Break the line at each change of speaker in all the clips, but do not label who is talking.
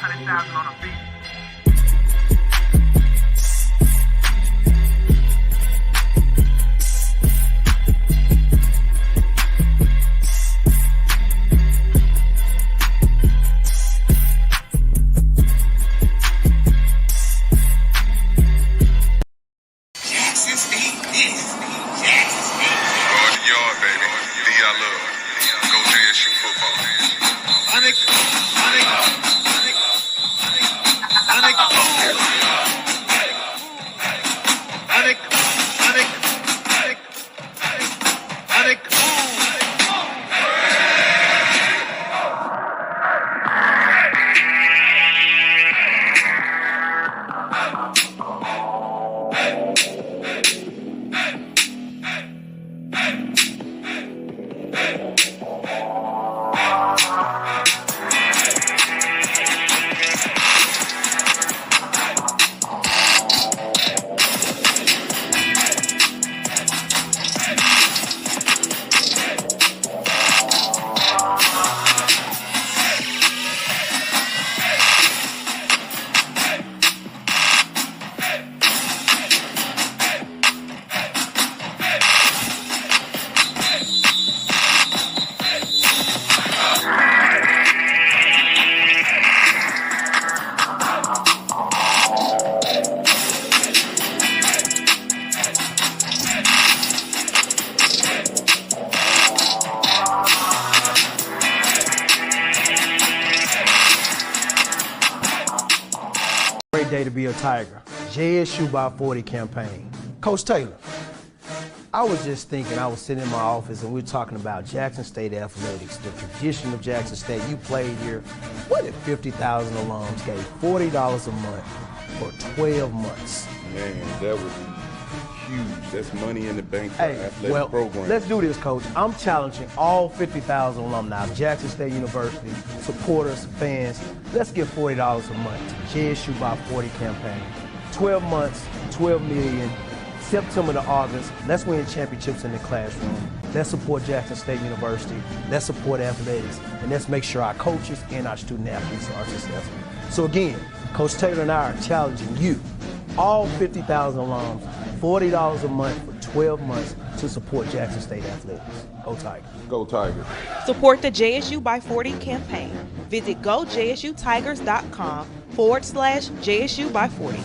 100,000 on a beat.
Great day to be a Tiger. JSU by 40 campaign. Coach Taylor, I was just thinking, I was sitting in my office and we were talking about Jackson State athletics, the tradition of Jackson State. You played here. What if 50,000 alums gave $40 a month for 12 months?
Man, that would be huge. That's money in the bank for athletic program.
Let's do this, Coach. I'm challenging all 50,000 alumni of Jackson State University, supporters, fans. Let's give $40 a month to JSU by 40 campaign. 12 months, 12 million, September to August. Let's win championships in the classroom. Let's support Jackson State University. Let's support athletics. And let's make sure our coaches and our student athletes are successful. So again, Coach Taylor and I are challenging you, all 50,000 alums, $40 a month for 12 months to support Jackson State athletics. Go Tigers.
Go Tigers.
Support the JSU by 40 campaign. Visit gojsutigers.com/JSU by 40.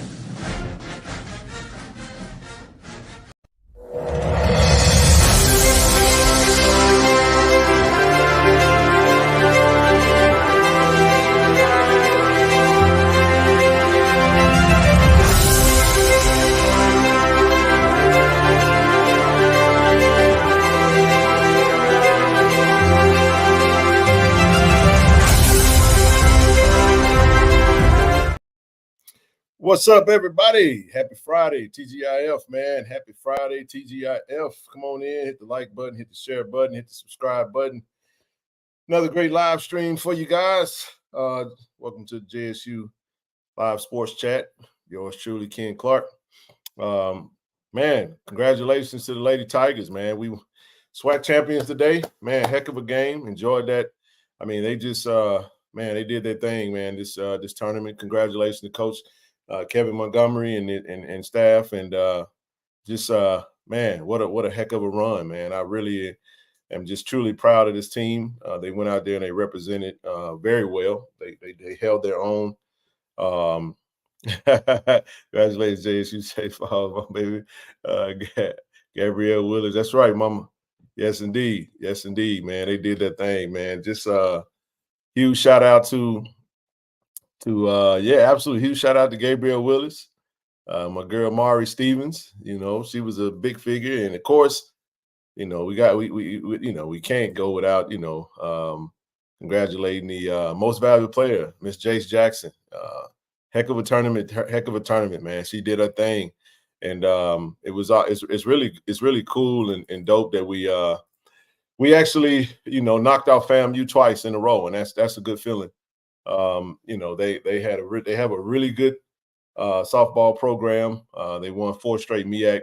What's up, everybody? Happy Friday, TGIF, man. Happy Friday, TGIF. Come on in, hit the like button, hit the share button, hit the subscribe button. Another great live stream for you guys. Welcome to the JSU Live Sports Chat. Yours truly, Ken Clark. Man, congratulations to the Lady Tigers, man. We SWAC champions today. Man, heck of a game. Enjoyed that. I mean, they just, man, they did their thing, man, this tournament. Congratulations to Coach Kevin Montgomery and staff, and man, what a heck of a run, man. I really am just truly proud of this team. They went out there and they represented very well. They held their own. Congratulations, JSU safe fall, baby. Gabrielle Willis. That's right, mama. Yes, indeed. Yes, indeed, man. They did that thing, man. Just huge shout out to absolutely huge shout out to Gabrielle Willis, my girl Mari Stevens. You know, she was a big figure, and of course, you know, we can't go without congratulating the most valuable player, Miss Jace Jackson. Heck of a tournament, man. She did her thing, and it's really cool and dope that we actually knocked out FAMU twice in a row, and that's a good feeling. They have a really good softball program. They won 4 straight MEAC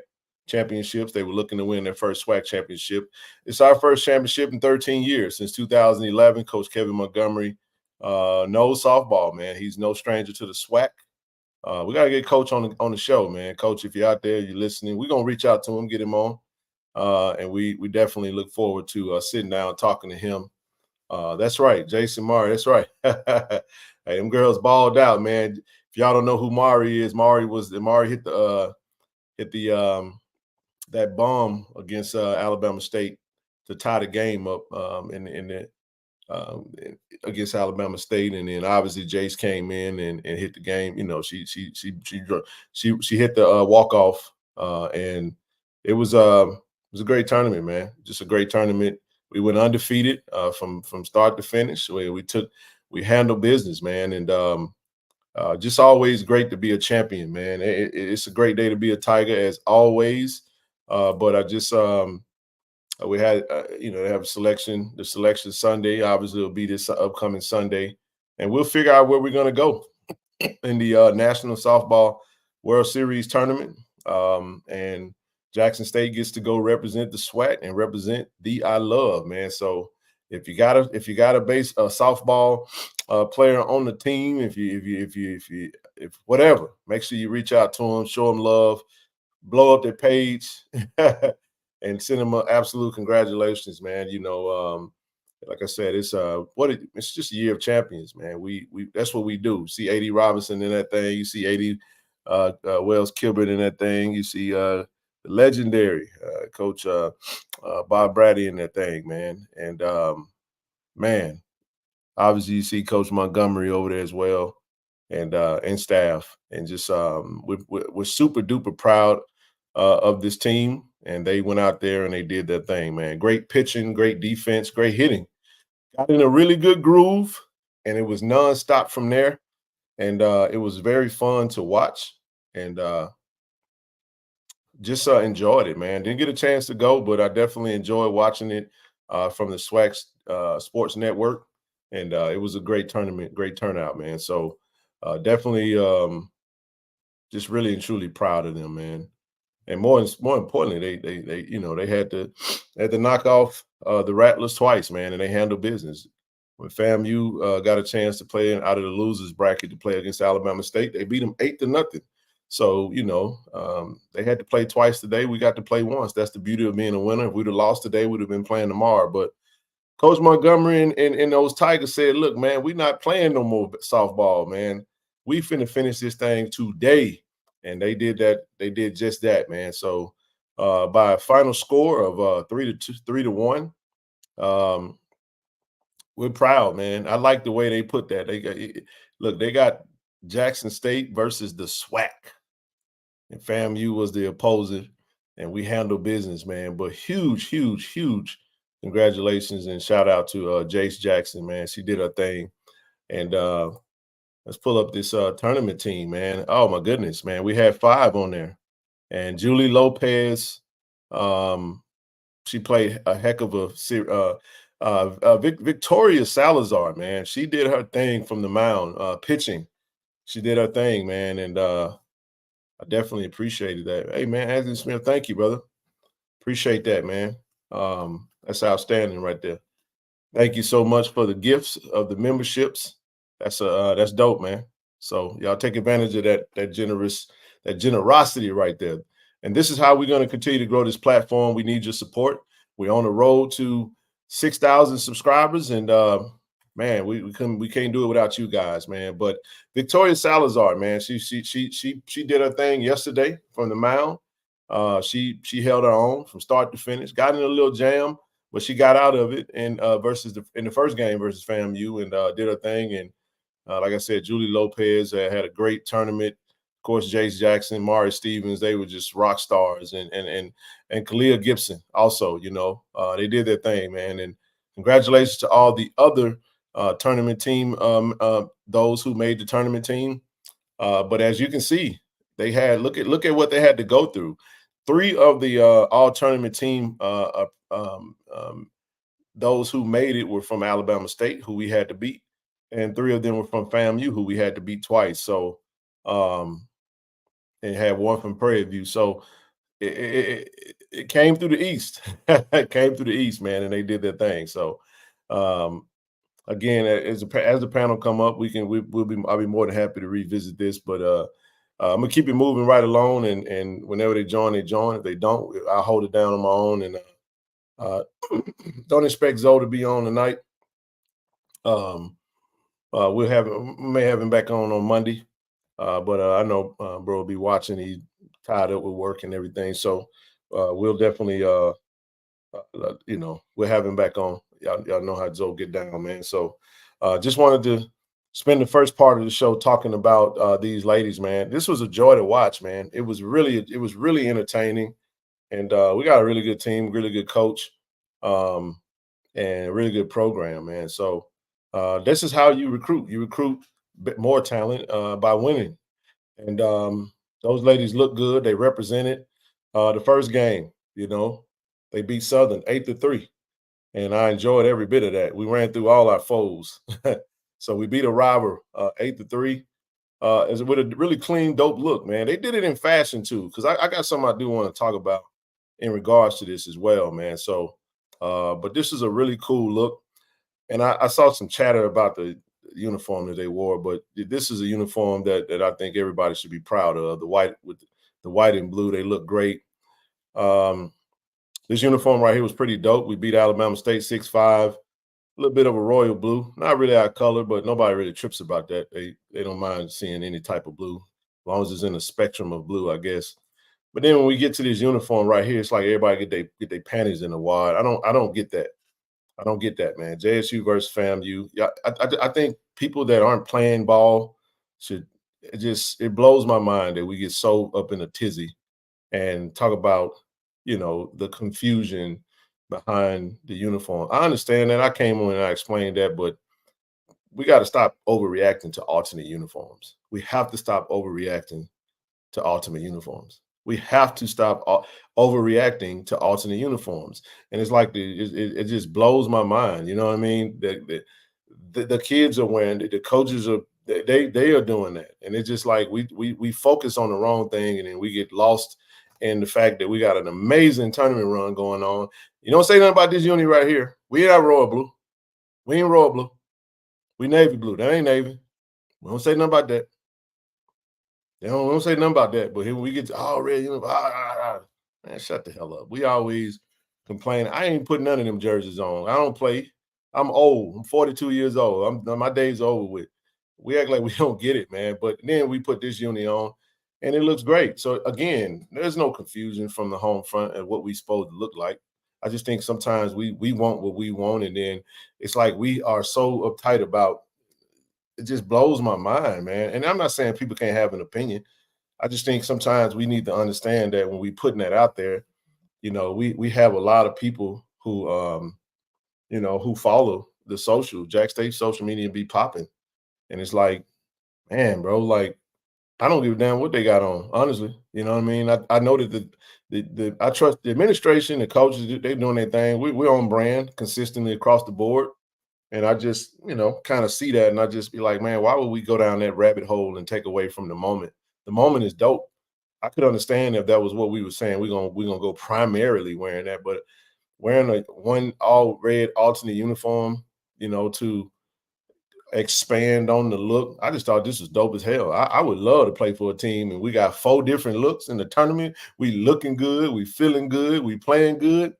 championships. They were looking to win their first SWAC championship. It's our first championship in 13 years, since 2011. Coach Kevin Montgomery knows softball, man. He's no stranger to the SWAC. We got to get Coach on the show, man. Coach, if you're out there, you're listening, we're going to reach out to him, get him on. And we definitely look forward to sitting down and talking to him. That's right, Jason Mari. That's right. Hey, them girls balled out, man. If y'all don't know who Mari is, Mari hit that bomb against Alabama State to tie the game up against Alabama State, and then obviously Jace came in and hit the game. You know, she hit the walk off, and it was a great tournament, man. Just a great tournament. We went undefeated from start to finish. We handled business, man, and just always great to be a champion, man. It's a great day to be a Tiger as always. But I just we had they have the selection Sunday. Obviously, it'll be this upcoming Sunday, and we'll figure out where we're going to go in the National Softball World Series tournament. And Jackson State gets to go represent the SWAC and represent the I Love, man. So if you got a softball player on the team, if whatever, make sure you reach out to them, show them love, blow up their page, and send them an absolute congratulations, man. You know, like I said, it's just a year of champions, man. We that's what we do. See A.D. Robinson in that thing. You see A.D. Wells Kilbert in that thing. You see the legendary Coach Bob Brady in that thing, man. And man, obviously you see Coach Montgomery over there as well, and staff, and just we're super duper proud of this team. And they went out there and they did their thing, man. Great pitching, great defense, great hitting. Got in a really good groove, and it was nonstop from there. And it was very fun to watch, and just enjoyed it, man. Didn't get a chance to go, but I definitely enjoyed watching it from the SWAC Sports Network. And it was a great tournament, great turnout, man. So definitely just really and truly proud of them, man. And more importantly, they had to knock off the Rattlers twice, man, and they handled business. When FAMU got a chance to play out of the losers bracket to play against Alabama State, they beat them 8-0. So they had to play twice today. We got to play once. That's the beauty of being a winner. If we'd have lost today, we'd have been playing tomorrow. But Coach Montgomery and those Tigers said, "Look, man, we're not playing no more softball, man. We finna finish this thing today." And they did that. They did just that, man. So by a final score of 3-1, we're proud, man. I like the way they put that. They got Jackson State versus the SWAC, and FAMU was the opposer, and we handled business, man. But huge congratulations and shout out to Jace Jackson, man. She did her thing, and let's pull up this tournament team, man. Oh, my goodness, man. We had 5 on there. And Julie Lopez, she played a heck of a Victoria Salazar, man. She did her thing from the mound, pitching. She did her thing, man. And I definitely appreciated that. Hey, man, Anthony Smith, thank you, brother. Appreciate that, man. That's outstanding right there. Thank you so much for the gifts of the memberships. That's dope, man. So y'all take advantage of that generosity right there. And this is how we're going to continue to grow this platform. We need your support. We're on the road to 6,000 subscribers, and man, we can't do it without you guys, man. But Victoria Salazar, man, she did her thing yesterday from the mound. She held her own from start to finish. Got in a little jam, but she got out of it and in the first game versus FAMU, and did her thing. And like I said, Julie Lopez had a great tournament. Of course, Jace Jackson, Mari Stevens, they were just rock stars, and Kalia Gibson also. They did their thing, man. And congratulations to all the other tournament team, those who made the tournament team. But as you can see, they had look at what they had to go through. 3 of the all tournament team, those who made it were from Alabama State, who we had to beat, and 3 of them were from FAMU, who we had to beat twice. So, and had 1 from Prairie View. So it came through the East. It came through the East, man, and they did their thing. So again, as the panel come up, I'll be more than happy to revisit this. But I'm gonna keep it moving right along, and whenever they join, they join. If they don't, I'll hold it down on my own. And don't expect Zoe to be on tonight. May have him back on Monday. But I know bro will be watching. He's tied up with work and everything. So we'll definitely, we'll have him back on. Y'all know how Zoe get down, man. So just wanted to spend the first part of the show talking about these ladies, man. This was a joy to watch, man. It was really entertaining. And we got a really good team, really good coach, and a really good program, man. So this is how you recruit. You recruit more talent by winning. And those ladies look good. They represented the first game. They beat Southern 8-3, and I enjoyed every bit of that. We ran through all our foes, so we beat a rival 8-3 with a really clean, dope look. Man, they did it in fashion too, because I got something I do want to talk about in regards to this as well, man. So, but this is a really cool look, and I saw some chatter about the uniform that they wore, but this is a uniform that I think everybody should be proud of. The white with the white and blue, they look great. This uniform right here was pretty dope. We beat Alabama State 6-5. A little bit of a royal blue, not really our color, but nobody really trips about that. They don't mind seeing any type of blue, as long as it's in the spectrum of blue, I guess. But then when we get to this uniform right here, it's like everybody get their panties in the wad. I don't get that. I don't get that, man. JSU versus FAMU. Yeah, I think people that aren't playing ball it blows my mind that we get so up in a tizzy and talk about, the confusion behind the uniform. I understand that. I came on and I explained that, but we got to stop overreacting to alternate uniforms. We have to stop overreacting to alternate uniforms. We have to stop overreacting to alternate uniforms. And it's like it just blows my mind. You know what I mean? The kids are wearing it. The coaches are they are doing that. And it's just like we focus on the wrong thing, and then we get lost in the fact that we got an amazing tournament run going on. You don't say nothing about this uni right here. We ain't royal blue. We ain't royal blue. We navy blue. That ain't navy. We don't say nothing about that. They don't say nothing about that. But here we get to all red, man, shut the hell up. We always complain. I ain't putting none of them jerseys on. I don't play. I'm old. I'm 42 years old. My days over with. We act like we don't get it, man. But then we put this uni on, and it looks great. So again, there's no confusion from the home front and what we supposed to look like. I just think sometimes we want what we want, and then it's like we are so uptight about. It just blows my mind, man. And I'm not saying people can't have an opinion. I just think sometimes we need to understand that when we putting that out there, we have a lot of people who who follow the Jack State social media and be popping. And it's like, man, bro, like, I don't give a damn what they got on, honestly. You know what I mean? I know that I trust the administration, the coaches, they're doing their thing. We're on brand consistently across the board. And I just, kind of see that, and I just be like, man, why would we go down that rabbit hole and take away from the moment? The moment is dope. I could understand if that was what we were saying. We're gonna go primarily wearing that, but wearing a one all red alternate uniform, to expand on the look. I just thought this was dope as hell. I would love to play for a team, and we got 4 different looks in the tournament. We looking good, we feeling good, we playing good,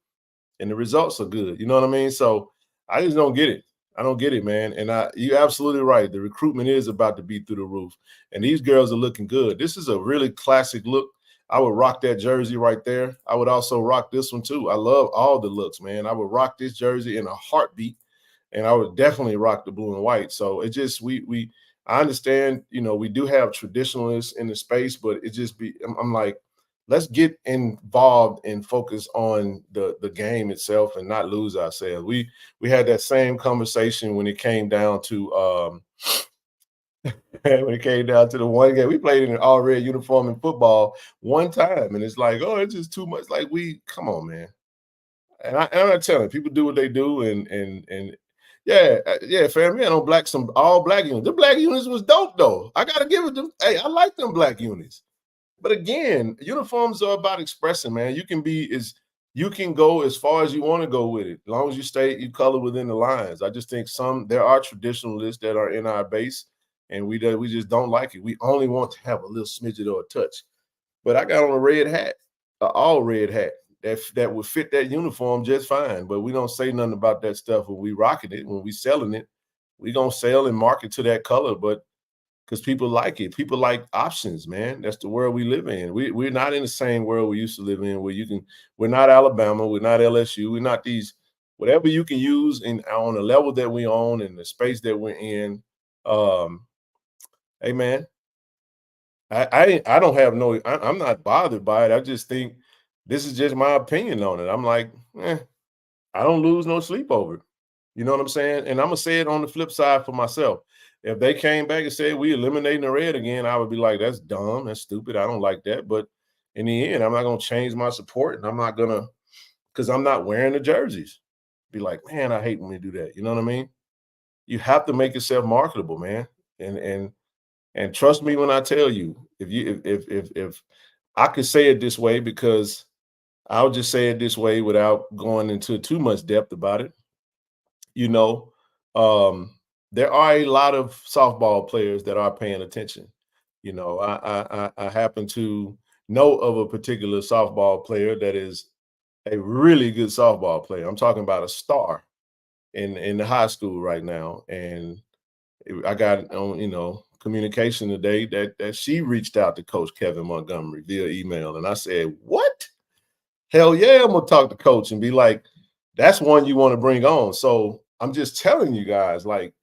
and the results are good. You know what I mean? So I just don't get it. I don't get it, man. And you're absolutely right. The recruitment is about to be through the roof. And these girls are looking good. This is a really classic look. I would rock that jersey right there. I would also rock this one too. I love all the looks, man. I would rock this jersey in a heartbeat. And I would definitely rock the blue and white. So it just I understand, we do have traditionalists in the space, but I'm like, let's get involved and focus on the game itself and not lose ourselves. We had that same conversation when it came down to the one game. We played in an all red uniform in football one time, and it's like, oh, it's just too much. Like, come on, man. And I'm not telling people do what they do, and yeah, fam. Yeah, some all black units. The black units was dope though. I gotta give it them. Hey, I like them black units. But again, uniforms are about expressing, man. You you can go as far as you want to go with it, as long as you color within the lines. I just think there are traditionalists that are in our base, and we just don't like it. We only want to have a little smidget or a touch. But I got on a red hat, an all red hat that would fit that uniform just fine. But we don't say nothing about that stuff when we rocking it. When we selling it, we gonna sell and market to that color, but because people like it. People like options, man. That's the world we live in. We're not in the same world we used to live in, where we're not Alabama, we're not LSU, we're not these, whatever you can use on the level that we own and the space that we're in. Hey man, I don't have I'm not bothered by it. I just think this is just my opinion on it. I'm like, I don't lose no sleep over it. You know what I'm saying? And I'm gonna say it on the flip side for myself. If they came back and said we eliminating the red again, I would be like, that's dumb, that's stupid. I don't like that. But in the end, I'm not gonna change my support, and I'm not gonna, because I'm not wearing the jerseys. Be like, man, I hate when we do that. You know what I mean? You have to make yourself marketable, man. And trust me when I tell you, if I could say it this way, because I'll just say it this way without going into too much depth about it. You know, there are a lot of softball players that are paying attention. You know, I happen to know of a particular softball player that is a really good softball player. I'm talking about a star in the high school right now. And I got on, communication today that she reached out to Coach Kevin Montgomery via email. And I said, what? Hell yeah, I'm gonna talk to Coach and be like, that's one you want to bring on. So I'm just telling you guys, like,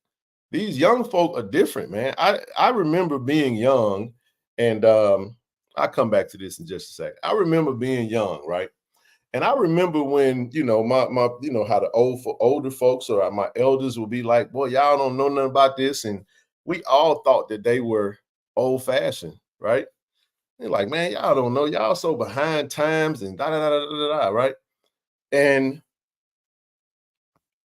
these young folk are different, man. I remember being young, and I'll come back to this in just a second. I remember being young, right? And I remember when, my how the older folks or my elders would be like, boy, y'all don't know nothing about this. And we all thought that they were old-fashioned, right? They're like, man, y'all don't know. Y'all so behind times and da-da-da-da-da-da, right? And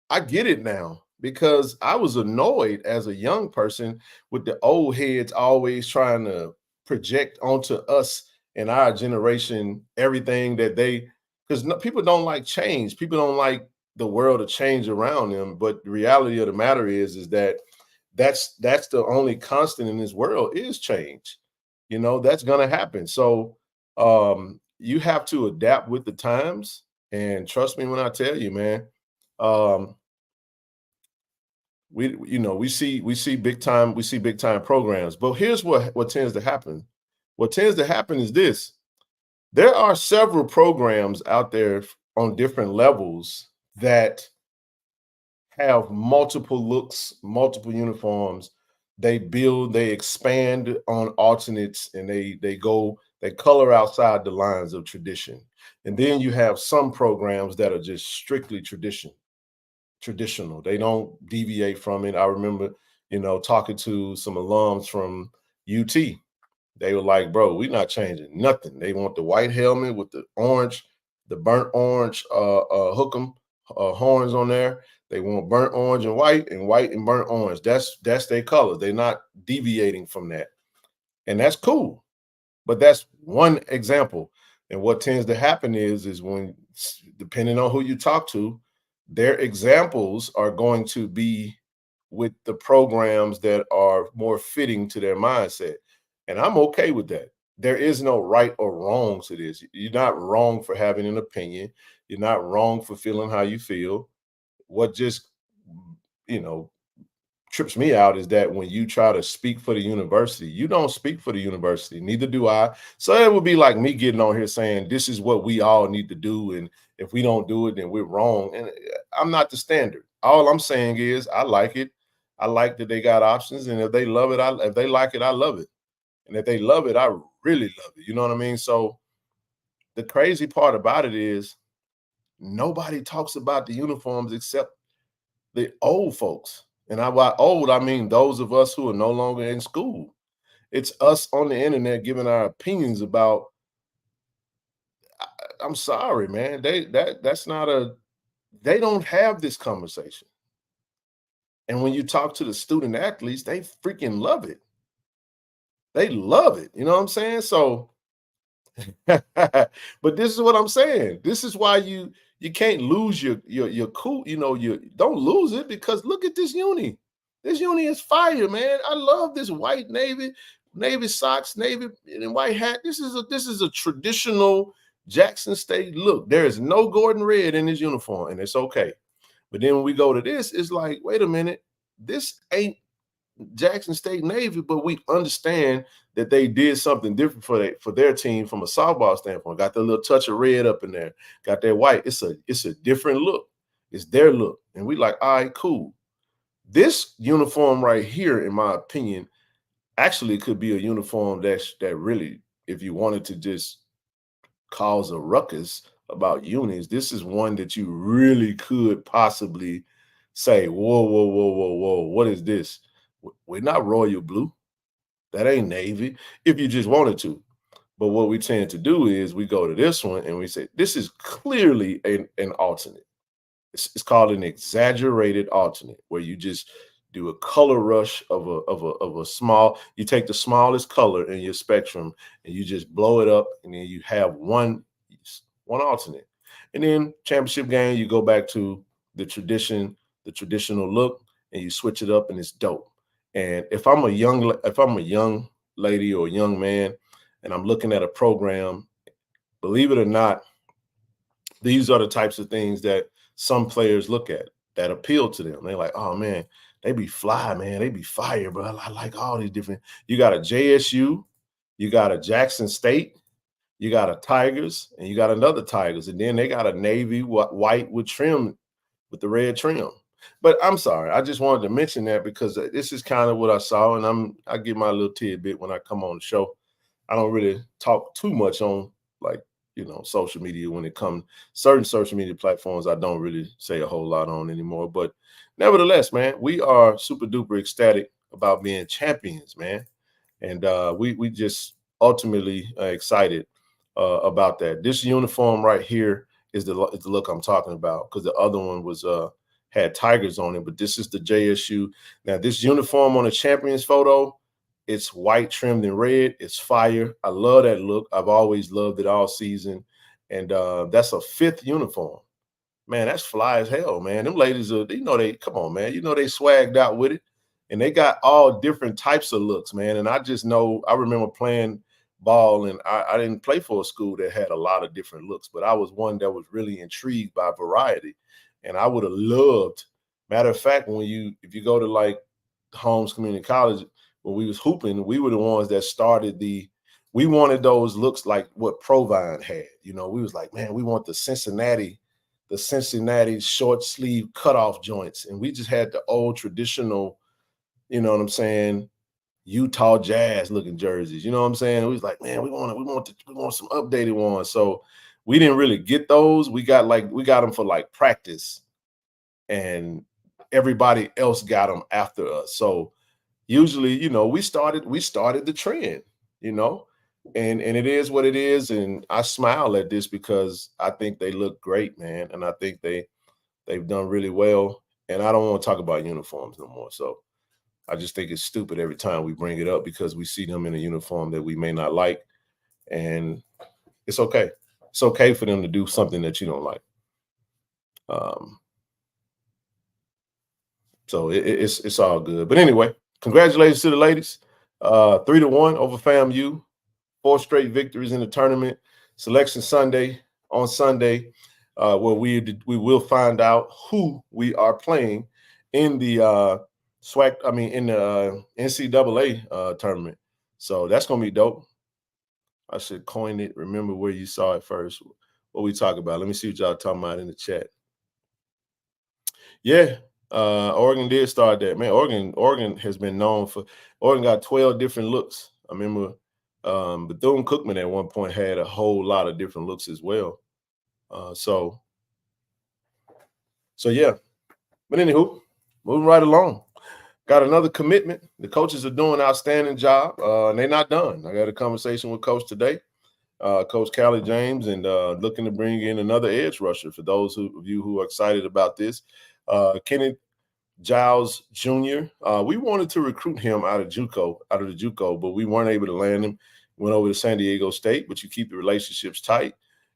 I get it now, because I was annoyed as a young person with the old heads always trying to project onto us and our generation everything that because people don't like change. People don't like the world to change around them. But the reality of the matter is that that's the only constant in this world is change. That's going to happen. So you have to adapt with the times. And trust me when I tell you, man, we see big time programs. But here's what tends to happen. What tends to happen is this: there are several programs out there on different levels that have multiple looks, multiple uniforms. They expand on alternates, and they color outside the lines of tradition. And then you have some programs that are just strictly traditional. They don't deviate from it. I remember, talking to some alums from UT. They were like, bro, we're not changing nothing. They want the white helmet with the burnt orange hook'em horns on there. They want burnt orange and white and burnt orange. That's their colors. They're not deviating from that. And that's cool. But that's one example. And what tends to happen is when, depending on who you talk to, their examples are going to be with the programs that are more fitting to their mindset. And I'm okay with that. There is no right or wrong to this. You're not wrong for having an opinion. You're not wrong for feeling how you feel. What just, trips me out is that when you try to speak for the university, you don't speak for the university. Neither do I. So it would be like me getting on here saying, this is what we all need to do. And if we don't do it, then we're wrong. And I'm not the standard. All I'm saying is I like it. I like that they got options. And if they love it, if they like it, I love it. And if they love it, I really love it. You know what I mean? So the crazy part about it is nobody talks about the uniforms except the old folks. And by old, I mean those of us who are no longer in school. It's us on the internet giving our opinions about. I'm sorry, man. They don't have this conversation. And when you talk to the student athletes, they freaking love it. They love it. You know what I'm saying? So But this is what I'm saying. This is why you can't lose your cool. You don't lose it, because look at this uni. This uni is fire, man. I love this white navy socks, navy and white hat. This is a traditional Jackson State look. There is no Gordon Red in his uniform, and it's okay. But then when we go to this, it's like, wait a minute, this ain't Jackson State Navy, but we understand that they did something different for their team from a softball standpoint. Got the little touch of red up in there, got that white. It's a different look. It's their look, and we like, all right, cool. This uniform right here, in my opinion, actually could be a uniform that really, if you wanted to just cause a ruckus about unis, this is one that you really could possibly say, whoa, whoa, whoa, whoa, whoa, what is this? We're not royal blue. That ain't navy, if you just wanted to. But what we tend to do is we go to this one and we say, this is clearly an alternate. It's called an exaggerated alternate, where you just do a color rush of a small. You take the smallest color in your spectrum and you just blow it up, and then you have one alternate. And then championship game, you go back to the traditional look, and you switch it up, and it's dope. And if I'm a young lady or a young man, and I'm looking at a program, believe it or not, these are the types of things that some players look at that appeal to them. They're like, oh man, they be fly, man. They be fire, bro. I like all these different. You got a JSU, you got a Jackson State, you got a Tigers, and you got another Tigers. And then they got a navy white with trim, with the red trim. But I'm sorry, I just wanted to mention that because this is kind of what I saw, and I give my little tidbit when I come on the show. I don't really talk too much on, like, social media. When it comes certain social media platforms, I don't really say a whole lot on anymore. But nevertheless, man, we are super duper ecstatic about being champions, man. And we just ultimately excited about that. This uniform right here is the look I'm talking about, because the other one was had Tigers on it, but this is the JSU. Now, this uniform on the champions photo, it's white trimmed in red. It's fire. I love that look. I've always loved it all season. And that's a 5th uniform. Man, that's fly as hell, man. Them ladies are, come on, man. They swagged out with it. And they got all different types of looks, man. And I just know, I remember playing ball, and I didn't play for a school that had a lot of different looks, but I was one that was really intrigued by variety. And I would have loved, matter of fact, if you go to like Holmes Community College, when we was hooping, we were the ones that started we wanted those looks like what Provine had. We was like, man, we want the Cincinnati short sleeve cutoff joints. And we just had the old traditional, you know what I'm saying, Utah Jazz looking jerseys. You know what I'm saying? We was like, man, we want some updated ones. So we didn't really get those. We got them for like practice, and everybody else got them after us. So usually, we started the trend, and it is what it is. And I smile at this because I think they look great, man. And I think they've done really well. And I don't want to talk about uniforms no more. So I just think it's stupid every time we bring it up, because we see them in a uniform that we may not like. And it's okay. It's okay for them to do something that you don't like. So it's all good. But anyway, congratulations to the ladies. 3-1 over FAMU. 4 straight victories in the tournament. Selection Sunday on Sunday, where we will find out who we are playing in the NCAA tournament. So that's gonna be dope. I should coin it. Remember where you saw it first. What we talk about. Let me see what y'all talking about in the chat. Yeah, Oregon did start that. Man, Oregon has been known for. Oregon got 12 different looks. I remember Bethune-Cookman at one point had a whole lot of different looks as well. So yeah. But anywho, moving right along. Got another commitment. The coaches are doing an outstanding job, and they're not done. I got a conversation with Coach today, Coach Callie James, and looking to bring in another edge rusher for those of you who are excited about this. Kenneth Giles Jr. We wanted to recruit him out of the JUCO, but we weren't able to land him. went over to San Diego State, but you keep the relationships tight,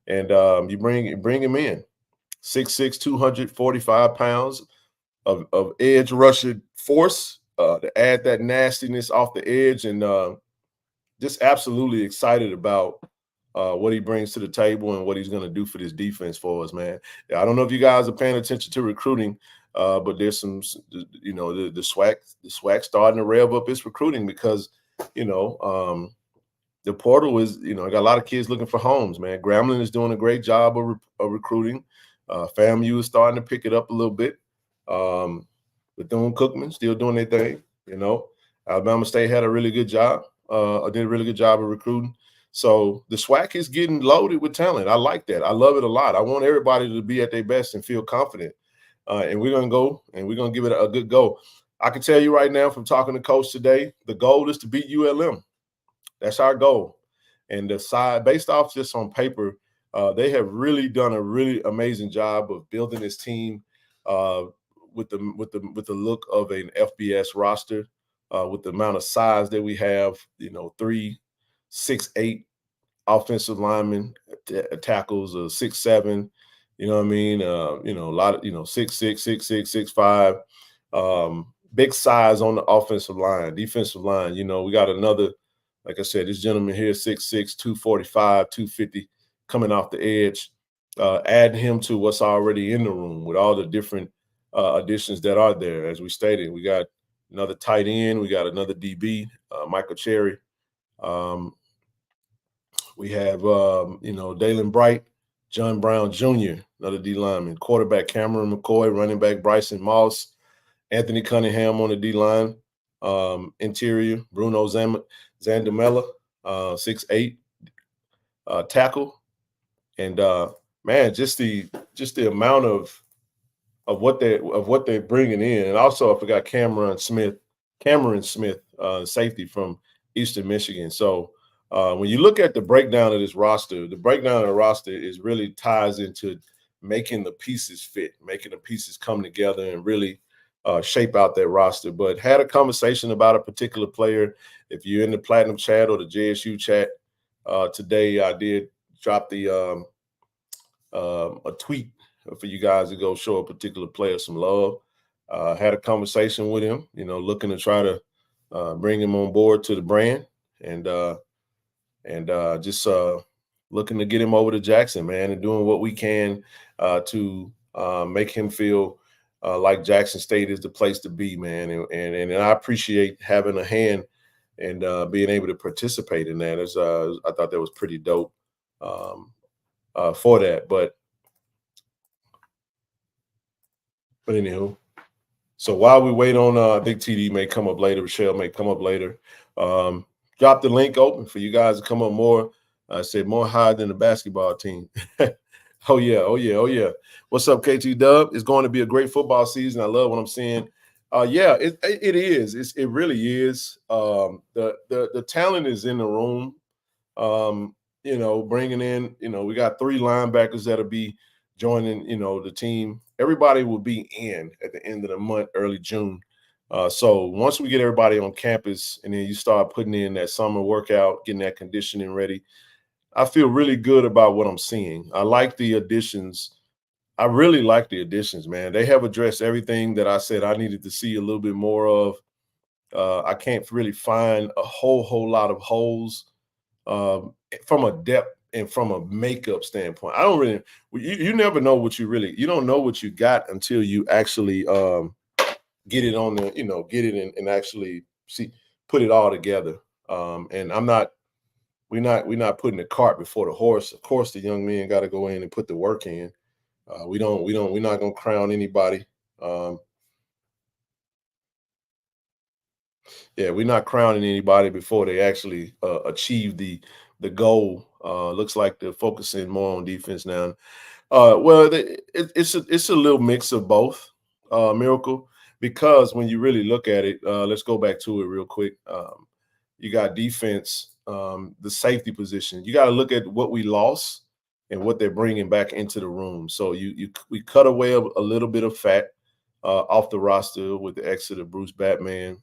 and you bring him in. 6'6", 245 pounds of edge rushing force to add that nastiness off the edge, and just absolutely excited about what he brings to the table and what he's going to do for this defense for us, man. I don't know if you guys are paying attention to recruiting, but there's some, you know, the SWAC starting to rev up its recruiting because, you know, the portal is, you know, I got a lot of kids looking for homes, man. Grambling is doing a great job of recruiting. FAMU is starting to pick it up a little bit. Bethune-Cookman still doing their thing, you know. Alabama State had a really good job. Did a really good job of recruiting. So the SWAC is getting loaded with talent. I like that. I love it a lot. I want everybody to be at their best and feel confident. And we're going to go and we're going to give it a good go. I can tell you right now from talking to Coach today, the goal is to beat ULM. That's our goal. And the side, based off just on paper, they have really done a really amazing job of building this team with the look of an FBS roster, with the amount of size that we have. You know, 3, 6, 8 offensive linemen, tackles, 6'7". You know what I mean? You know, a lot of 6'6", 6'6", 6'5". Big size on the offensive line, defensive line. You know, we got another. Like I said, this gentleman here, 6'6", 245, 250, coming off the edge. Adding him to what's already in the room with all the different additions that are there. As we stated, we got another tight end. We got another DB, Michael Cherry. We have, you know, Dalen Bright, John Brown Jr., another D lineman, quarterback Cameron McCoy, running back Bryson Moss, Anthony Cunningham on the D line, interior, Bruno Zandamela, 6'8", tackle, and man, just the amount of what they're bringing in, and also I forgot Cameron Smith, safety from Eastern Michigan. So when you look at the breakdown of this roster, is really ties into making the pieces fit, making the pieces come together, and really shape out that roster. But had a conversation about a particular player. If you're in the Platinum chat or the JSU chat today, I did drop the a tweet for you guys to go show a particular player some love. Had a conversation with him, you know, looking to try to bring him on board to the brand, and just looking to get him over to Jackson, man, and doing what we can to make him feel like Jackson State is the place to be, man. And I appreciate having a hand and being able to participate in that. I thought that was pretty dope for that. But anywho, so while we wait on, I think TD may come up later, Rochelle may come up later. Drop the link open for you guys to come up more. I said more high than the basketball team. Oh yeah. What's up, KT Dub? It's going to be a great football season. I love what I'm seeing. Yeah, it is. It really is. The talent is in the room. You know, bringing in, you know, we got 3 linebackers that'll be joining, you know, the team. Everybody will be in at the end of the month, early June. So once we get everybody on campus and then you start putting in that summer workout, getting that conditioning ready, I feel really good about what I'm seeing. I like the additions. I really like the additions, man. They have addressed everything that I said I needed to see a little bit more of. I can't really find a whole lot of holes from a depth and from a makeup standpoint. I don't really, you never know what you don't know what you got until you actually get it on the, you know, get it and actually put it all together. And we're not putting the cart before the horse. Of course, the young men got to go in and put the work in. We're not going to crown anybody. Yeah, we're not crowning anybody before they actually achieve the goal. Looks like they're focusing more on defense now. Well, it's a little mix of both, Miracle, because when you really look at it, let's go back to it real quick. You got defense, the safety position. You got to look at what we lost and what they're bringing back into the room. So we cut away a little bit of fat off the roster with the exit of Bruce Batman,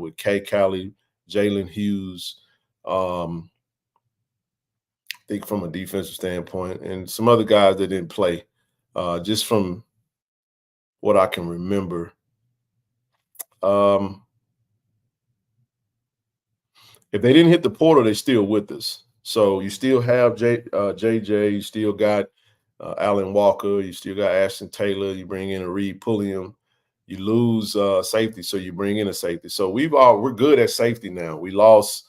with Kay Cali, Jalen Hughes, think from a defensive standpoint, and some other guys that didn't play. Just from what I can remember. If they didn't hit the portal, they're still with us. So you still have JJ, you still got Alan Walker, you still got Ashton Taylor, you bring in a Reed Pulliam, you lose safety, so you bring in a safety. So we're good at safety now. We lost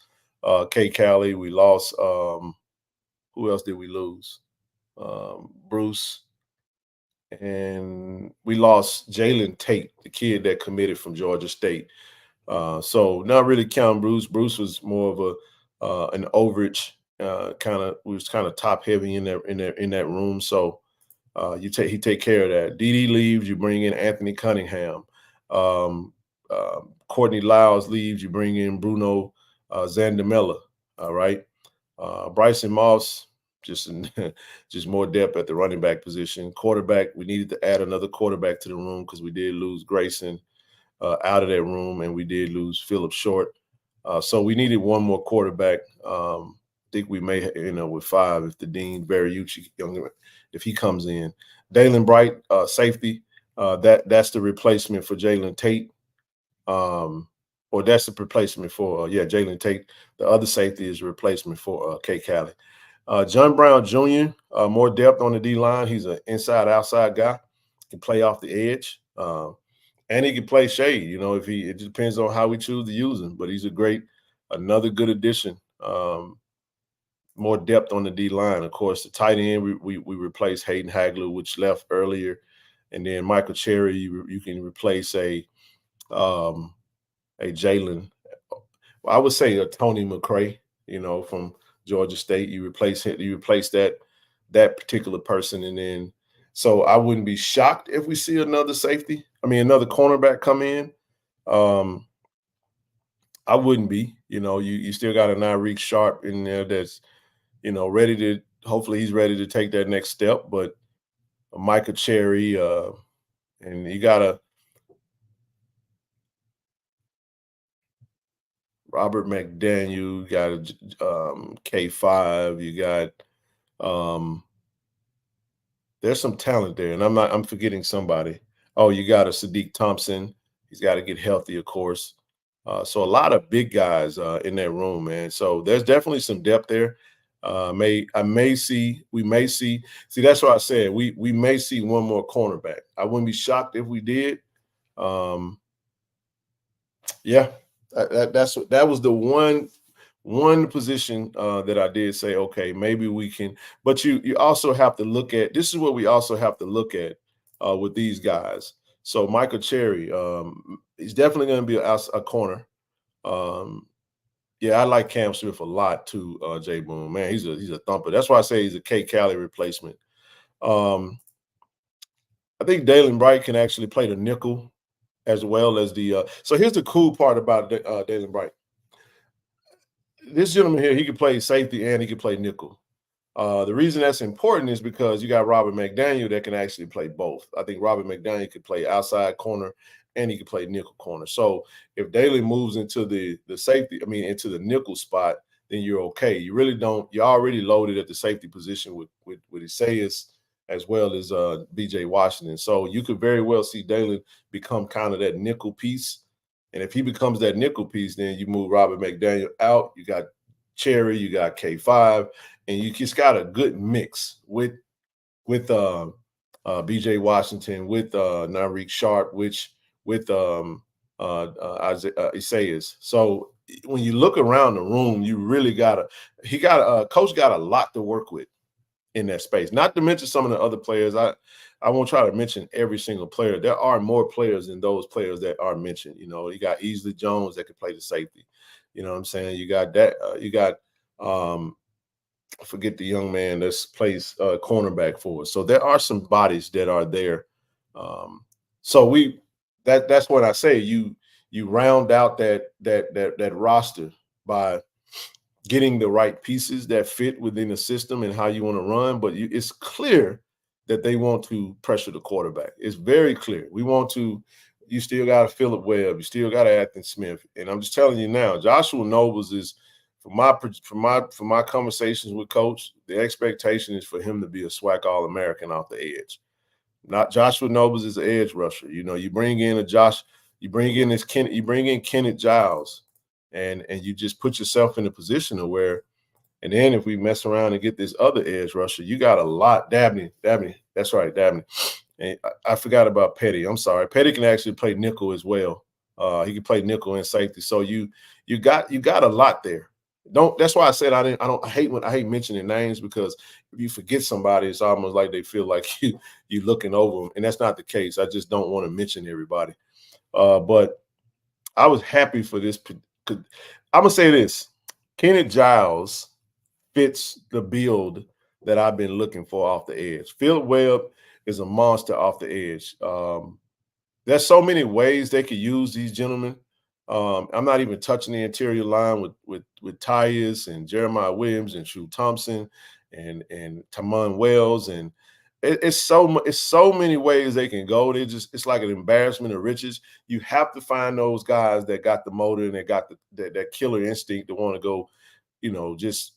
K. Cali, we lost who else did we lose? Bruce. And we lost Jalen Tate, the kid that committed from Georgia State. So not really counting Bruce. Bruce was more of an overage we was kind of top heavy in that room. So he take care of that. DD leaves, you bring in Anthony Cunningham. Courtney Lyles leaves, you bring in Bruno Zandamela. All right. Bryson Moss, just more depth at the running back position. Quarterback, we needed to add another quarterback to the room because we did lose Grayson out of that room, and we did lose Philip Short. So we needed one more quarterback. I think we may, with 5 if the Dean Berriucci, if he comes in. Dalen Bright, safety. That's the replacement for Jalen Tate. Or that's the replacement for Jalen Tate. The other safety is a replacement for K. Cali. John Brown Jr., more depth on the D-line. He's an inside-outside guy. Can play off the edge. And he can play shade, it depends on how we choose to use him. But he's another good addition. More depth on the D-line. Of course, the tight end, we replaced Hayden Hagler, which left earlier. And then Michael Cherry, you can replace a Jalen, I would say a Tony McCray, from Georgia State. You replace that particular person. And then, so I wouldn't be shocked if we see another cornerback come in. I wouldn't be, you still got a Nyreek Sharp in there that's, ready to, hopefully he's ready to take that next step. But Michael Cherry, and you got a Robert McDaniel, you got a K5, you got there's some talent there, and I'm forgetting somebody. Oh, you got a Sadiq Thompson. He's got to get healthy, of course. So a lot of big guys in that room, man. So there's definitely some depth there. We may see. See, that's why I said we may see one more cornerback. I wouldn't be shocked if we did. That was the one position that I did say, okay, maybe we can. But you also have to look at, this is what we also have to look at with these guys. So Michael Cherry, he's definitely going to be a corner. I like Cam Smith a lot too, Jay Boone. Man, he's a thumper. That's why I say he's a K. Cali replacement. I think Dalen Bright can actually play the nickel as well as the so here's the cool part about Dalen Bright. This gentleman here, he can play safety and he can play nickel. The reason that's important is because you got Robert McDaniel that can actually play both. I think Robert McDaniel could play outside corner and he could play nickel corner. So if Dalen moves into the safety, into the nickel spot, then you're okay. You really don't. You're already loaded at the safety position with Isaias as well as B.J. Washington. So you could very well see Dalen become kind of that nickel piece. And if he becomes that nickel piece, then you move Robert McDaniel out. You got Cherry, you got K5, and you just got a good mix with B.J. Washington, with Nyreek Sharp, with Isaias. So when you look around the room, you really coach got a lot to work with in that space. Not to mention some of the other players. I won't try to mention every single player. There are more players than those players that are mentioned. You got Easley Jones that could play the safety. You know what I'm saying? You got that. You got I forget the young man that plays cornerback for us. So there are some bodies that are there. So that's what I say. You round out that roster by getting the right pieces that fit within the system and how you want to run. But it's clear that they want to pressure the quarterback. It's very clear. You still got a Phillip Webb. You still got an Anthony Smith. And I'm just telling you now, Joshua Nobles is, from my conversations with Coach, the expectation is for him to be a SWAC All-American off the edge. Not Joshua Nobles is an edge rusher. You know, you bring in Kenneth Giles, and you just put yourself in a position of where, and then if we mess around and get this other edge rusher, you got a lot. Dabney, that's right, Dabney. And I forgot about Petty. I'm sorry. Petty can actually play nickel as well. He can play nickel and safety. So you got a lot there. That's why I said I hate mentioning names, because if you forget somebody, it's almost like they feel like you looking over them, and that's not the case. I just don't want to mention everybody. But I was happy for this. I'm gonna say this: Kenneth Giles fits the build that I've been looking for off the edge. Philip Webb is a monster off the edge. There's so many ways they could use these gentlemen. I'm not even touching the interior line with Tyus and Jeremiah Williams and Shu Thompson and Tamon Wells, and it's so many ways they can go. It's like an embarrassment of riches. You have to find those guys that got the motor and they got that killer instinct to want to go, you know, just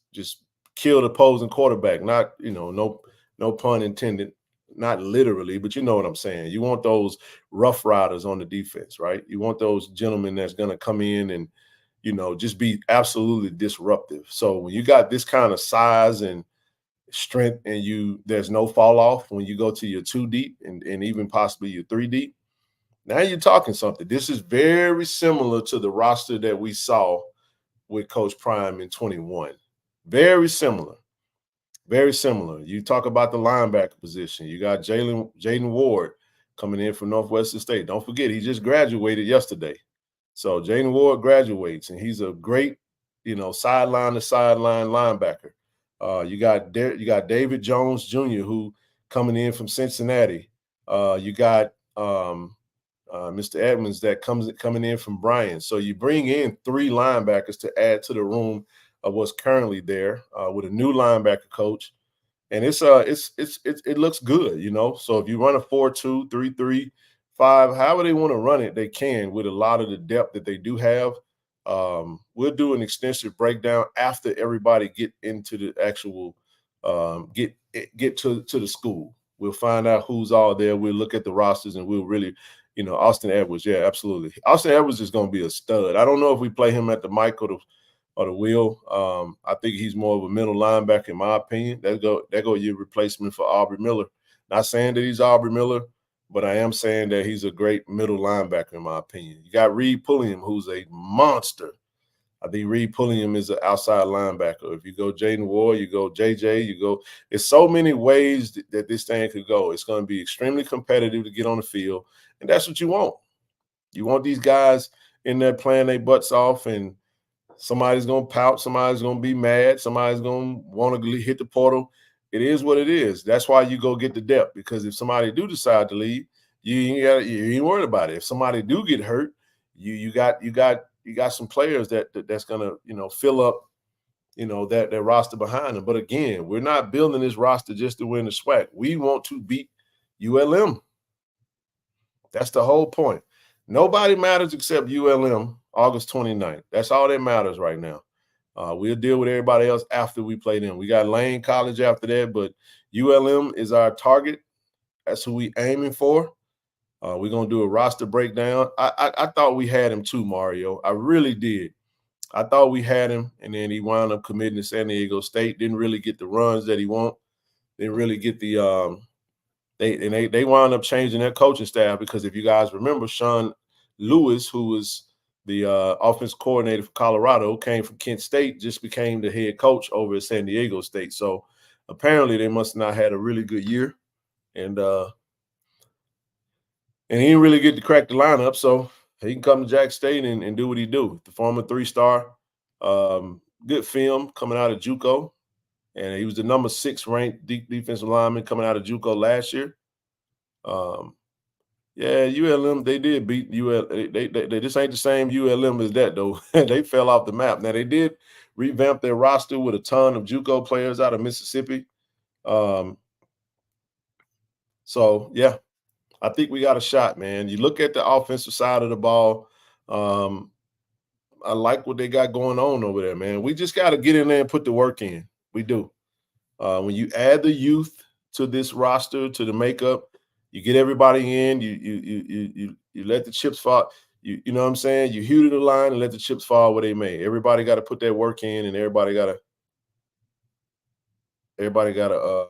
kill the opposing quarterback. Not, you know, no pun intended. Not literally, but you know what I'm saying. You want those rough riders on the defense, right? You want those gentlemen that's going to come in and, you know, just be absolutely disruptive. So when you got this kind of size and strength and there's no fall off when you go to your 2 deep and even possibly your 3 deep, now you're talking something. This is very similar to the roster that we saw with Coach Prime in 21. Very similar. Very similar. You talk about the linebacker position. You got Jaden Ward coming in from Northwestern State. Don't forget, he just graduated yesterday. So Jaden Ward graduates, and he's a great, you know, sideline to sideline linebacker. You got David Jones Jr., who coming in from Cincinnati. You got Mr. Edmonds that coming in from Bryan. So you bring in 3 linebackers to add to the room of what's currently there with a new linebacker coach, and it looks good, you know. So if you run a 4-2, 3-3, 5, however they want to run it, they can with a lot of the depth that they do have. We'll do an extensive breakdown after everybody get into the actual get to the school. We'll find out who's all there. We'll look at the rosters and we'll really, you know, Austin Edwards, yeah, absolutely. Austin Edwards is going to be a stud. I don't know if we play him at the mic or the wheel. I think he's more of a middle linebacker, in my opinion. There go your replacement for Aubrey Miller. Not saying that he's Aubrey Miller, but I am saying that he's a great middle linebacker, in my opinion. You got Reed Pulliam, who's a monster. I think Reed Pulliam is an outside linebacker. If you go Jaden Ward, you go JJ, there's so many ways that this thing could go. It's going to be extremely competitive to get on the field, and that's what you want. You want these guys in there playing their butts off, and somebody's going to pout. Somebody's going to be mad. Somebody's going to want to hit the portal. It is what it is. That's why you go get the depth, because if somebody do decide to leave, you ain't worried about it. If somebody do get hurt, you got some players that's going to, you know, fill up, you know, that roster behind them. But again, we're not building this roster just to win the SWAC. We want to beat ULM. That's the whole point. Nobody matters except ULM August 29th. That's all that matters right now. We'll deal with everybody else after we play them. We got Lane College after that, but ULM is our target. That's who we aiming for. We're going to do a roster breakdown. I thought we had him too, Mario. I really did. I thought we had him, and then he wound up committing to San Diego State. Didn't really get the runs that he want. Didn't really get the they wound up changing their coaching staff, because if you guys remember, Sean Lewis, who was the offensive coordinator for Colorado, came from Kent State, just became the head coach over at San Diego State. So apparently they must not had a really good year, and he didn't really get to crack the lineup. So he can come to Jack State and do what he do. The former 3-star, good film coming out of JUCO. And he was the number 6 ranked defensive lineman coming out of JUCO last year. Yeah, ULM, they did beat UL. They this ain't the same ULM as that, though. They fell off the map. Now, they did revamp their roster with a ton of JUCO players out of Mississippi. So, yeah, I think we got a shot, man. You look at the offensive side of the ball, I like what they got going on over there, man. We just got to get in there and put the work in. We do. When you add the youth to this roster, to the makeup, you get everybody in. You let the chips fall. You know what I'm saying? You hew to the line and let the chips fall where they may. Everybody got to put that work in, and everybody got to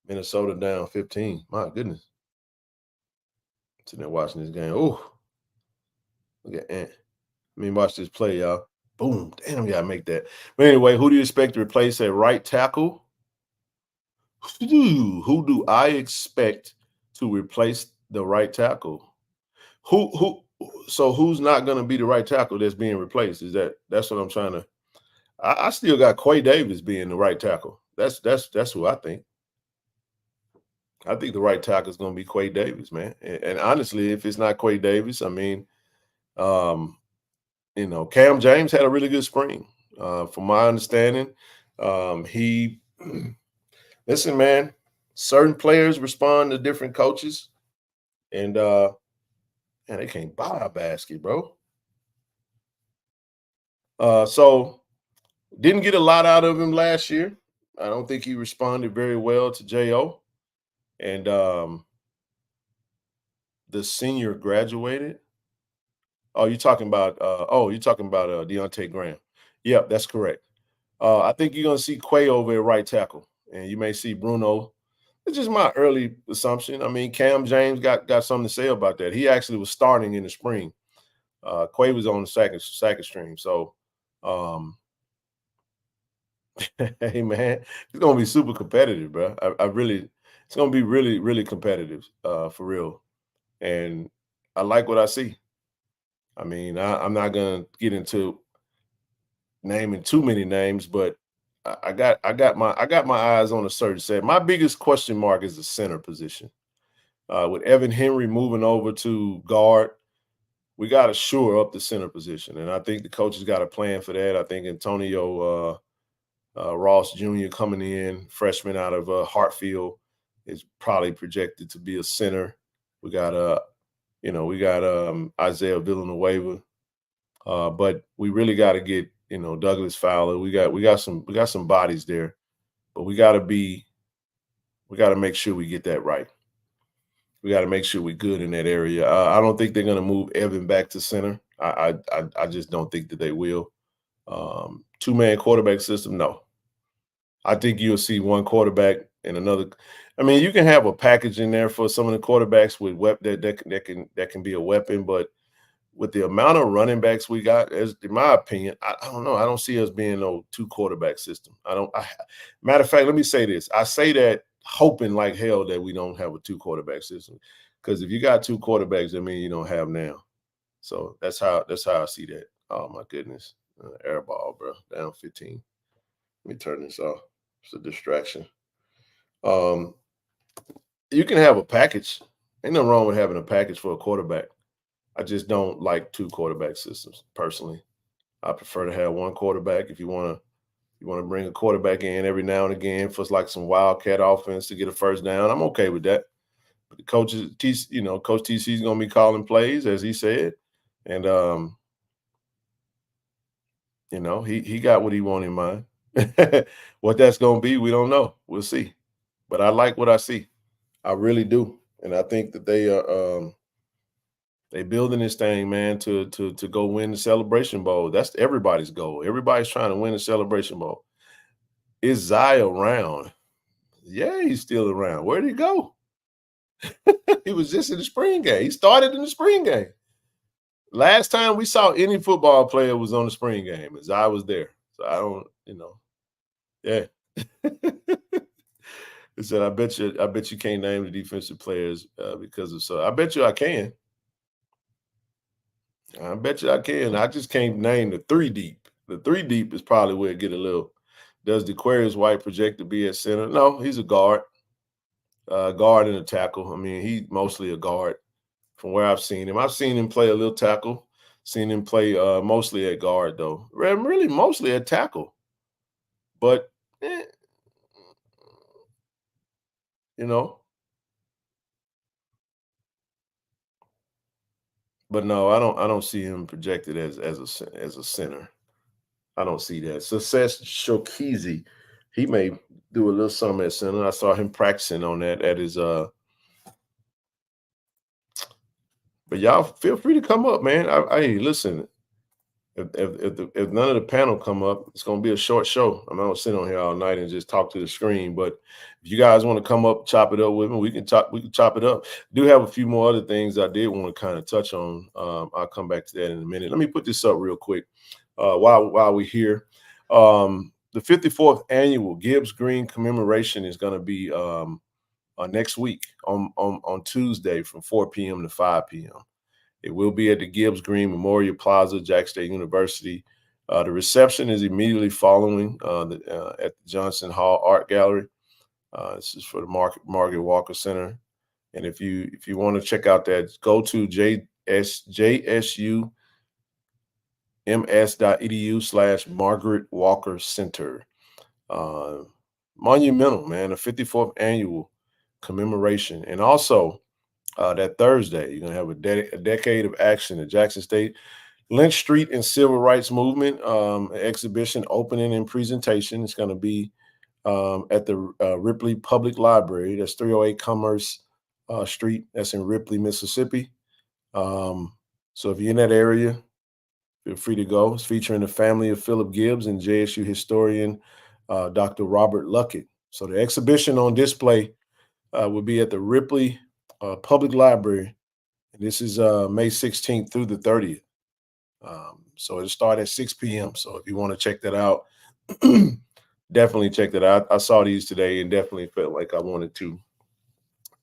Minnesota down 15. My goodness. Sitting there watching this game. Oh, look at Ant. Watch this play, y'all. Boom. Damn, gotta make that. But anyway, who do you expect to replace at right tackle? Who do I expect to replace the right tackle? So who's not gonna be the right tackle that's being replaced? That's what I'm trying to. I still got Quay Davis being the right tackle. That's who I think. I think the right tackle is going to be Quay Davis, man. And honestly, if it's not Quay Davis, Cam James had a really good spring. From my understanding, listen, man, certain players respond to different coaches, and they can't buy a basket, bro. So didn't get a lot out of him last year. I don't think he responded very well to J.O. And the senior graduated. Oh, you're talking about Deontay Graham. Yep, that's correct. I think you're gonna see Quay over at right tackle, and you may see Bruno. It's just my early assumption. Cam James got something to say about that. He actually was starting in the spring. Quay was on the second stream. So hey man, it's gonna be super competitive, bro. It's gonna be really, really competitive, for real. And I like what I see. I'm not gonna get into naming too many names, but I got my eyes on a certain set. My biggest question mark is the center position. With Evan Henry moving over to guard, we got to shore up the center position, and I think the coaches got a plan for that. I think Antonio Ross Jr. coming in, freshman out of Hartfield, is probably projected to be a center. We got Isaiah Villanueva, but we really got to get Douglas Fowler. We got some bodies there, but we got to make sure we get that right. We got to make sure we're good in that area. I don't think they're going to move Evan back to center. I just don't think that they will. Two-man quarterback system, no. I think you'll see one quarterback and another. You can have a package in there for some of the quarterbacks with that can be a weapon, but with the amount of running backs we got, in my opinion, I don't know. I don't see us being no two quarterback system. Matter of fact, let me say this. I say that hoping like hell that we don't have a two quarterback system, because if you got two quarterbacks, that means you don't have now. So that's how I see that. Oh my goodness, air ball, bro, down 15. Let me turn this off. It's a distraction. You can have a package. Ain't nothing wrong with having a package for a quarterback. I just don't like two quarterback systems personally. I prefer to have one quarterback. If you want to bring a quarterback in every now and again for like some wildcat offense to get a first down, I'm okay with that. But the Coach TC is going to be calling plays, as he said, and he got what he wanted in mind. What that's going to be, we don't know. We'll see. But I like what I see. I really do, and I think that they are. They building this thing, man, to go win the Celebration Bowl. That's everybody's goal. Everybody's trying to win the Celebration Bowl. Is Zai around? Yeah, he's still around. Where'd he go? He was just in the spring game. He started in the spring game. Last time we saw any football player was on the spring game, and Zai was there. So I don't, yeah. He said, I bet you can't name the defensive players because of so. I bet you I can. I bet you I can. I just can't name the three deep. The three deep is probably where it get a little. Does DeQuarius White project to be at center? No, he's a guard. Guard and a tackle. He's mostly a guard from where I've seen him. I've seen him play a little tackle. Seen him play mostly at guard, though. Really mostly at tackle. But, But no, I don't see him projected as a center. I don't see that. Success Shokizi, he may do a little something at center. I saw him practicing on that at his but y'all feel free to come up, man. Hey, listen, if none of the panel come up, it's gonna be a short show. I'm not gonna sit on here all night and just talk to the screen. But if you guys want to come up, chop it up with me, we can chop it up. Do have a few more other things I did want to kind of touch on. I'll come back to that in a minute. Let me put this up real quick while we're here. The 54th annual Gibbs Green commemoration is going to be next week on Tuesday from 4 p.m. to 5 p.m. It will be at the Gibbs Green Memorial Plaza, Jackson State University. The reception is immediately following at the Johnson Hall Art Gallery. This is for the Margaret Walker Center. And if you want to check out that, go to JSUMS.edu/Margaret Walker Center. Monumental, man, the 54th annual commemoration. And also, that Thursday, you're going to have a decade of action at Jackson State. Lynch Street and Civil Rights Movement exhibition opening and presentation. It's going to be at the Ripley Public Library. That's 308 Commerce Street. That's in Ripley, Mississippi. So if you're in that area, feel free to go. It's featuring the family of Philip Gibbs and JSU historian Dr. Robert Luckett. So the exhibition on display will be at the Ripley Public Library. And this is May 16th through the 30th. So it'll start at 6 p.m. So if you want to check that out, definitely check that out. I saw these today and definitely felt like I wanted to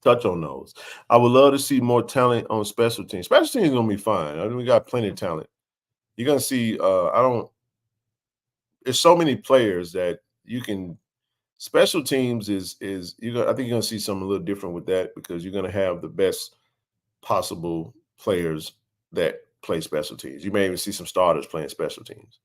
touch on those. I would love to see more talent on special teams. Special teams is going to be fine. I mean, we got plenty of talent. You're going to see, there's so many players that you can, special teams I think you're going to see something a little different with that because you're going to have the best possible players that play special teams. You may even see some starters playing special teams.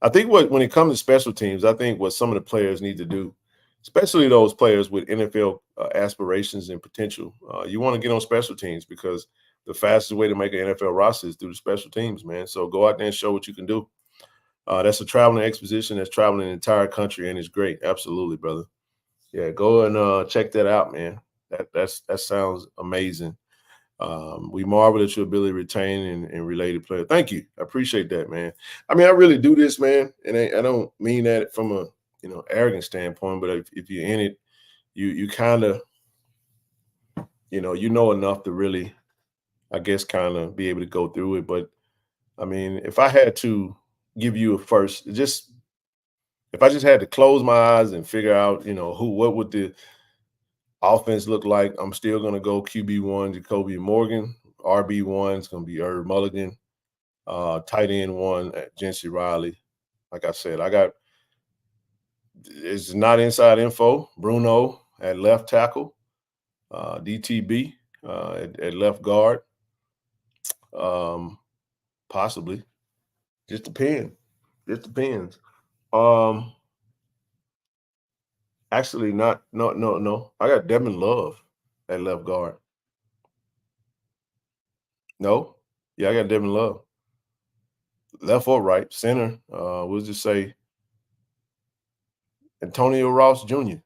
I think when it comes to special teams, I think what some of the players need to do, especially those players with NFL aspirations and potential, you want to get on special teams because the fastest way to make an NFL roster is through the special teams, man. So go out there and show what you can do. That's a traveling exposition that's traveling the entire country, and it's great. Absolutely, brother. Yeah, go and check that out, man. That sounds amazing. We marvel at your ability to retain and related players. Thank you. I appreciate that, man. I mean, I really do this, man. And I don't mean that from a arrogant standpoint, but if you're in it, you kind of, you know enough to really, I guess, kind of be able to go through it. But I mean, if I had to give you if I just had to close my eyes and figure out, what would the offense look like, I'm still going to go QB1, Jacoby Morgan. RB1 is going to be Herb Mulligan. Tight end 1 at Jency Riley. Like I said, it's not inside info. Bruno at left tackle. DTB at left guard. Possibly. Just depends. Actually, no. I got Devin Love at left guard. No? Yeah, I got Devin Love. Left or right, center, we'll just say Antonio Ross Jr.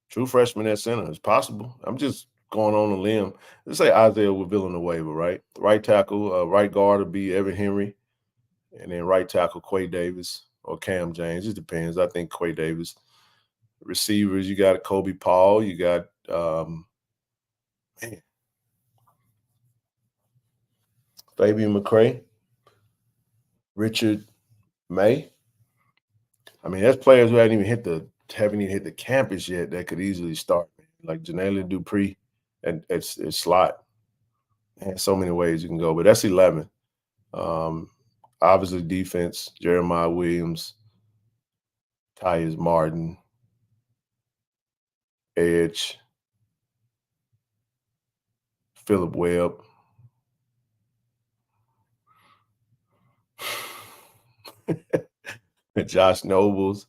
True freshman at center. It's possible. I'm just going on a limb. Let's say Isaiah will fill in the waiver, right? Right tackle, right guard will be Evan Henry. And then right tackle, Quay Davis or Cam James. It depends. I think Quay Davis. Receivers, you got Kobe Paul. You got Fabian McCray. Richard May. I mean, that's players who haven't even hit the campus yet that could easily start. Like Janelle Dupree and it's slot. And so many ways you can go, but that's 11. Obviously defense, Jeremiah Williams, Tyus Martin, edge, Philip Webb. Josh Nobles,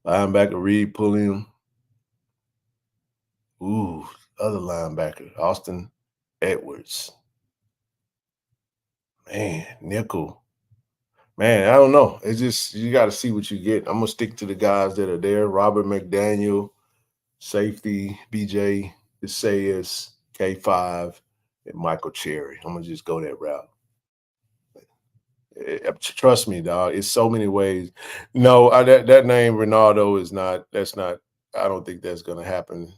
linebacker Reed Pulliam. Ooh, other linebacker, Austin Edwards. Man, nickel. Man, I don't know. It's just you got to see what you get. I'm gonna stick to the guys that are there. Robert McDaniel, safety, BJ Isaias, K5, and Michael Cherry. I'm gonna just go that route. Trust me, dog. It's so many ways. No, that name Ronaldo is not. That's not. I don't think that's gonna happen.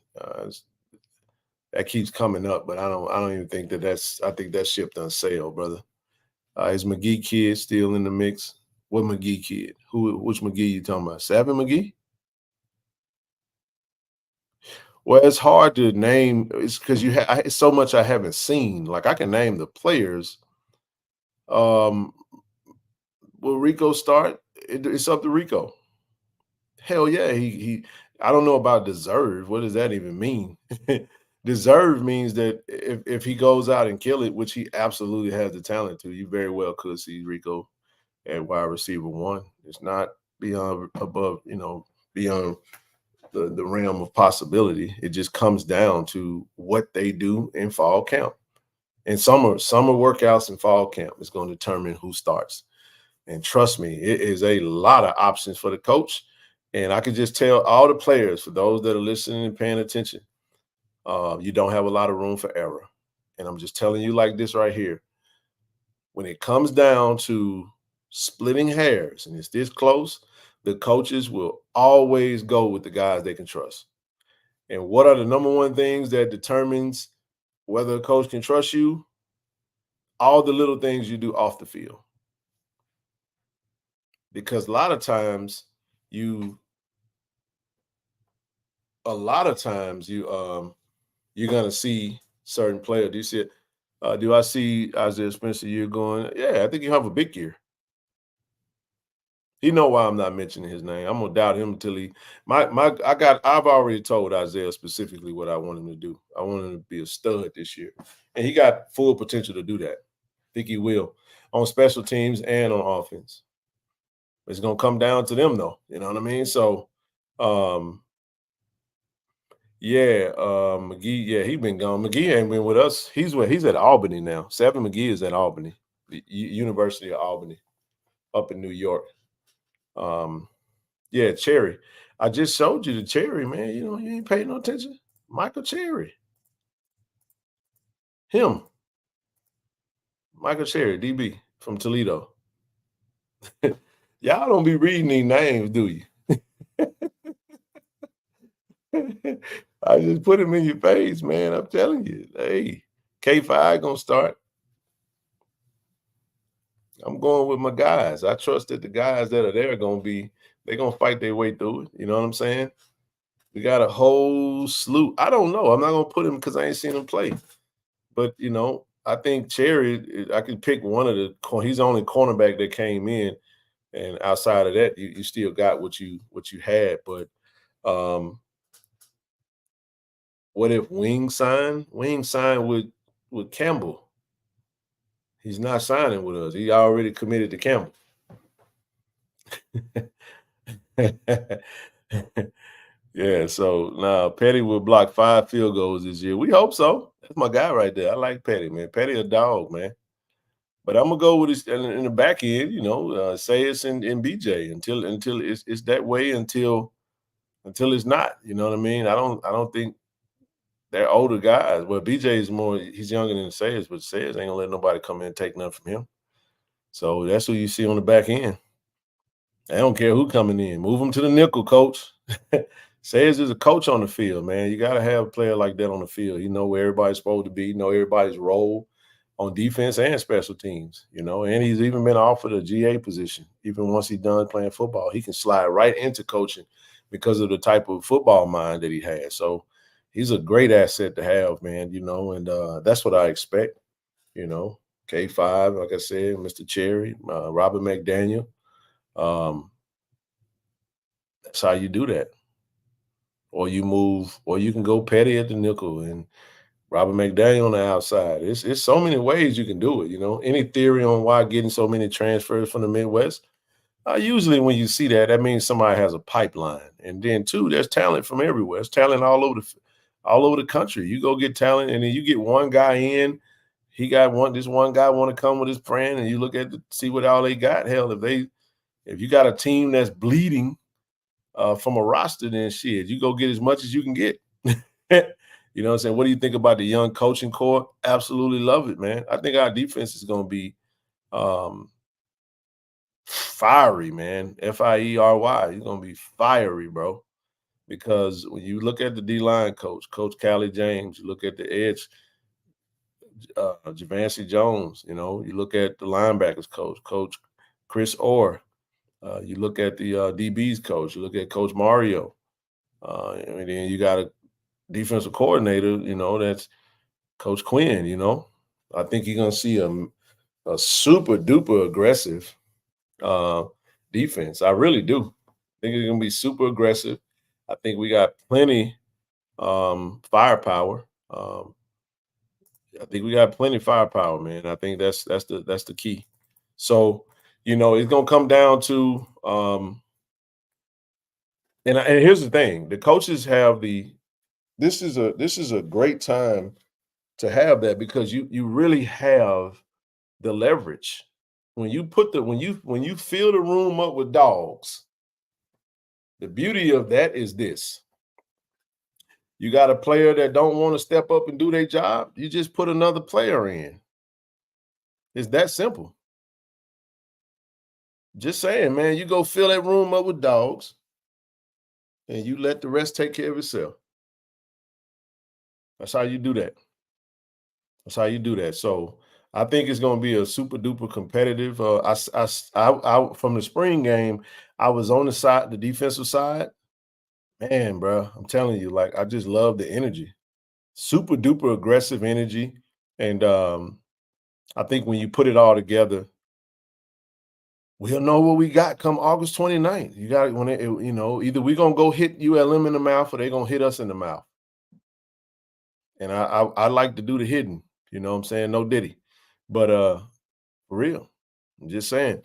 That keeps coming up, but I don't even think that that's. I think that ship done sailed, brother. Is McGee kid still in the mix? What McGee kid? Which McGee you talking about? Savin McGee? Well, it's hard to name. It's because it's so much I haven't seen. Like I can name the players. Will Rico start? It's up to Rico. Hell yeah, he. I don't know about deserve. What does that even mean? Deserve means that if he goes out and kill it, which he absolutely has the talent to, you very well could see Rico at wide receiver 1. It's not beyond beyond the realm of possibility. It just comes down to what they do in fall camp. And summer workouts in fall camp is going to determine who starts. And trust me, it is a lot of options for the coach. And I can just tell all the players, for those that are listening and paying attention, you don't have a lot of room for error. And I'm just telling you like this right here. When it comes down to splitting hairs and it's this close, the coaches will always go with the guys they can trust. And what are the number one things that determines whether a coach can trust you? All the little things you do off the field. Because a lot of times you're gonna see certain players. Do you see it? Do I see Isaiah Spencer year going? Yeah, I think you have a big year. He know why I'm not mentioning his name. I'm gonna doubt him until I've already told Isaiah specifically what I want him to do. I want him to be a stud this year. And he got full potential to do that. I think he will on special teams and on offense. It's gonna come down to them though. You know what I mean? So McGee, yeah, he been gone. McGee ain't been with us. He's at Albany now. Savin McGee is at Albany, the University of Albany, up in New York. Yeah, Cherry. I just showed you the Cherry, man. You ain't paying no attention. Michael Cherry. Him. Michael Cherry, DB from Toledo. Y'all don't be reading these names, do you? I just put him in your face, man. I'm telling you. Hey, K5 gonna start. I'm going with my guys. I trust that the guys that are there they're gonna fight their way through it. You know what I'm saying? We got a whole slew. I don't know. I'm not gonna put him because I ain't seen him play. But I think Cherry, I could pick one of he's the only cornerback that came in. And outside of that, you still got what you had. But what if Wing signed? Wing signed with Campbell. He's not signing with us. He already committed to Campbell. Yeah, so now Petty will block 5 field goals this year. We hope so. That's my guy right there. I like Petty, man. Petty a dog, man. But I'm gonna go with this in the back end, Sayers and BJ until it's that way until it's not. You know what I mean? I don't think they're older guys. Well, BJ is he's younger than Sayers, but Sayers ain't gonna let nobody come in and take nothing from him. So that's who you see on the back end. I don't care who coming in. Move him to the nickel, coach. Sayers is a coach on the field, man. You got to have a player like that on the field. You know where everybody's supposed to be. You know everybody's role on defense and special teams, and he's even been offered a GA position. Even once he's done playing football, he can slide right into coaching because of the type of football mind that he has. So he's a great asset to have, man, and that's what I expect, K5, like I said, Mr. Cherry, Robert McDaniel. That's how you do that. Or you can go Petty at the nickel and Robert McDaniel on the outside. It's so many ways you can do it, Any theory on why getting so many transfers from the Midwest? Usually when you see that means somebody has a pipeline. And then, too, there's talent from everywhere. There's talent all over the country. You go get talent, and then you get one guy in, this one guy want to come with his friend, and you look at see what all they got. Hell, if you got a team that's bleeding from a roster, then shit, you go get as much as you can get. You know what I'm saying? What do you think about the young coaching core? Absolutely love it, man. I think our defense is going to be fiery, man. Fiery. It's going to be fiery, bro. Because when you look at the D-line coach, Coach Callie James, you look at the edge, Javancy Jones, you look at the linebackers coach, Coach Chris Orr. You look at the DBs coach, you look at Coach Mario. And then you got a defensive coordinator, that's Coach Quinn, I think you're going to see a super duper aggressive defense. I really do. I think it's going to be super aggressive. I think we got plenty firepower. I think we got plenty of firepower, man. I think that's the key. So, it's going to come down to and here's the thing. The coaches have this is a great time to have that, because you really have the leverage. When you fill the room up with dogs, the beauty of that is this. You got a player that don't want to step up and do their job, you just put another player in. It's that simple. Just saying, man, you go fill that room up with dogs and you let the rest take care of itself. That's how you do that. That's how you do that. So I think it's going to be a super duper competitive. I from the spring game, I was on the defensive side. Man, bro, I'm telling you, like, I just love the energy. Super duper aggressive energy. And I think when you put it all together, we'll know what we got come August 29th. You got either we're going to go hit ULM in the mouth or they're going to hit us in the mouth. And I like to do the hitting, you know what I'm saying? No diddy. But for real, I'm just saying.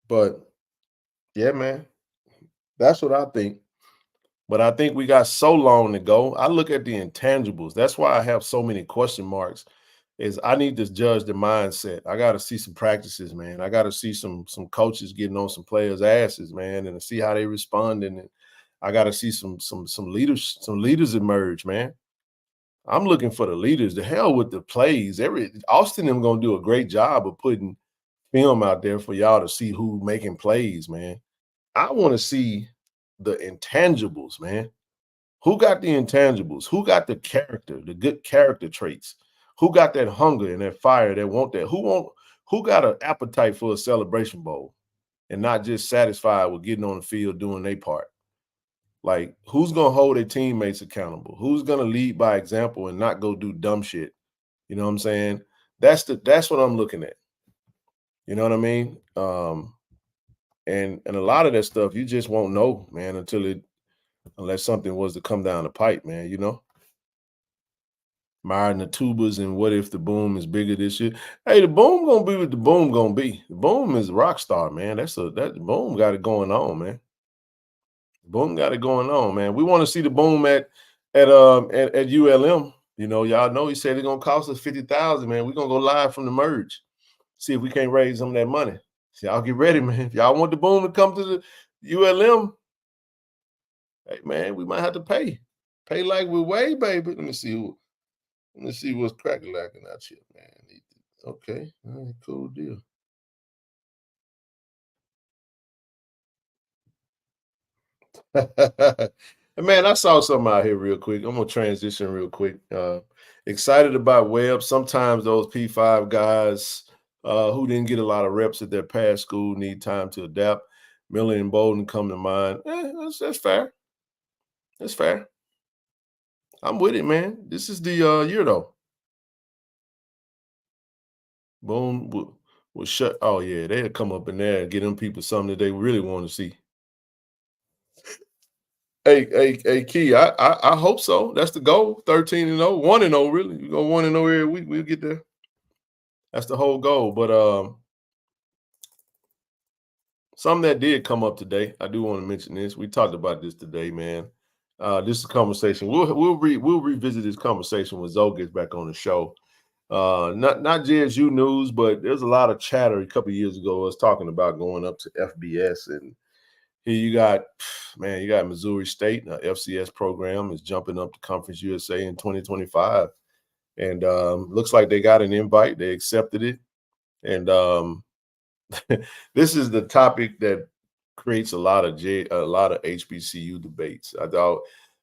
But yeah, man, that's what I think. But I think we got so long to go. I look at the intangibles. That's why I have so many question marks. Is I need to judge the mindset. I got to see some practices, man. I got to see some coaches getting on some players' asses, man, and see how they respond. And I got to see some leaders emerge, man. I'm looking for the leaders. The hell with the plays. Austin them gonna do a great job of putting film out there for y'all to see who making plays, man. I want to see the intangibles, man. Who got the intangibles? Who got the character, the good character traits? Who got that hunger and that fire that want that? Who got an appetite for a celebration bowl and not just satisfied with getting on the field doing their part? Like, who's going to hold their teammates accountable? Who's going to lead by example and not go do dumb shit? You know what I'm saying? That's what I'm looking at. You know what I mean? And a lot of that stuff you just won't know, man, unless something was to come down the pipe, man, Myron the tubas and what if the boom is bigger this year? Hey, the boom gonna be what the boom gonna be. The boom is a rock star, man. That boom got it going on, man. Boom got it going on, man. We want to see the boom at ULM. Y'all know he said it's gonna cost us $50,000, man. We're gonna go live from the merge. See if we can't raise some of that money. So y'all get ready, man. If y'all want the boom to come to the ULM, hey man, we might have to pay. Pay like we're way, baby. Let me see what's cracking lacking out here, man. Okay, all right, cool deal. Man, I saw something out here real quick. I'm gonna transition real quick. Excited about Webb. Sometimes those P5 guys who didn't get a lot of reps at their past school need time to adapt. Miller and Bolden come to mind. That's fair. That's fair. I'm with it, man. This is the year though. Boom will shut. Oh yeah, they'll come up in there and get them people something that they really want to see. Hey, Key, I hope so. That's the goal. 13-0, 1-0, really. We go 1-0 every week. We'll get there. That's the whole goal. But something that did come up today, I do want to mention this. We talked about this today, man. This is a conversation. We'll revisit this conversation when Zoe gets back on the show. Not JSU news, but there's a lot of chatter a couple of years ago. I was talking about going up to FBS, and here you got Missouri State, FCS program is jumping up to Conference USA in 2025, and looks like they got an invite. They accepted it, and this is the topic that creates a lot of HBCU debates.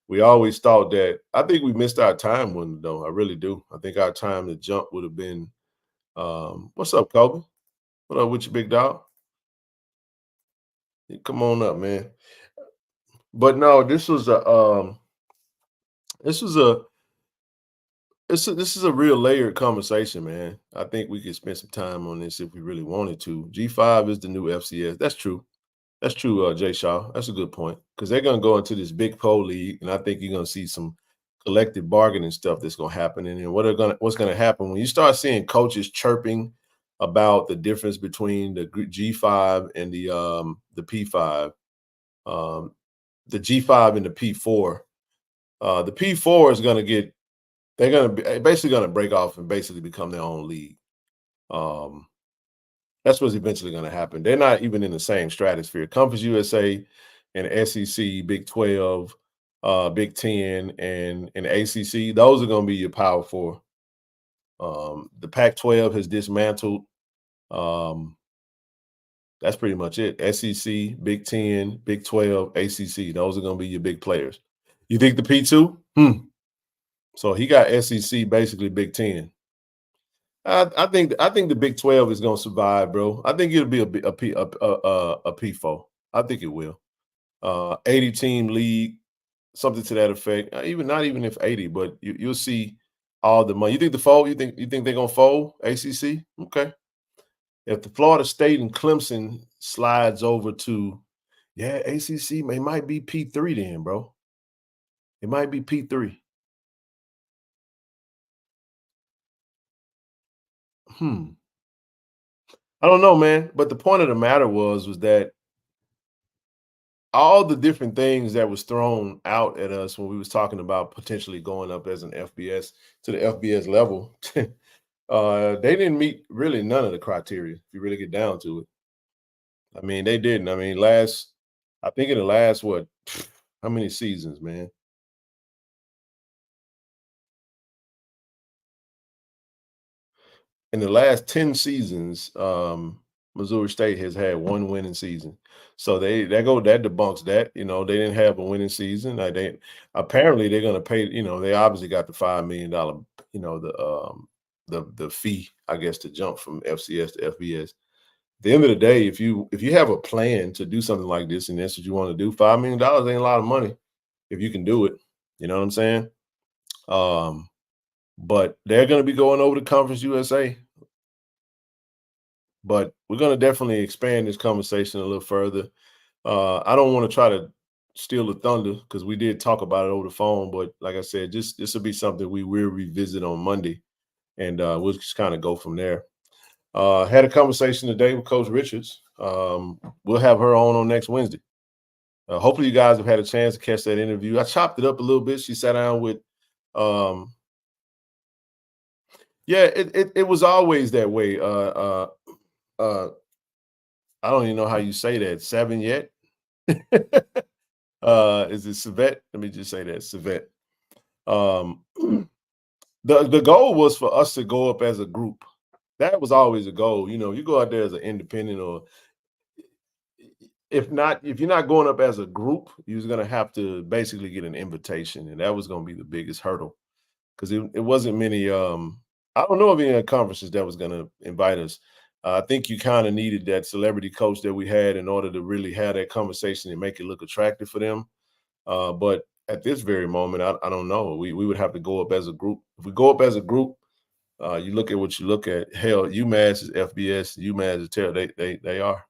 We always thought that. I think we missed our time window, though. I really do. I think our time to jump would have been. What's up, Kobe? What up with you, big dog? Come on up, man. But no, this is a this is a real layered conversation, man. I think we could spend some time on this if we really wanted to. G5 is the new FCS. That's true. That's true, Jay Shaw. That's a good point because they're going to go into this big pole league, and I think you're going to see some collective bargaining stuff that's going to happen. And then what's going to happen when you start seeing coaches chirping about the difference between the G5 and the P5, the G5 and the P4. The P4 is going to get. They're going to be basically going to break off and basically become their own league. That's what's eventually going to happen. They're not even in the same stratosphere. Conference USA and SEC, Big 12, Big 10, and ACC, those are going to be your Power Four. The Pac-12 has dismantled. That's pretty much it. SEC, Big 10, Big 12, ACC, those are going to be your big players. You think the P2? So he got SEC, basically Big 10. I think the Big 12 is going to survive, bro. I think it'll be a P4. I think it will. 80-team league, something to that effect. Not even if 80, but you'll see all the money. You think the fold? You think they're going to fold ACC? Okay. If the Florida State and Clemson slides over to, ACC, it might be P3 then, bro. It might be P3. I don't know, man. But the point of the matter was that all the different things that was thrown out at us when we was talking about potentially going up as an FBS to the FBS level, they didn't meet really none of the criteria, if you really get down to it. I mean, they didn't. I mean, I think in the last, how many seasons, man? In the last 10 seasons, Missouri State has had one winning season. So that debunks that. They didn't have a winning season. Apparently they're gonna pay, they obviously got the $5 million, the fee, I guess, to jump from FCS to FBS. At the end of the day, if you have a plan to do something like this and that's what you want to do, $5 million ain't a lot of money if you can do it. You know what I'm saying? But they're going to be going over to Conference USA. But we're going to definitely expand this conversation a little further. I don't want to try to steal the thunder because we did talk about it over the phone. But like I said, this will be something we will revisit on Monday, and we'll just kind of go from there. Had a conversation today with Coach Richards. We'll have her on next Wednesday. Hopefully you guys have had a chance to catch that interview. I chopped it up a little bit. She sat down with it was always that way. I don't even know how you say that. Seven yet? Is it Savette? Let me just say that, Savette. The goal was for us to go up as a group. That was always a goal. You go out there as an independent, or if you're not going up as a group, you're going to have to basically get an invitation, and that was going to be the biggest hurdle because it wasn't many. I don't know of any conferences that was going to invite us. I think you kind of needed that celebrity coach that we had in order to really have that conversation and make it look attractive for them. But at this very moment, I don't know. We would have to go up as a group. If we go up as a group, you look at what you look at. Hell, UMass is FBS. UMass is terrible. They are.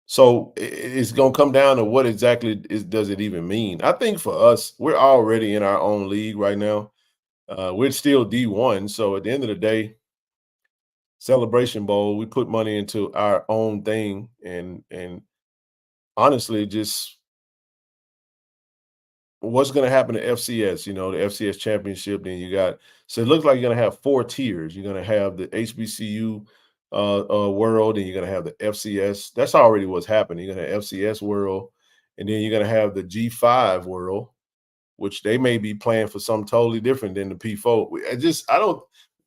So it's going to come down to what exactly does it even mean? I think for us, we're already in our own league right now. We're still D1. So at the end of the day, Celebration Bowl, we put money into our own thing, and honestly, just what's going to happen to FCS? You know, the FCS championship. Then you got, so it looks like you're going to have 4 tiers. You're going to have the HBCU world, and you're going to have the FCS. That's already what's happening. You're going to have FCS world, and then you're going to have the G5 world, which they may be playing for something totally different than the P4.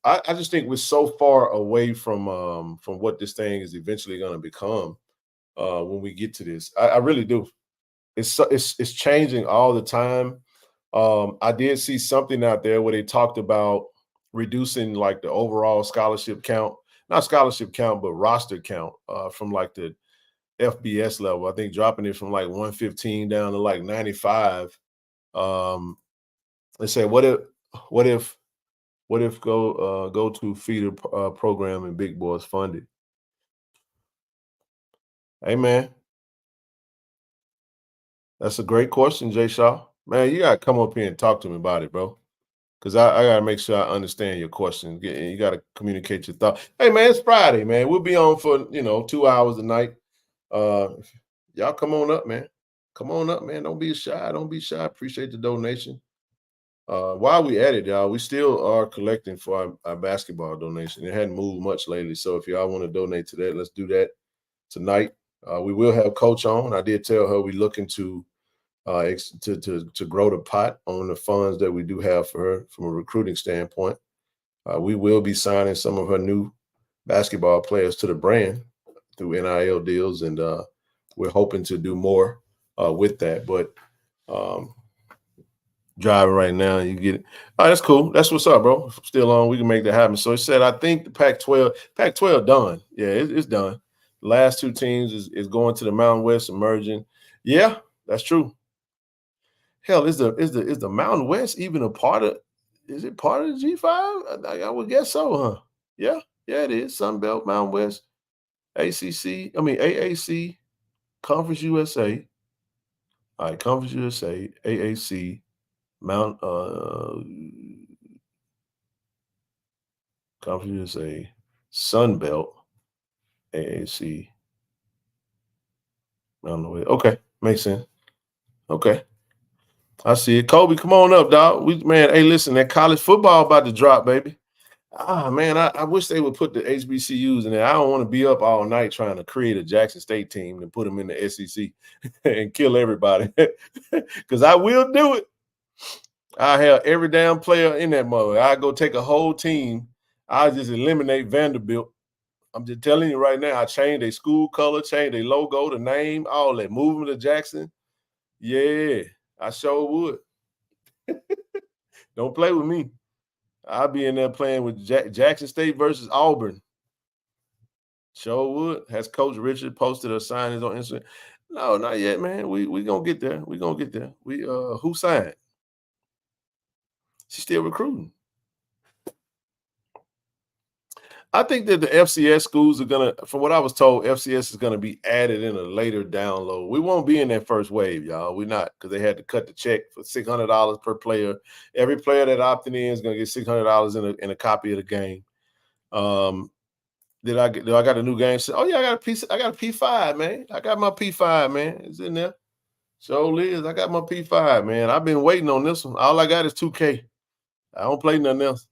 I just think we're so far away from what this thing is eventually going to become when we get to this. I really do. It's changing all the time. I did see something out there where they talked about reducing like the overall scholarship count, not scholarship count, but roster count from like the FBS level. I think dropping it from like 115 down to like 95. They say, what if go to feeder program and Big Boys funded? Hey man, that's a great question, Jay Shaw. Man, you gotta come up here and talk to me about it, bro. Because I gotta make sure I understand your question. You gotta communicate your thought. Hey man, it's Friday, man. We'll be on for 2 hours a night. Y'all come on up, man. Come on up, man. Don't be shy. Don't be shy. Appreciate the donation. While we at it, y'all, we still are collecting for our basketball donation. It hadn't moved much lately. So if y'all want to donate to that, let's do that tonight. We will have Coach on. I did tell her we're looking to grow the pot on the funds that we do have for her from a recruiting standpoint. We will be signing some of her new basketball players to the brand through NIL deals, and we're hoping to do more with that. But driving right now, you get it. Oh, that's cool. That's what's up, bro. Still on. We can make that happen. So it said, I think the Pac-12 done. Yeah, it's done. The last 2 teams is going to the Mountain West, emerging. Yeah, that's true. Hell, is the Mountain West even a part of? Is it part of the G5? I would guess so, huh? Yeah, it is. Sun Belt, Mountain West, AAC, Conference USA. All right, Conference USA, AAC, Conference USA, Sun Belt, AAC, Mountain West. Okay, makes sense. Okay. I see it. Kobe, come on up, dog. Hey, listen, that college football about to drop, baby. Man, I wish they would put the HBCUs in there. I don't want to be up all night trying to create a Jackson State team and put them in the SEC and kill everybody. Because I will do it. I have every damn player in that mother. I go take a whole team. I just eliminate Vanderbilt. I'm just telling you right now, I changed their school color, changed their logo, the name, all that. Move them to Jackson. Yeah, I sure would. Don't play with me. I'll be in there playing with Jackson State versus Auburn. Sure would. Has Coach Richard posted or signed his on Instagram? No, not yet, man. We gonna get there. We gonna get there. Who signed? She's still recruiting. I think that the FCS schools are gonna, from what I was told, FCS is gonna be added in a later download. We won't be in that first wave, y'all. We're not, because they had to cut the check for $600 per player. Every player that opted in is gonna get $600 in a copy of the game. Do I got a new game? Oh yeah, I got a P5, man. I got my P5, man. It's in there. So Liz, I got my P5, man. I've been waiting on this one. All I got is 2K. I don't play nothing else.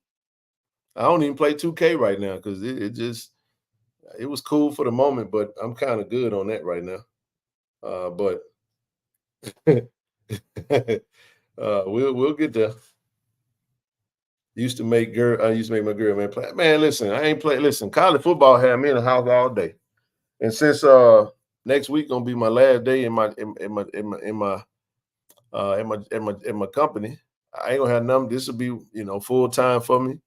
I don't even play 2K right now because it was cool for the moment, but I'm kind of good on that right now. But we'll get there. I used to make my girl, man, play. Man, listen, I ain't play. Listen, college football had me in the house all day, and since next week gonna be my last day in my company, I ain't gonna have nothing. This will be full time for me.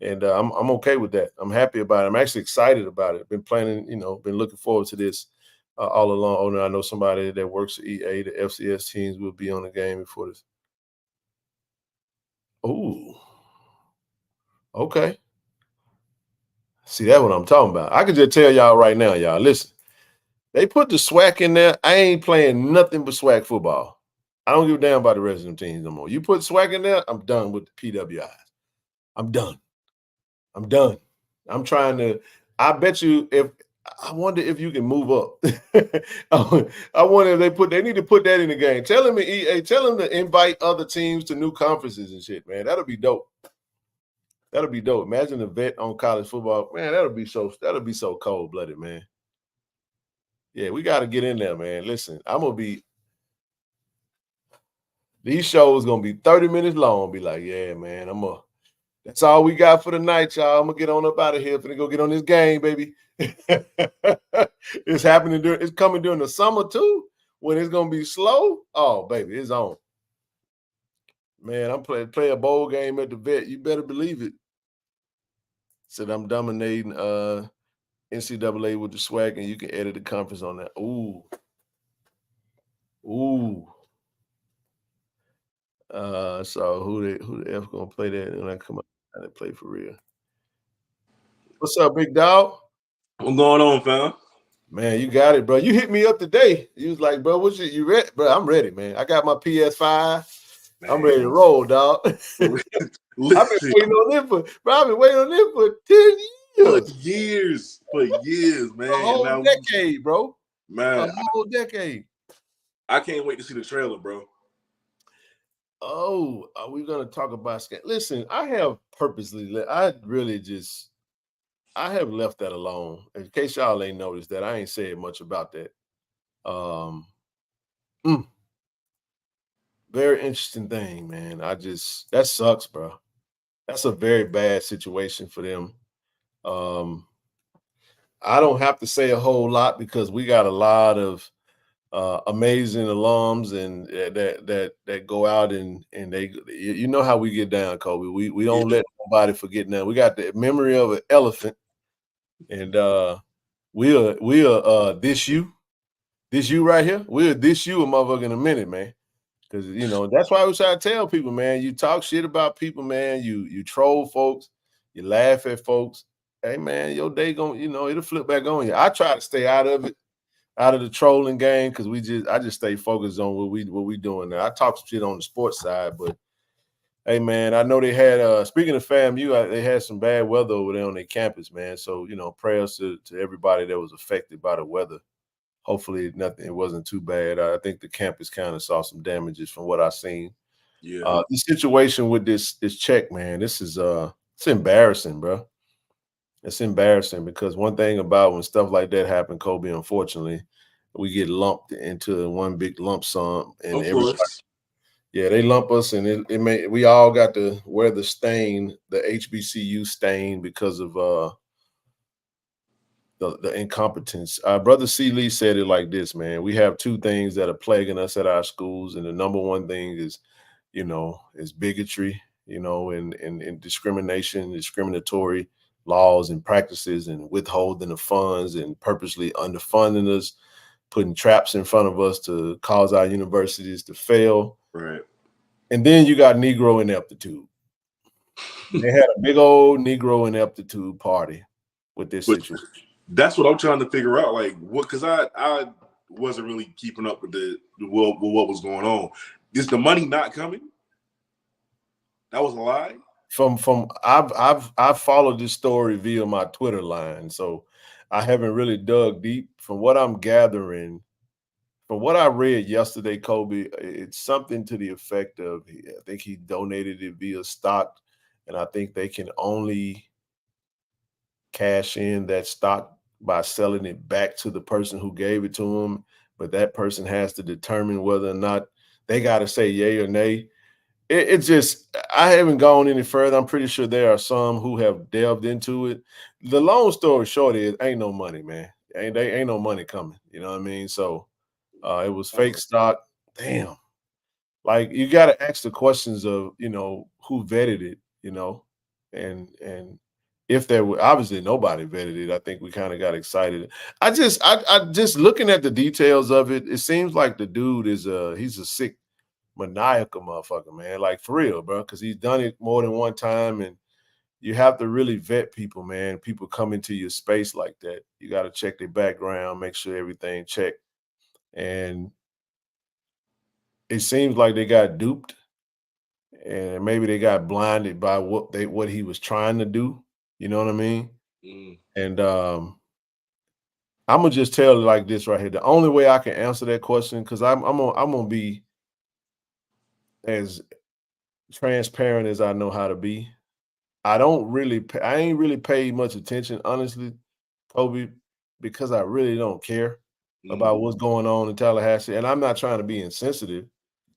And I'm okay with that. I'm happy about it. I'm actually excited about it. Been planning, been looking forward to this all along. Oh, I know somebody that works at EA, the FCS teams will be on the game before this. Oh, okay. See, that's what I'm talking about. I can just tell y'all right now, y'all, listen, they put the SWAC in there. I ain't playing nothing but SWAC football. I don't give a damn about the rest of them teams no more. You put SWAC in there, I'm done with the PWIs. I'm done. I'm trying to, I bet you if I wonder if you can move up. I wonder if they need to put that in the game. Tell them to invite other teams to new conferences and shit, man. That'll be dope. That'll be dope. Imagine a vet on college football, man. That'll be so cold blooded, man. Yeah, we got to get in there, man. Listen, these shows gonna be 30 minutes long. Be like, yeah, man, that's all we got for the night, y'all. I'm gonna get on up out of here. Finna go get on this game, baby. It's coming during the summer too, when it's gonna be slow. Oh, baby, it's on. Man, I'm play a bowl game at the vet. You better believe it. Said I'm dominating NCAA with the swag, and you can edit the conference on that. Ooh. So who the F gonna play that when I come up and play for real? What's up, big dog?
What's going on, fam?
Man, you got it, bro. You hit me up today. You was like, bro, you ready? Bro, I'm ready, man. I got my PS5. Man. I'm ready to roll, dog. I've been waiting on this for 10 years.
For years, man.
A whole decade, bro.
Man.
A whole decade.
I can't wait to see the trailer, bro.
Oh, are we gonna talk about scan? Listen, I have left that alone. In case y'all ain't noticed that, I ain't said much about that. Very interesting thing, man. That sucks, bro. That's a very bad situation for them. I don't have to say a whole lot because we got a lot of amazing alums and that go out and they, you know how we get down, Kobe. We don't let nobody forget now. We got the memory of an elephant, and we'll this you right here. We'll this you a motherfucker in a minute, man. Because that's why I was trying to tell people, man. You talk shit about people, man. You troll folks, you laugh at folks. Hey, man, your day it'll flip back on you. I try to stay out of it. Out of the trolling game, because I just stay focused on what we doing now. I talk some shit on the sports side, but hey, man, I know they had speaking of FAMU, they had some bad weather over there on their campus, man. So prayers to everybody that was affected by the weather. Hopefully, it wasn't too bad. I think the campus kind of saw some damages from what I seen.
Yeah,
the situation with this check, man, this is it's embarrassing, bro. It's embarrassing because one thing about when stuff like that happen, Kobe, unfortunately, we get lumped into one big lump sum, and they lump us, and we all got to wear the stain, the HBCU stain, because of the incompetence. Brother C. Lee said it like this, man. We have two things that are plaguing us at our schools, and the number one thing is bigotry, and discrimination, discriminatory laws and practices, and withholding of funds, and purposely underfunding us, putting traps in front of us to cause our universities to fail.
Right.
And then you got Negro ineptitude. They had a big old Negro ineptitude party with this situation.
That's what I'm trying to figure out. Like, what? Because I wasn't really keeping up with what was going on. Is the money not coming? That was a lie. I've followed this story via my Twitter line, so I haven't really dug deep. From what I'm gathering, from what I read yesterday, Kobe, it's something to the effect of, I think he donated it via stock, and I think they can only cash in that stock by selling it back to the person who gave it to him, but that person has to determine whether or not they got to say yay or nay. It's just, I haven't gone any further. I'm pretty sure there are some who have delved into it. The long story short is, ain't no money, man. Ain't no money coming. You know what I mean? So it was fake stock. Damn. Like, you got to ask the questions of, who vetted it, and if there were, obviously nobody vetted it. I think we kind of got excited. I just looking at the details of it, it seems like the dude he's a sick, maniacal motherfucker, man. Like, for real, bro, because he's done it more than one time, and you have to really vet people, man. People come into your space like that. You got to check their background, make sure everything checked. And it seems like they got duped, and maybe they got blinded by what he was trying to do. You know what I mean? Mm.
And
I'm gonna just tell it like this right here. The only way I can answer that question, because I'm gonna be as transparent as I know how to be. I ain't really paid much attention, honestly, Kobe, because I really don't care about what's going on in Tallahassee. And I'm not trying to be insensitive.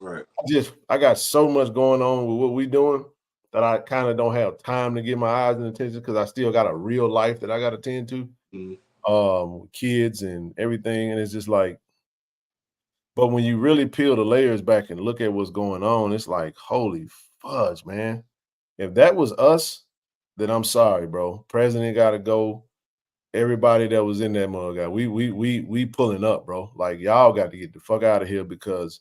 Right.
I got so much going on with what we doing that I kind of don't have time to give my eyes and attention because I still got a real life that I got to tend to, with kids and everything. And it's just like, but when you really peel the layers back and look at what's going on, it's like, holy fudge, man. If that was us, then I'm sorry, bro. President got to go. Everybody that was in that mug, we pulling up, bro. Like y'all got to get the fuck out of here because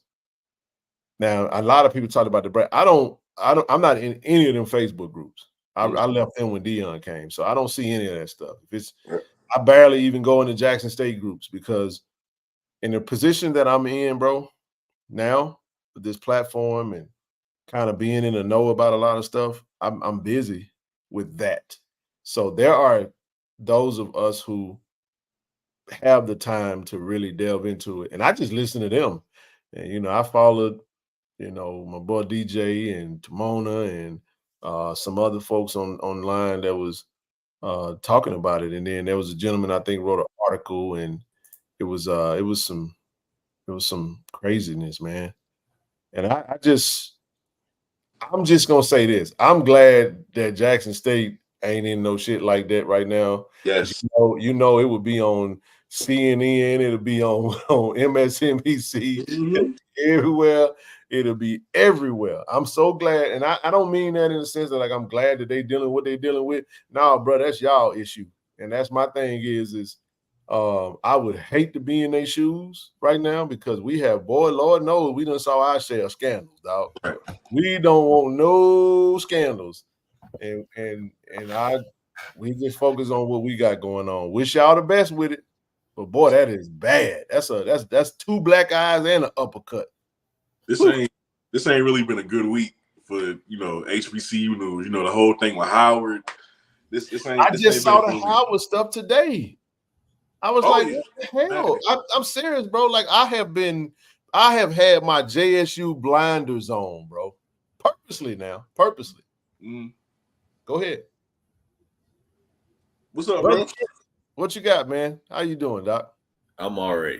now a lot of people talk about the break. I'm not in any of them Facebook groups. I left them when Dion came, so I don't see any of that stuff. I barely even go into Jackson State groups because in the position that I'm in, bro, now with this platform and kind of being in the know about a lot of stuff, I'm busy with that. So there are those of us who have the time to really delve into it. And I just listen to them. And, I followed, my boy DJ and Timona and some other folks online that was talking about it. And then there was a gentleman I think wrote an article and it was some craziness, man. And I'm just gonna say this. I'm glad that Jackson State ain't in no shit like that right now.
Yes.
You know it would be on CNN, it'll be on MSNBC, everywhere. It'll be everywhere. I'm so glad, and I don't mean that in the sense that like I'm glad that they dealing with what they dealing with. No, bro, that's y'all issue. And that's my thing is I would hate to be in their shoes right now because we have, boy, Lord knows, we done saw our share of scandals, dog. We don't want no scandals. And we just focus on what we got going on. Wish y'all the best with it. But boy, that is bad. That's two black eyes and an uppercut.
This ain't really been a good week for HBCU news. The whole thing with Howard.
I just saw the Howard stuff today. I was what the hell? I'm serious, bro. Like I have had my JSU blinders on, bro. Purposely. Go ahead.
What's up, bro?
What you got, man? How you doing, Doc?
I'm all right.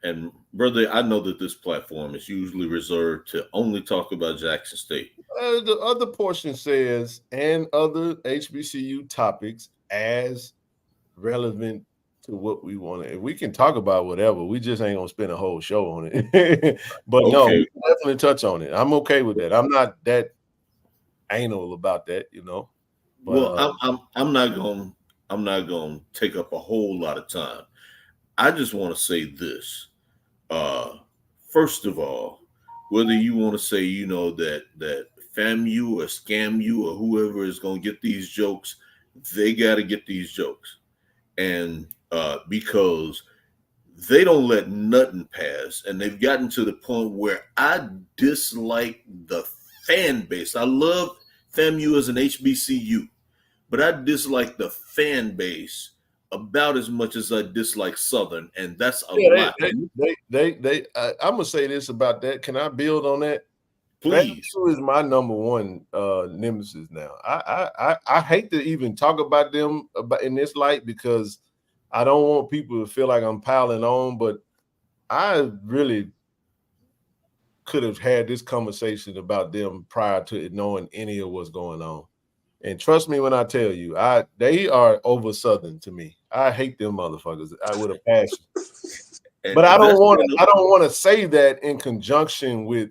And brother, I know that this platform is usually reserved to only talk about Jackson State.
The other portion says, and other HBCU topics as relevant to what we want to. We can talk about whatever. We just ain't gonna spend a whole show on it. But okay. No, we definitely touch on it. I'm okay with that. I'm not that anal about that, But,
well, I'm not gonna take up a whole lot of time. I just want to say this. First of all, whether you want to say, that FAMU or SCAMU or whoever is going to get these jokes, they got to get these jokes. And because they don't let nothing pass. And they've gotten to the point where I dislike the fan base. I love FAMU as an HBCU, but I dislike the fan base about as much as I dislike Southern, and that's a lot.
I'm gonna say this about that. Can I build on that?
Please.
FAMU is my number one nemesis now. I hate to even talk about them in this light because I don't want people to feel like I'm piling on, but I really could have had this conversation about them prior to knowing any of what's going on. And trust me when I tell you, they are over Southern to me. I hate them motherfuckers. I would have passion. But I don't want to say that in conjunction with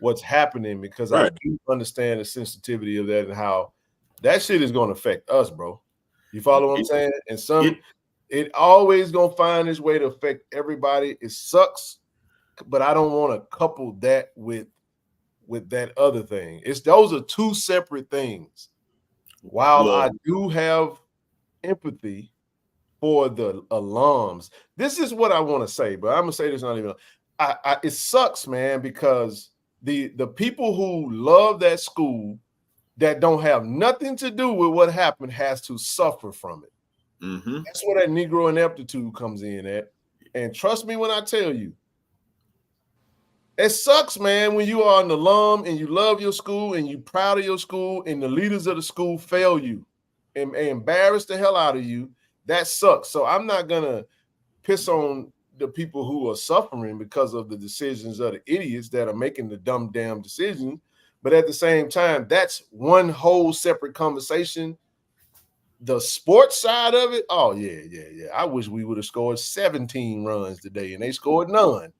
what's happening because I do understand the sensitivity of that and how that shit is going to affect us, bro. You follow what I'm saying? And it always gonna find its way to affect everybody. It sucks, but I don't want to couple that with that other thing. Those are two separate things. While I do have empathy for the alums, this is what I want to say, but I'm gonna say this not even. It sucks, man, because the people who love that school that don't have nothing to do with what happened has to suffer from it.
That's where that Negro ineptitude comes in at. And trust me when I tell you, it sucks, man, when you are an alum and you love your school and you're proud of your school and the leaders of the school fail you and embarrass the hell out of you. That sucks. So I'm not going to piss on the people who are suffering because of the decisions of the idiots that are making the dumb damn decisions. But at the same time, that's one whole separate conversation. The sports side of it, oh, yeah. I wish we would have scored 17 runs today and they scored none.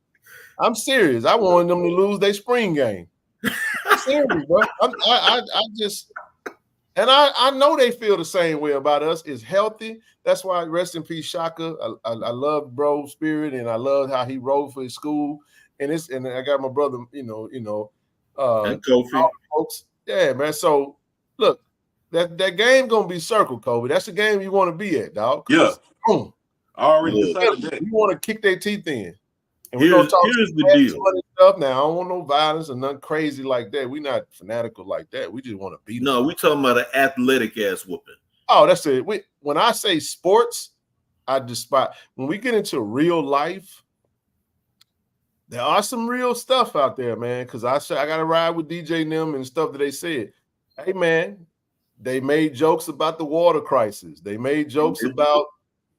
I'm serious. I wanted them to lose their spring game. I'm serious, bro. I know they feel the same way about us. It's healthy. That's why rest in peace, Shaka. I love bro spirit and I love how he rode for his school. And I got my brother, and
Kofi.
Folks. Yeah, man. So look, that game gonna be circled, Kobe. That's the game you want to be at, dog.
Yeah.
Boom.
I already decided that.
You want to kick their teeth in. And
Here's
we're gonna talk
the deal.
Stuff now. I don't want no violence or nothing crazy like that. We're not fanatical like that. We just want to beat them.
No, we talking about an athletic ass whooping.
Oh, that's it. When I say sports, I despise. When we get into real life, there are some real stuff out there, man. Because I got to ride with DJ and them and stuff that they said. Hey, man, they made jokes about the water crisis. They made jokes about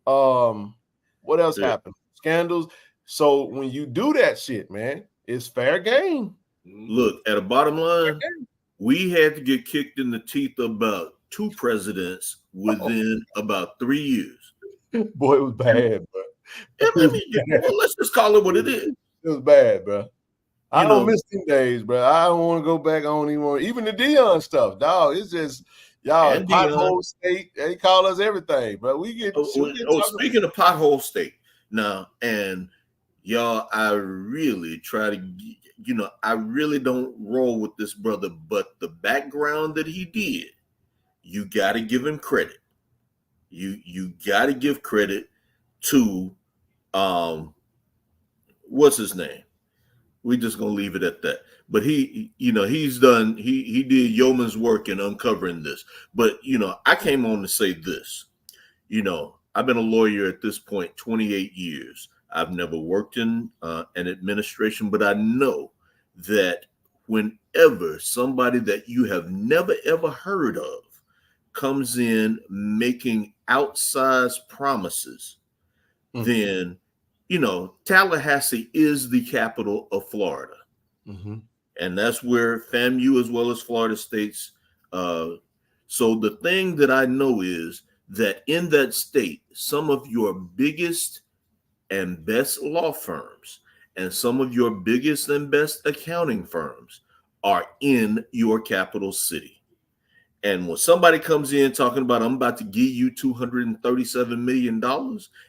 what else happened? Scandals. So when you do that shit, man, it's fair game.
Look, at a bottom line, we had to get kicked in the teeth about 2 presidents within about 3 years.
Boy, it was bad, bro.
Well, let's just call it what it is.
It was bad, bro. I don't miss them days, bro. I don't want to go back. I don't even want even the Dion stuff, dog. It's just y'all pothole state. They call us everything, bro. We get.
Speaking of pothole state, now and y'all, I really try to, I really don't roll with this brother, but the background that he did, you got to give him credit. You got to give credit to, what's his name? We just gonna leave it at that. But he did yeoman's work in uncovering this. But I came on to say this. I've been a lawyer at this point 28 years. I've never worked in an administration, but I know that whenever somebody that you have never ever heard of comes in making outsized promises, then Tallahassee is the capital of Florida. And that's where FAMU as well as Florida State's. So the thing that I know is that in that state, some of your biggest and best law firms and some of your biggest and best accounting firms are in your capital city. And when somebody comes in talking about, I'm about to give you $237 million,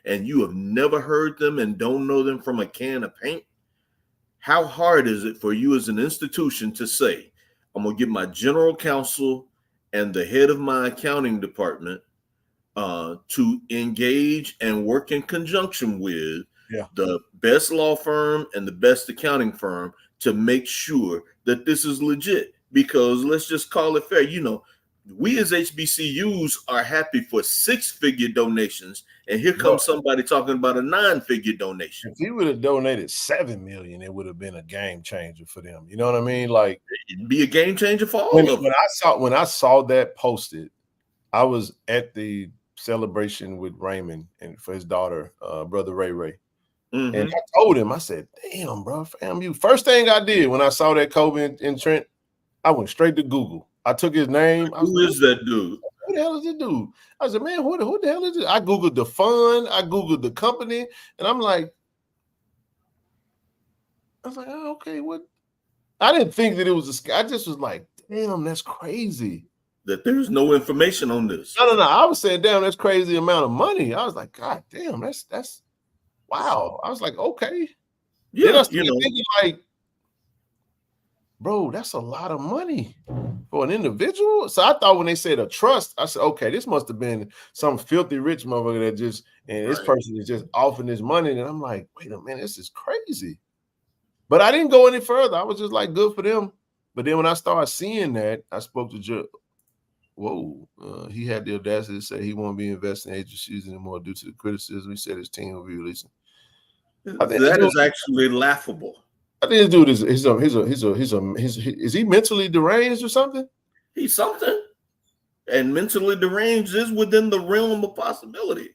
and you have never heard them and don't know them from a can of paint, how hard is it for you as an institution to say, I'm going to get my general counsel and the head of my accounting department to engage and work in conjunction with the best law firm and the best accounting firm to make sure that this is legit? Because let's just call it fair. We as HBCUs are happy for 6-figure donations, and here comes somebody talking about a 9-figure donation.
If he would have donated $7 million, it would have been a game changer for them. You know what I mean? Like,
it'd be a game changer for all of them.
When I saw that posted, I was at the celebration with Raymond and for his daughter, brother Ray. And I told him, I said, damn, bro, FAMU. First thing I did when I saw that Kobe in Trent, I went straight to Google. I took his name.
Who is that dude?
Who the hell is this dude? I said, man, who the hell is this? I Googled the fund. I Googled the company. And I'm like, oh, okay, what? I didn't think that it was I just was like, damn, that's crazy.
That there's no information on this.
No. I was saying, damn, that's crazy amount of money. I was like, God damn, that's wow. I was like, okay.
Yeah,
then I started thinking like, bro, that's a lot of money for an individual. So I thought when they said a trust, I said, okay, this must have been some filthy rich motherfucker that just, and this person is just offering this money. And I'm like, wait a minute, this is crazy. But I didn't go any further. I was just like, good for them. But then when I started seeing that, I spoke to Whoa. He had the audacity to say he won't be investing in HBCUs anymore due to the criticism. He said his team will be releasing.
That is actually laughable.
I think this dude is he mentally deranged or something?
He's something. And mentally deranged is within the realm of possibility.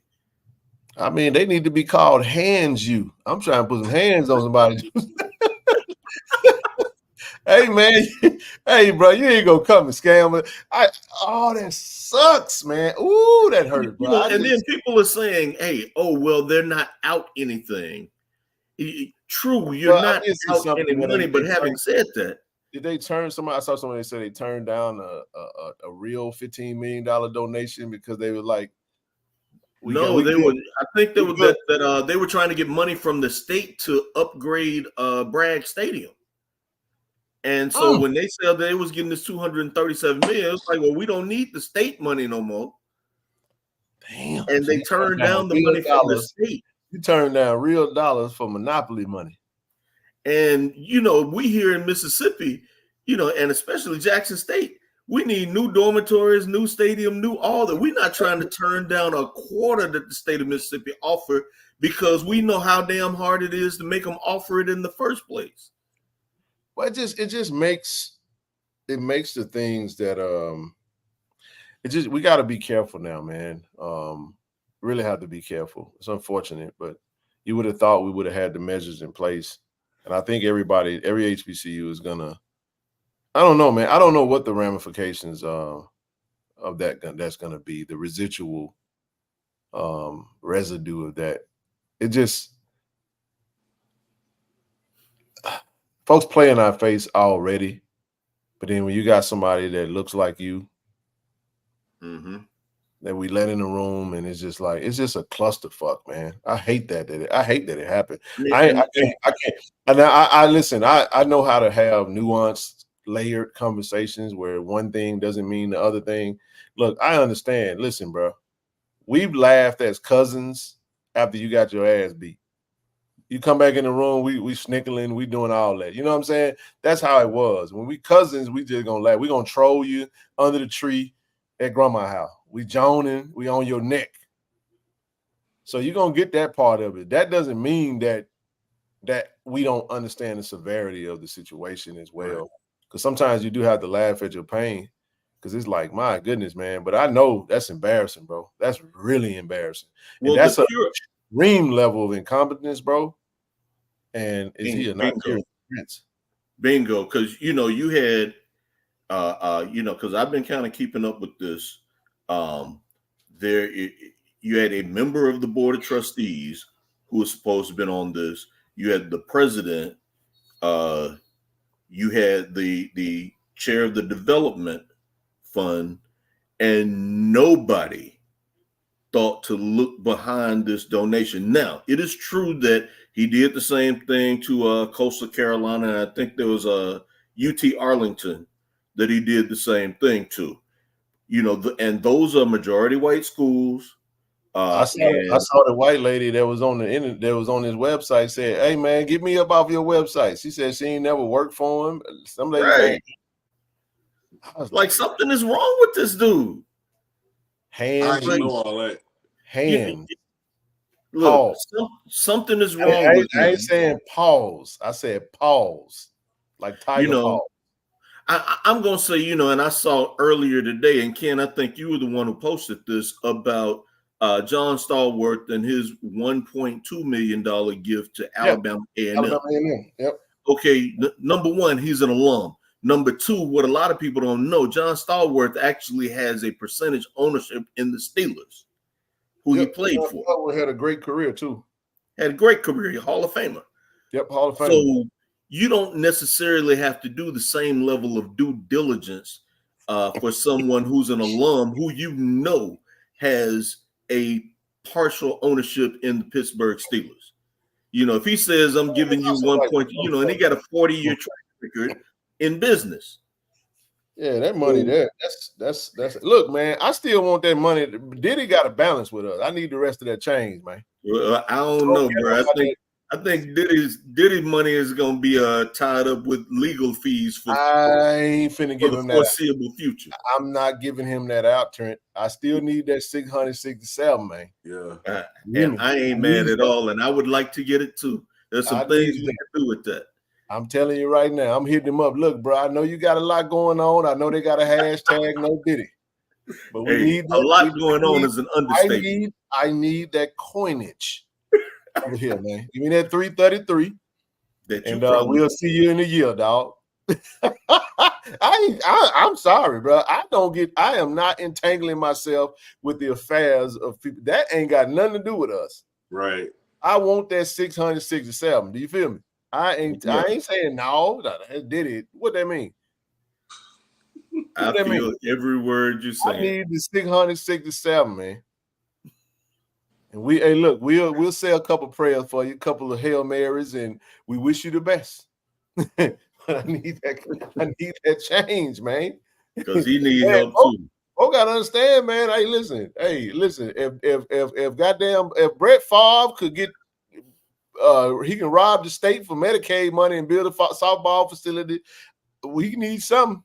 I mean, they need to be called hands you. I'm trying to put some hands on somebody. Hey man, hey bro, you ain't gonna come and scam it. That sucks, man. Ooh, that hurt, bro.
Then people are saying, "Hey, oh well, they're not out anything." True, you're not out any money, but having said that,
did they turn somebody? I saw somebody say they turned down a real $15 million donation because they were like,
I think they were that they were trying to get money from the state to upgrade Bragg Stadium. And so when they said they was getting this $237 million, it's like, well, we don't need the state money no more.
Damn.
And they turned down the money from the state.
You turned down real dollars for monopoly money.
And, we here in Mississippi, and especially Jackson State, we need new dormitories, new stadium, new all that. We're not trying to turn down a quarter that the state of Mississippi offered because we know how damn hard it is to make them offer it in the first place.
Well, it just makes the things that we got to be careful now, man. Really have to be careful. It's unfortunate, but you would have thought we would have had the measures in place. And I think every HBCU is gonna. I don't know, man. I don't know what the ramifications of that's gonna be. The residual residue of that. It just folks play in our face already, but then when you got somebody that looks like you, that we let in the room, and it's just a clusterfuck, man. I hate that it happened. I can't. And I listen. I know how to have nuanced, layered conversations where one thing doesn't mean the other thing. Look, I understand. Listen, bro, we've laughed as cousins after you got your ass beat. You come back in the room, we snickling, we doing all that. You know what I'm saying? That's how it was. When we cousins, we just gonna laugh. We gonna troll you under the tree at grandma's house. We joning, we on your neck. So you're gonna get that part of it. That doesn't mean that we don't understand the severity of the situation as well. Because sometimes you do have to laugh at your pain. Because it's like, my goodness, man. But I know that's embarrassing, bro. That's really embarrassing. Well, and that's a extreme level of incompetence, bro. And is he a not prince?
Bingo. Because you had because I've been kind of keeping up with this. You had a member of the board of trustees who was supposed to have been on this. You had the president. You had the chair of the development fund, and nobody thought to look behind this donation. Now, it is true that he did the same thing to Coastal Carolina, and I think there was a UT Arlington that he did the same thing to. And those are majority white schools.
I saw the white lady that was on his website said, "Hey man, get me up off your website." She said she ain't never worked for him. Some lady
right. I was like, something is wrong with this dude.
Hands,
I know all that.
Hands.
Look, something is wrong with
I ain't saying pause. I said pause. Like Tiger pause.
I'm going to say, and I saw earlier today, and Ken, I think you were the one who posted this about John Stallworth and his $1.2 million gift to Alabama A&M.
Alabama A&M. Yep.
Okay, number one, he's an alum. Number two, what a lot of people don't know, John Stallworth actually has a percentage ownership in the Steelers, who he played for.
Stallworth had a great career, too.
Had a great career, Hall of Famer.
Yep, Hall of Famer.
So you don't necessarily have to do the same level of due diligence for someone who's an alum who has a partial ownership in the Pittsburgh Steelers. If he says, I'm giving you 1 point, and he got a 40-year track record in business.
Yeah, that money there. That's look, man, I still want that money. Diddy got a balance with us. I need the rest of that change, man.
Well, I don't know, bro. I think Diddy money is going to be tied up with legal fees for
I ain't finna give
the
him that.
foreseeable future.
I'm not giving him that out, Trent. I still need that 667, man.
Yeah, and I ain't mad at all, and I would like to get it too. There's some things we can do with that.
I'm telling you right now, I'm hitting him up. Look, bro, I know you got a lot going on. I know they got a hashtag no Diddy. But we need
a lot going on is an understatement.
I need that coinage over here, man. Give me that 333. And we'll see you in a year, dog. I'm sorry, bro. I am not entangling myself with the affairs of people. That ain't got nothing to do with us.
Right.
I want that 667. Do you feel me? I ain't saying no. That did it. What that mean?
I feel every word you say.
I need the 667, man. And we'll say a couple prayers for you, a couple of Hail Marys, and we wish you the best. But I need that change, man.
Because he needs help too.
Oh, gotta understand, man. Hey, listen. If Brett Favre could get he can rob the state for Medicaid money and build a softball facility, we need something.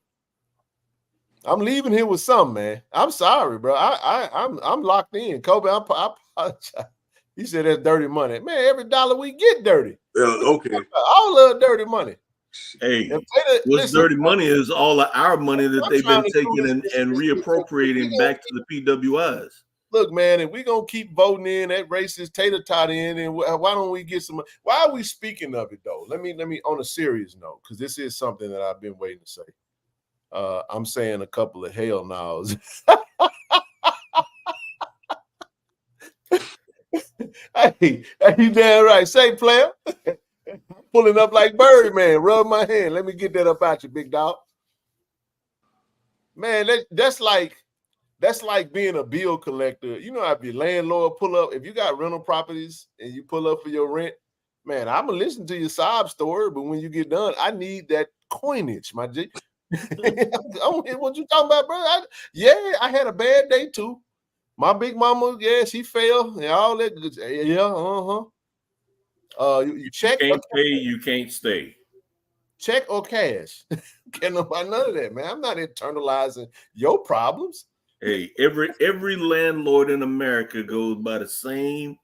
I'm leaving here with something, man. I'm sorry, bro. I'm locked in. Kobe, I apologize. He said that's dirty money. Man, every dollar we get dirty.
Okay.
All of dirty money.
Hey, what's dirty money is all of our money that they've been taking and reappropriating back to the PWIs.
Look, man, if we're going to keep voting in that racist tater tot in, and why don't we get some? Why are we speaking of it, though? Let me on a serious note, because this is something that I've been waiting to say. I'm saying a couple of hell nows. Hey, you damn right. Say, player. Pulling up like Birdman. Rub my hand. Let me get that up out you, big dog. Man, that's like being a bill collector. You know, I'd be landlord pull up. If you got rental properties and you pull up for your rent, man, I'm gonna listen to your sob story. But when you get done, I need that coinage, my G. What you talking about, bro? I had a bad day too. My big mama, she fell and all that. You check.
You can't pay, you can't stay.
Check or cash. Can't nobody none of that, man. I'm not internalizing your problems.
Hey, every landlord in America goes by the same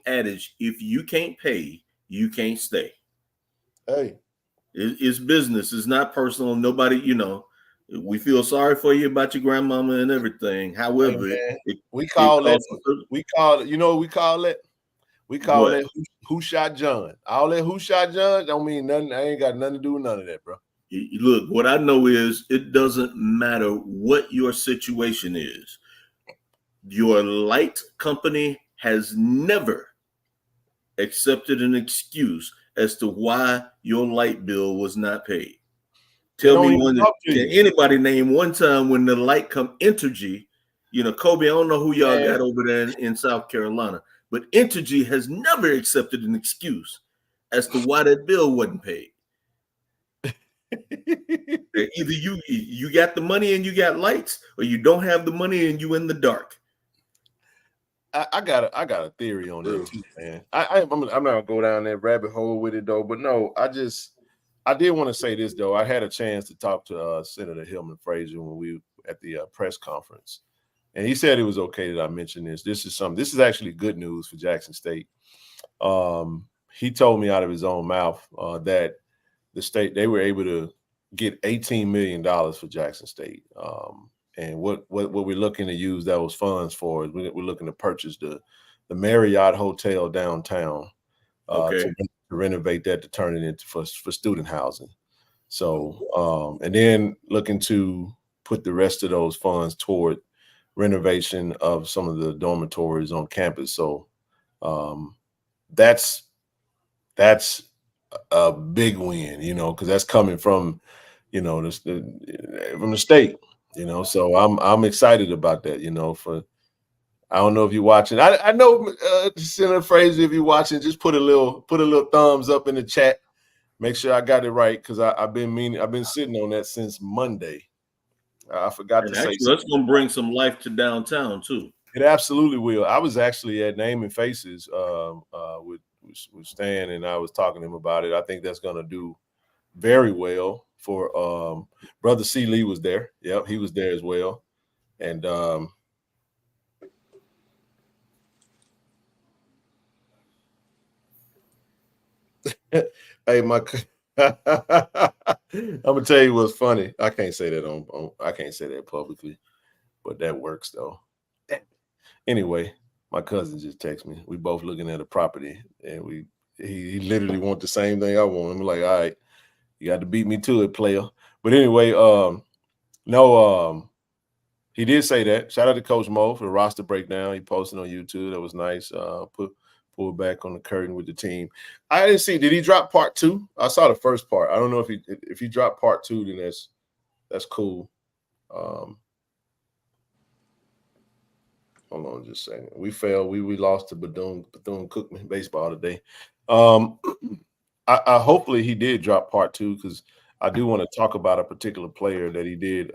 adage: if you can't pay, you can't stay.
Hey,
it's business. It's not personal. Nobody, we feel sorry for you about your grandmama and everything. However,
we call it. You know what we call it? We call it who shot John. All that who shot John don't mean nothing. I ain't got nothing to do with none of that, bro.
Look, what I know is it doesn't matter what your situation is. Your light company has never accepted an excuse as to why your light bill was not paid. Tell me can anybody name one time when the light come Entergy? Kobe, I don't know who y'all got over there in South Carolina, but Entergy has never accepted an excuse as to why that bill wasn't paid. Either you got the money and you got lights, or you don't have the money and you in the dark.
I got a theory on that too, man. I'm not gonna go down that rabbit hole with it though, but no, I did want to say this though. I had a chance to talk to Senator Hillman Frazier when we were at the press conference, and he said it was okay that I mentioned this. This is actually good news for Jackson State. He told me out of his own mouth that the state, they were able to get $18 million for Jackson State. And what we're looking to use those funds for is we're looking to purchase the Marriott Hotel downtown to renovate that, to turn it into for student housing. So and then looking to put the rest of those funds toward renovation of some of the dormitories on campus. So that's a big win, because that's coming from, from the state, So I'm excited about that, I don't know if you're watching. I know Senator Frazier, if you're watching, just put a little thumbs up in the chat. Make sure I got it right, because I've been sitting on that since Monday. I forgot to say.
That's going to bring some life to downtown too.
It absolutely will. I was actually at Naming Faces with Stan, and I was talking to him about it. I think that's going to do very well for Brother C. Lee was there. Yep, he was there as well. And hey, I'm gonna tell you what's funny. I can't say that I can't say that publicly, but that works though. Anyway, my cousin just texted me. We both looking at a property, and he literally want the same thing I want. I'm like, all right, you got to beat me to it, player. But anyway, he did say that. Shout out to Coach Mo for the roster breakdown. He posted on YouTube. That was nice. Pull back on the curtain with the team. I didn't see. Did he drop part 2? I saw the first part. I don't know if he dropped part 2, then that's cool. Hold on just a second. We failed. We lost to Bethune-Cookman baseball today. I hopefully he did drop part 2 because I do want to talk about a particular player that he did.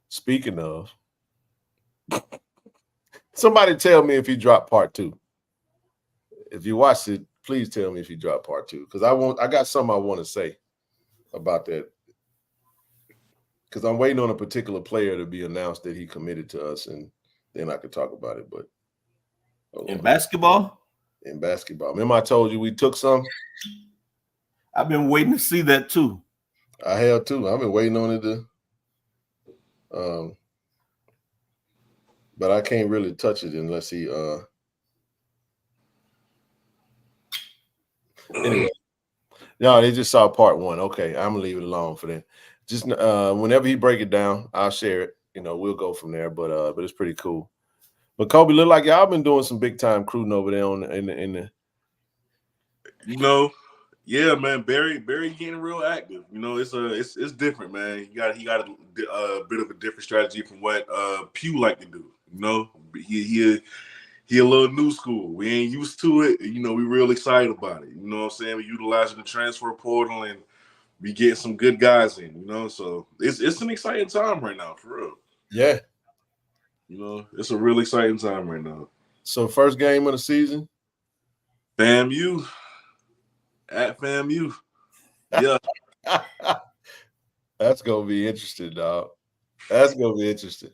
Speaking of, somebody tell me if he dropped part 2. If you watched it, please tell me if he dropped part 2 because I got something I want to say about that because I'm waiting on a particular player to be announced that he committed to us, and then I could talk about it. But
in basketball,
remember I told you we took some.
I've been waiting to see that too.
I have too. I've been waiting on it to. But I can't really touch it unless he. Anyway, no, they just saw part 1. Okay, I'm gonna leave it alone for them. Just whenever he break it down, I'll share it. We'll go from there. But it's pretty cool. But Kobe, look like y'all been doing some big time recruiting over there in the.
Yeah, man. Barry getting real active. It's different, man. He got a bit of a different strategy from what Pew like to do. He a little new school. We ain't used to it. We real excited about it. You know what I'm saying? We utilizing the transfer portal and we getting some good guys in. So it's an exciting time right now, for real.
Yeah.
It's a real exciting time right now.
So first game of the season,
FAMU. At FAMU. Yeah.
That's gonna be interesting, dog. That's gonna be interesting.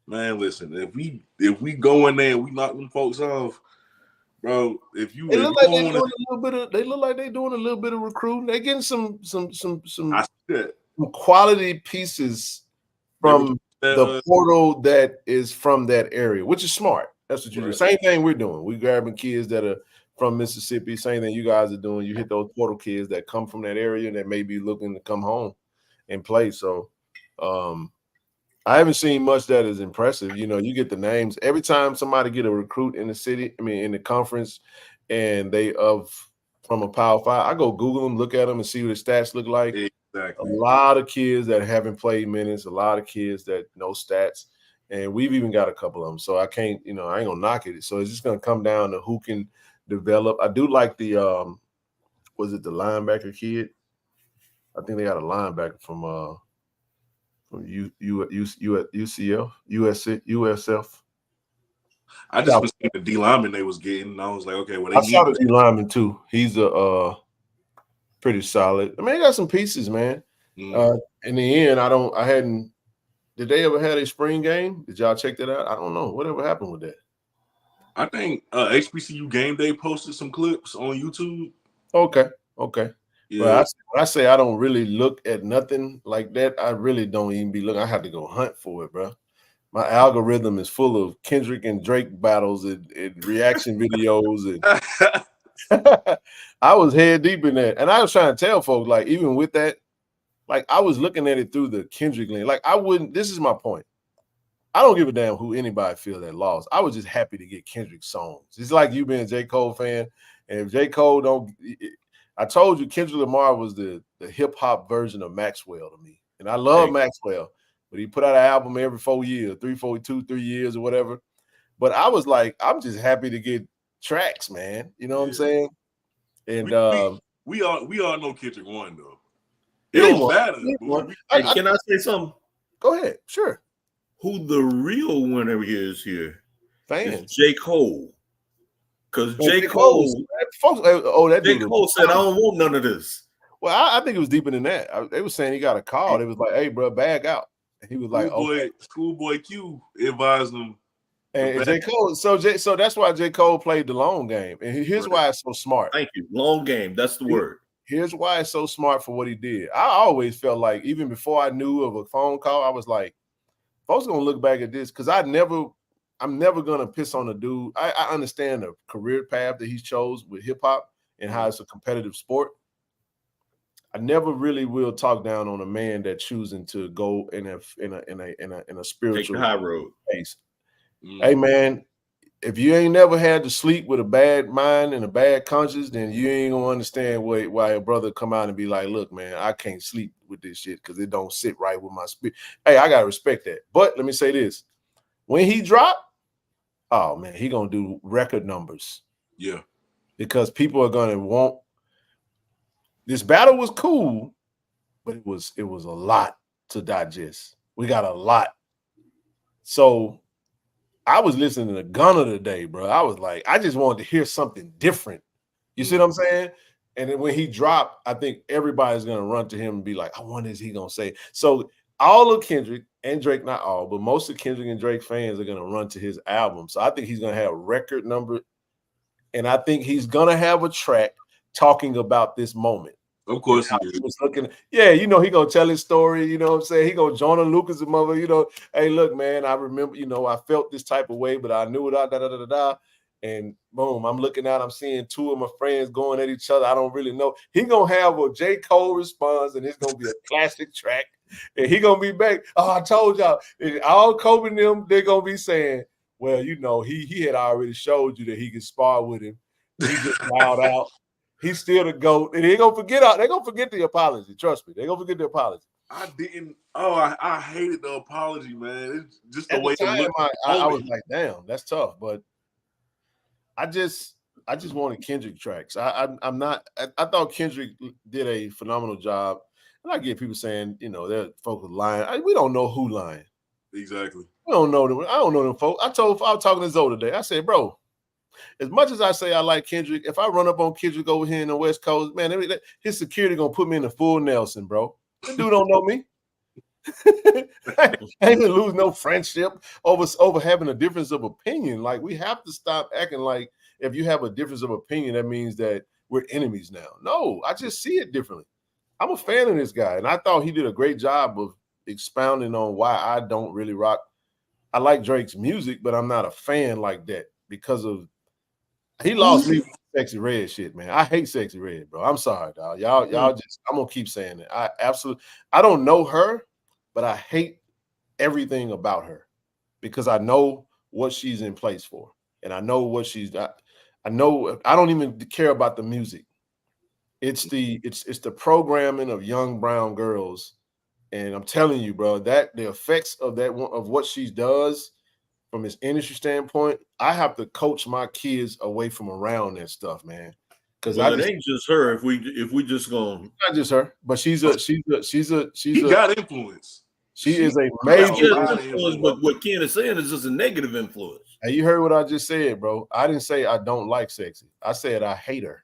Man, listen, if we go in there and we knock them folks off, bro, they look like they're doing a little bit of recruiting. They're getting some quality pieces from the portal that is from that area, which is smart. That's what you do. Same thing we're doing. We're grabbing kids that are from Mississippi. Same thing you guys are doing. You hit those portal kids that come from that area that may be looking to come home and play. So I haven't seen much that is impressive. You get the names. Every time somebody get a recruit in the city, in the conference, and they from a Power 5, I go Google them, look at them, and see what the stats look like. Exactly.
A lot of kids that haven't played minutes, a lot of kids that know stats, and we've even got a couple of them. So I can't, I ain't gonna knock it. So it's just gonna come down to who can develop. I do like the was it the linebacker kid? I think they got a linebacker from USF.
I just was seeing the D lineman they was getting, and I was like, okay, well,
I saw the D lineman too. He's a pretty solid. They got some pieces, man. In the end, did they ever had a spring game? Did y'all check that out? I don't know. Whatever happened with that?
I think HBCU Game Day posted some clips on YouTube.
Okay.
Yeah.
But I say I don't really look at nothing like that. I really don't even be looking. I have to go hunt for it, bro. My algorithm is full of Kendrick and Drake battles and reaction videos. And I was head deep in that. And I was trying to tell folks, like, even with that, like, I was looking at it through the Kendrick lens. Like, this is my point. I don't give a damn who anybody feel that lost. I was just happy to get Kendrick songs. It's like you being a J. Cole fan. And if J. Cole I told you Kendrick Lamar was the hip-hop version of Maxwell to me. And I love Maxwell, but he put out an album every 4 years, 3 years or whatever. But I was like, I'm just happy to get tracks, man. You know what I'm saying? And
we all know Kendrick won, though. It don't matter.
Can I say something?
Go ahead. Sure.
Who the real winner is here
Fans.
J. Cole. Because
Well,
J. Cole,
folks, that
J.
dude.
Cole said, I don't want none of this.
Well, I think it was deeper than that. They were saying he got a call. It was like, hey, bro, bag out. And he was like, okay.
Schoolboy Q advised him.
And J. Cole, so that's why J. Cole played the long game. And here's why it's so smart.
Thank you. Long game. That's the word.
Here's why it's so smart for what he did. I always felt like, even before I knew of a phone call, I was like, folks gonna look back at this because I'm never gonna piss on a dude. I understand the career path that he chose with hip hop and how it's a competitive sport. I never really will talk down on a man that choosing to go in a spiritual
take the high road
space. Hey man, if you ain't never had to sleep with a bad mind and a bad conscience, then you ain't gonna understand why a brother come out and be like, look, man, I can't sleep with this shit because it don't sit right with my spirit. Hey, I gotta respect that. But let me say this. When he dropped, oh man, he gonna do record numbers.
Yeah.
Because people are gonna want this battle was cool, but it was a lot to digest. We got a lot. So I was listening to Gunna today, bro. I was like, I just wanted to hear something different. You see what I'm saying? And then when he dropped, I think everybody's gonna run to him and be like, I wonder is he gonna say. So all of Kendrick and Drake, not all, but most of Kendrick and Drake fans are gonna run to his album. So I think he's gonna have a record number, and I think he's gonna have a track talking about this moment.
Of course
he was looking. Yeah, he gonna tell his story, you know what I'm saying? He gonna join Lucas and mother, hey, look, man, I remember, I felt this type of way, but I knew it, and boom, I'm looking out, I'm seeing two of my friends going at each other. I don't really know. He gonna have a J. Cole response, and it's gonna be a classic track, and he gonna be back. Oh, I told y'all, and all Kobe and them, they're gonna be saying, well, he had already showed you that he could spar with him. He just wild out. He's still the GOAT. And they're gonna forget the apology. Trust me, they're gonna forget the apology.
I didn't. Oh, I hated the apology, man. It's just the way
time, I was like, damn, that's tough. But I just wanted Kendrick tracks. I'm not. I thought Kendrick did a phenomenal job. And I get people saying, they're folks lying. We don't know who lying.
Exactly.
We don't know them. I don't know them folks. I was talking to Zoe today. I said, bro, as much as I say I like Kendrick, if I run up on Kendrick over here in the West Coast, man, his security gonna put me in the full Nelson, bro. That dude don't know me. I ain't gonna lose no friendship over having a difference of opinion. Like, we have to stop acting like if you have a difference of opinion, that means that we're enemies now. No, I just see it differently. I'm a fan of this guy, and I thought he did a great job of expounding on why I don't really rock. I like Drake's music, but I'm not a fan like that because of he lost me with Sexy Red shit, man. I hate Sexy Red, bro. I'm sorry, dog. Y'all just, I'm gonna keep saying it. I don't know her, but I hate everything about her because I know what she's in place for, and I know what she's. I know I don't even care about the music. It's the programming of young brown girls, and I'm telling you, bro, that the effects of what she does. From his industry standpoint, I have to coach my kids away from around that stuff, man. Because
it ain't just her. If we just gonna
not just her, but she's got
influence.
She is a major
influence. But what Ken is saying is just a negative influence.
Hey, you heard what I just said, bro. I didn't say I don't like Sexy. I said I hate her.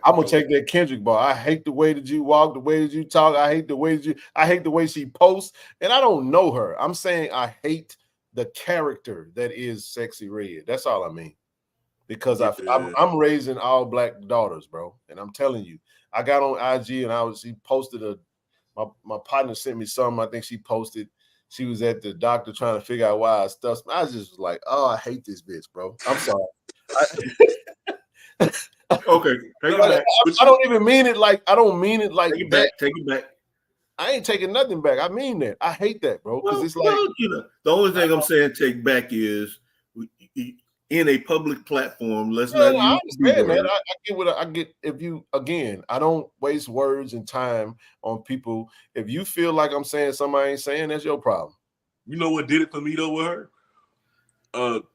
I'm gonna take that Kendrick bar. I hate the way that you walk, the way that you talk. I hate the way she posts, and I don't know her. I'm saying I hate the character that is Sexy Red. That's all I mean. Because I'm raising all black daughters, bro, and I'm telling you, I got on IG and she posted my partner sent me something. I think she posted. She was at the doctor trying to figure out why I stuff. I just was like, oh, I hate this bitch, bro. I'm sorry.
Okay, take it back.
I don't even mean it like I don't mean it like
take it back. Take it back.
I ain't taking nothing back. I mean that. I hate that, bro. Because it's like
the only thing I'm saying take back is in a public platform. Let's not.
I understand, man. I get what I get. If you I don't waste words and time on people. If you feel like I'm saying something I ain't saying, that's your problem.
You know what did it for me though with her?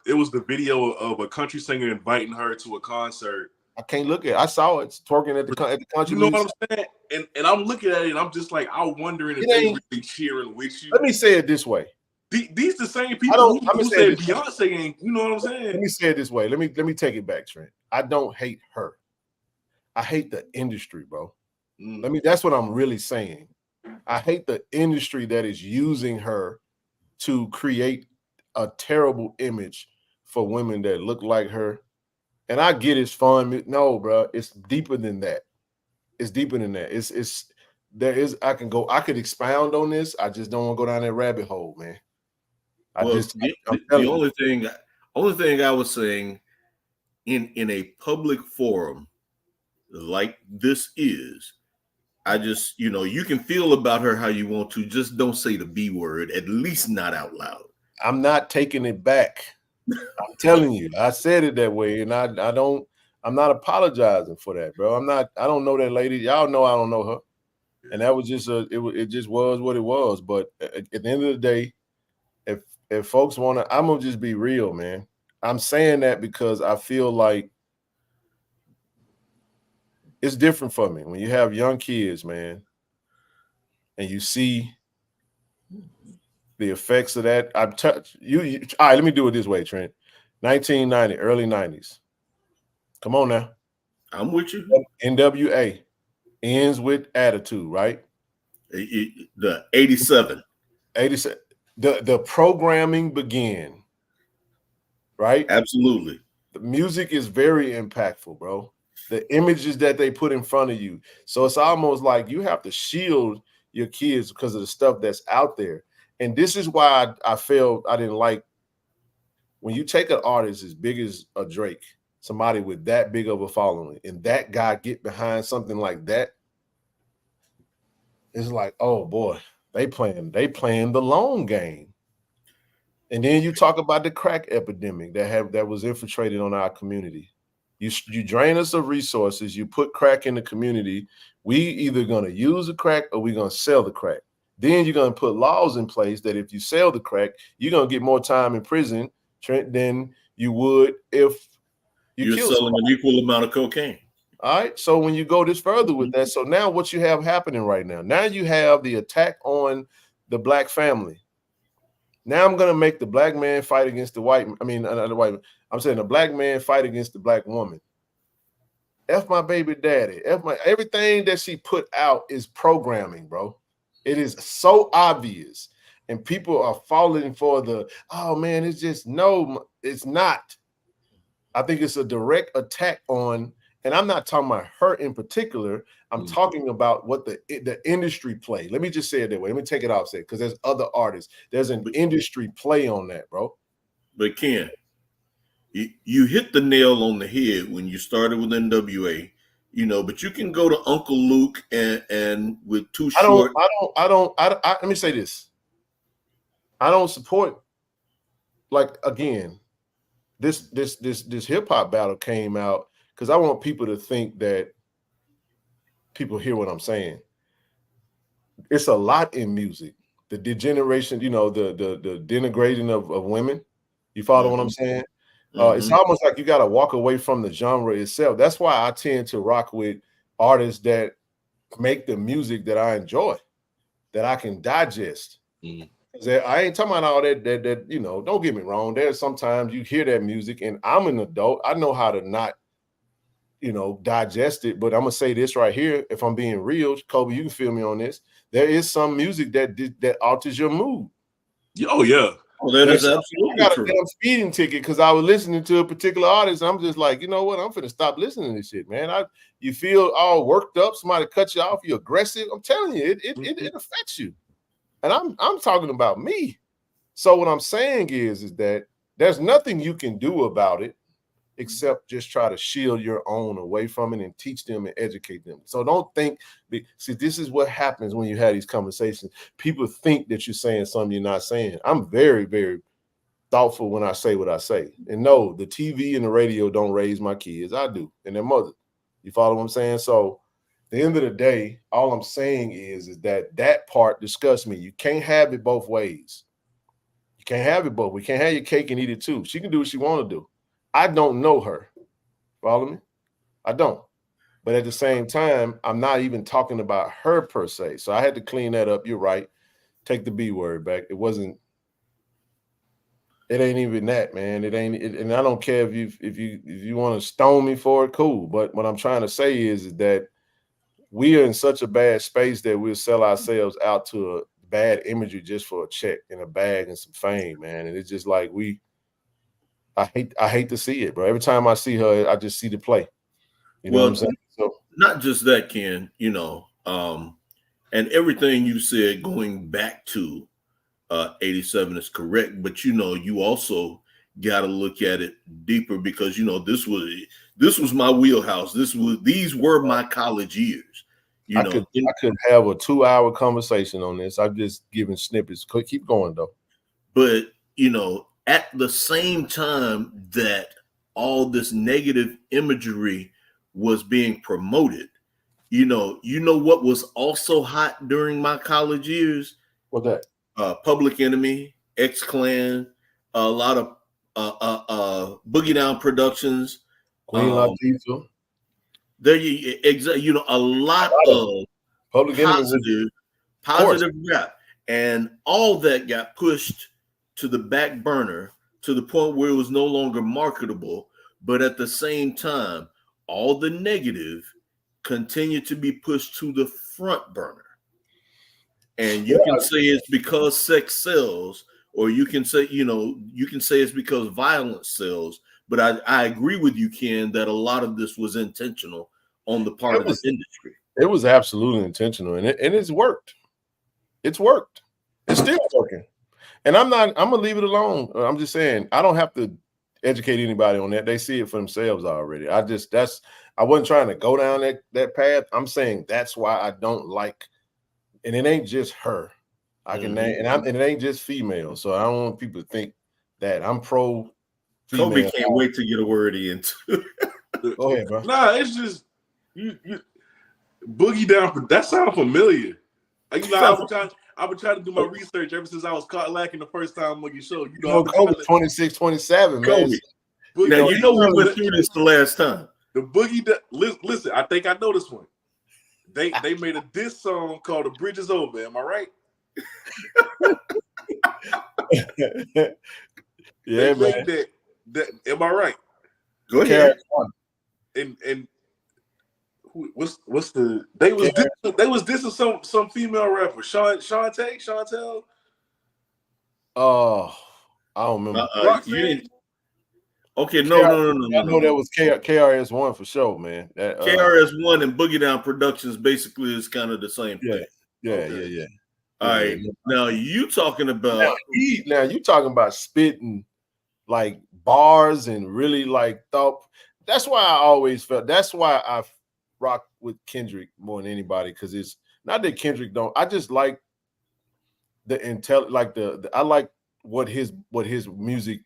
It was the video of a country singer inviting her to a concert.
I can't look at it. I saw it twerking at the country.
You know what I'm saying? And I'm looking at it and I'm just like, I'm wondering if they really cheering with you.
Let me say it this way.
These the same people who said Beyonce ain't. You know what I'm saying?
Let me say it this way. Let me take it back, Trent. I don't hate her. I hate the industry, bro. That's what I'm really saying. I hate the industry that is using her to create a terrible image for women that look like her. And I get it's fun. No, bro, it's deeper than that. It's deeper than that. I could expound on this. I just don't want to go down that rabbit hole, man.
The only thing I was saying in a public forum like this is, I just, you can feel about her how you want to, just don't say the B word, at least not out loud.
I'm not taking it back. I'm telling you, I said it that way, and I'm not apologizing for that, bro. I don't know that lady. Y'all know I don't know her. And that was just it just was what it was. But at the end of the day, if folks want to, I'm gonna just be real, man. I'm saying that because I feel like it's different for me when you have young kids, man, and you see the effects of that. I've touched you. All right, let me do it this way, Trent. 1990, early 90s. Come on now.
I'm with you.
NWA ends with attitude, right?
The 87.
87. The programming began, right?
Absolutely.
The music is very impactful, bro. The images that they put in front of you. So it's almost like you have to shield your kids because of the stuff that's out there. And this is why I felt I didn't like when you take an artist as big as a Drake, somebody with that big of a following, and that guy get behind something like that. It's like, oh boy, they playing the long game. And then you talk about the crack epidemic that was infiltrated on our community. You drain us of resources, you put crack in the community. We either gonna use the crack or we're gonna sell the crack. Then you're gonna put laws in place that if you sell the crack, you're gonna get more time in prison, Trent, than you would if
you're selling an equal amount of cocaine.
All right. So when you go this further with that, so now what you have happening right now you have the attack on the black family. Now I'm going to make the black man fight against the white. I mean, not the white. I'm saying the black man fight against the black woman. F my baby daddy. Everything that she put out is programming, bro. It is so obvious. And people are falling for oh man, it's just, no, it's not. I think it's a direct attack on, and I'm not talking about her in particular. I'm talking about what the industry play. Let me just say it that way. Let me take it off, because there's other artists. There's an industry play on that, bro.
But Ken, you hit the nail on the head when you started with NWA. But you can go to Uncle Luke and with Too Short.
Let me say this. I don't support, like, again, this hip hop battle came out because I want people to think that people hear what I'm saying. It's a lot in music. The degeneration, the denigrating of women. You follow what I'm saying? It's almost like you got to walk away from the genre itself. That's why I tend to rock with artists that make the music that I enjoy, that I can digest. I ain't talking about all that, don't get me wrong. There's sometimes you hear that music, and I'm an adult. I know how to not, digest it. But I'm going to say this right here. If I'm being real, Kobe, you can feel me on this. There is some music that alters your mood.
Oh, yeah.
Oh, that is absolutely
I got
true.
a damn speeding ticket because I was listening to a particular artist. I'm just like, you know what? I'm finna stop listening to this shit, man. You feel all worked up. Somebody cut you off. You're aggressive. I'm telling you, it affects you. And I'm talking about me. So what I'm saying is that there's nothing you can do about it except just try to shield your own away from it and teach them and educate them. So don't think, see, this is what happens when you have these conversations. People think that you're saying something you're not saying. I'm very, very thoughtful when I say what I say. And no, the TV and the radio don't raise my kids. I do, and their mother. You follow what I'm saying? So at the end of the day, all I'm saying is that part disgusts me. You can't have it both ways. You can't have it both. We can't have your cake and eat it too. She can do what she want to do. I don't know her. Follow me? I don't. But at the same time, I'm not even talking about her per se. So I had to clean that up. You're right. Take the B word back. It wasn't It ain't even that, man. It ain't, and I don't care if you want to stone me for it, cool. But what I'm trying to say is that we are in such a bad space that we'll sell ourselves out to a bad imagery just for a check and a bag and some fame, man. And it's just like I hate to see it, bro. Every time I see her, I just see the play. You know what I'm saying? So
not just that, Ken, and everything you said going back to 87 is correct, but you also got to look at it deeper because this was my wheelhouse. These were my college years.
I could have a 2-hour conversation on this. I'm just giving snippets. Keep going though.
But at the same time that all this negative imagery was being promoted, what was also hot during my college years?
What that?
Public Enemy, X-Clan, a lot of Boogie Down Productions,
Queen Latifah.
There you a lot of
Public
positive rap, and all that got pushed to the back burner to the point where it was no longer marketable. But at the same time, all the negative continued to be pushed to the front burner. And you can say it's because sex sells, or you can say, it's because violence sells. But I agree with you, Ken, that a lot of this was intentional on the part of the industry.
It was absolutely intentional, and it's worked. It's worked. It's still working. And I'm gonna leave it alone. I'm just saying I don't have to educate anybody on that. They see it for themselves already. I wasn't trying to go down that path. I'm saying that's why I don't like. And it ain't just her. I can name, and it ain't just female. So I don't want people to think that I'm pro female.
Kobe can't wait to get a word in.
Go ahead, bro.
Nah, it's just you Boogie Down. That sounds familiar. I've been trying to do my research ever since I was caught lacking the first time on your show.
Kobe 26, 27, man.
Kobe. Now we went through this the last time.
The Boogie. Listen, I think I know this one. They made a diss song called "The Bridge Is Over." Am I right?
Yeah, man.
That am I right?
Go ahead.
And what's the they was dissing some female rapper, Chantel.
Oh, I don't remember.
Okay, no.
I know that was KRS-One for sure, man.
KRS-One and Boogie Down Productions basically is kind of the same thing.
Yeah.
All right. Now you talking about
now you talking about spitting like bars and really like thought. That's why I always felt. That's why I rock with Kendrick more than anybody, because it's not that Kendrick don't. I just like the intel, like I like what his music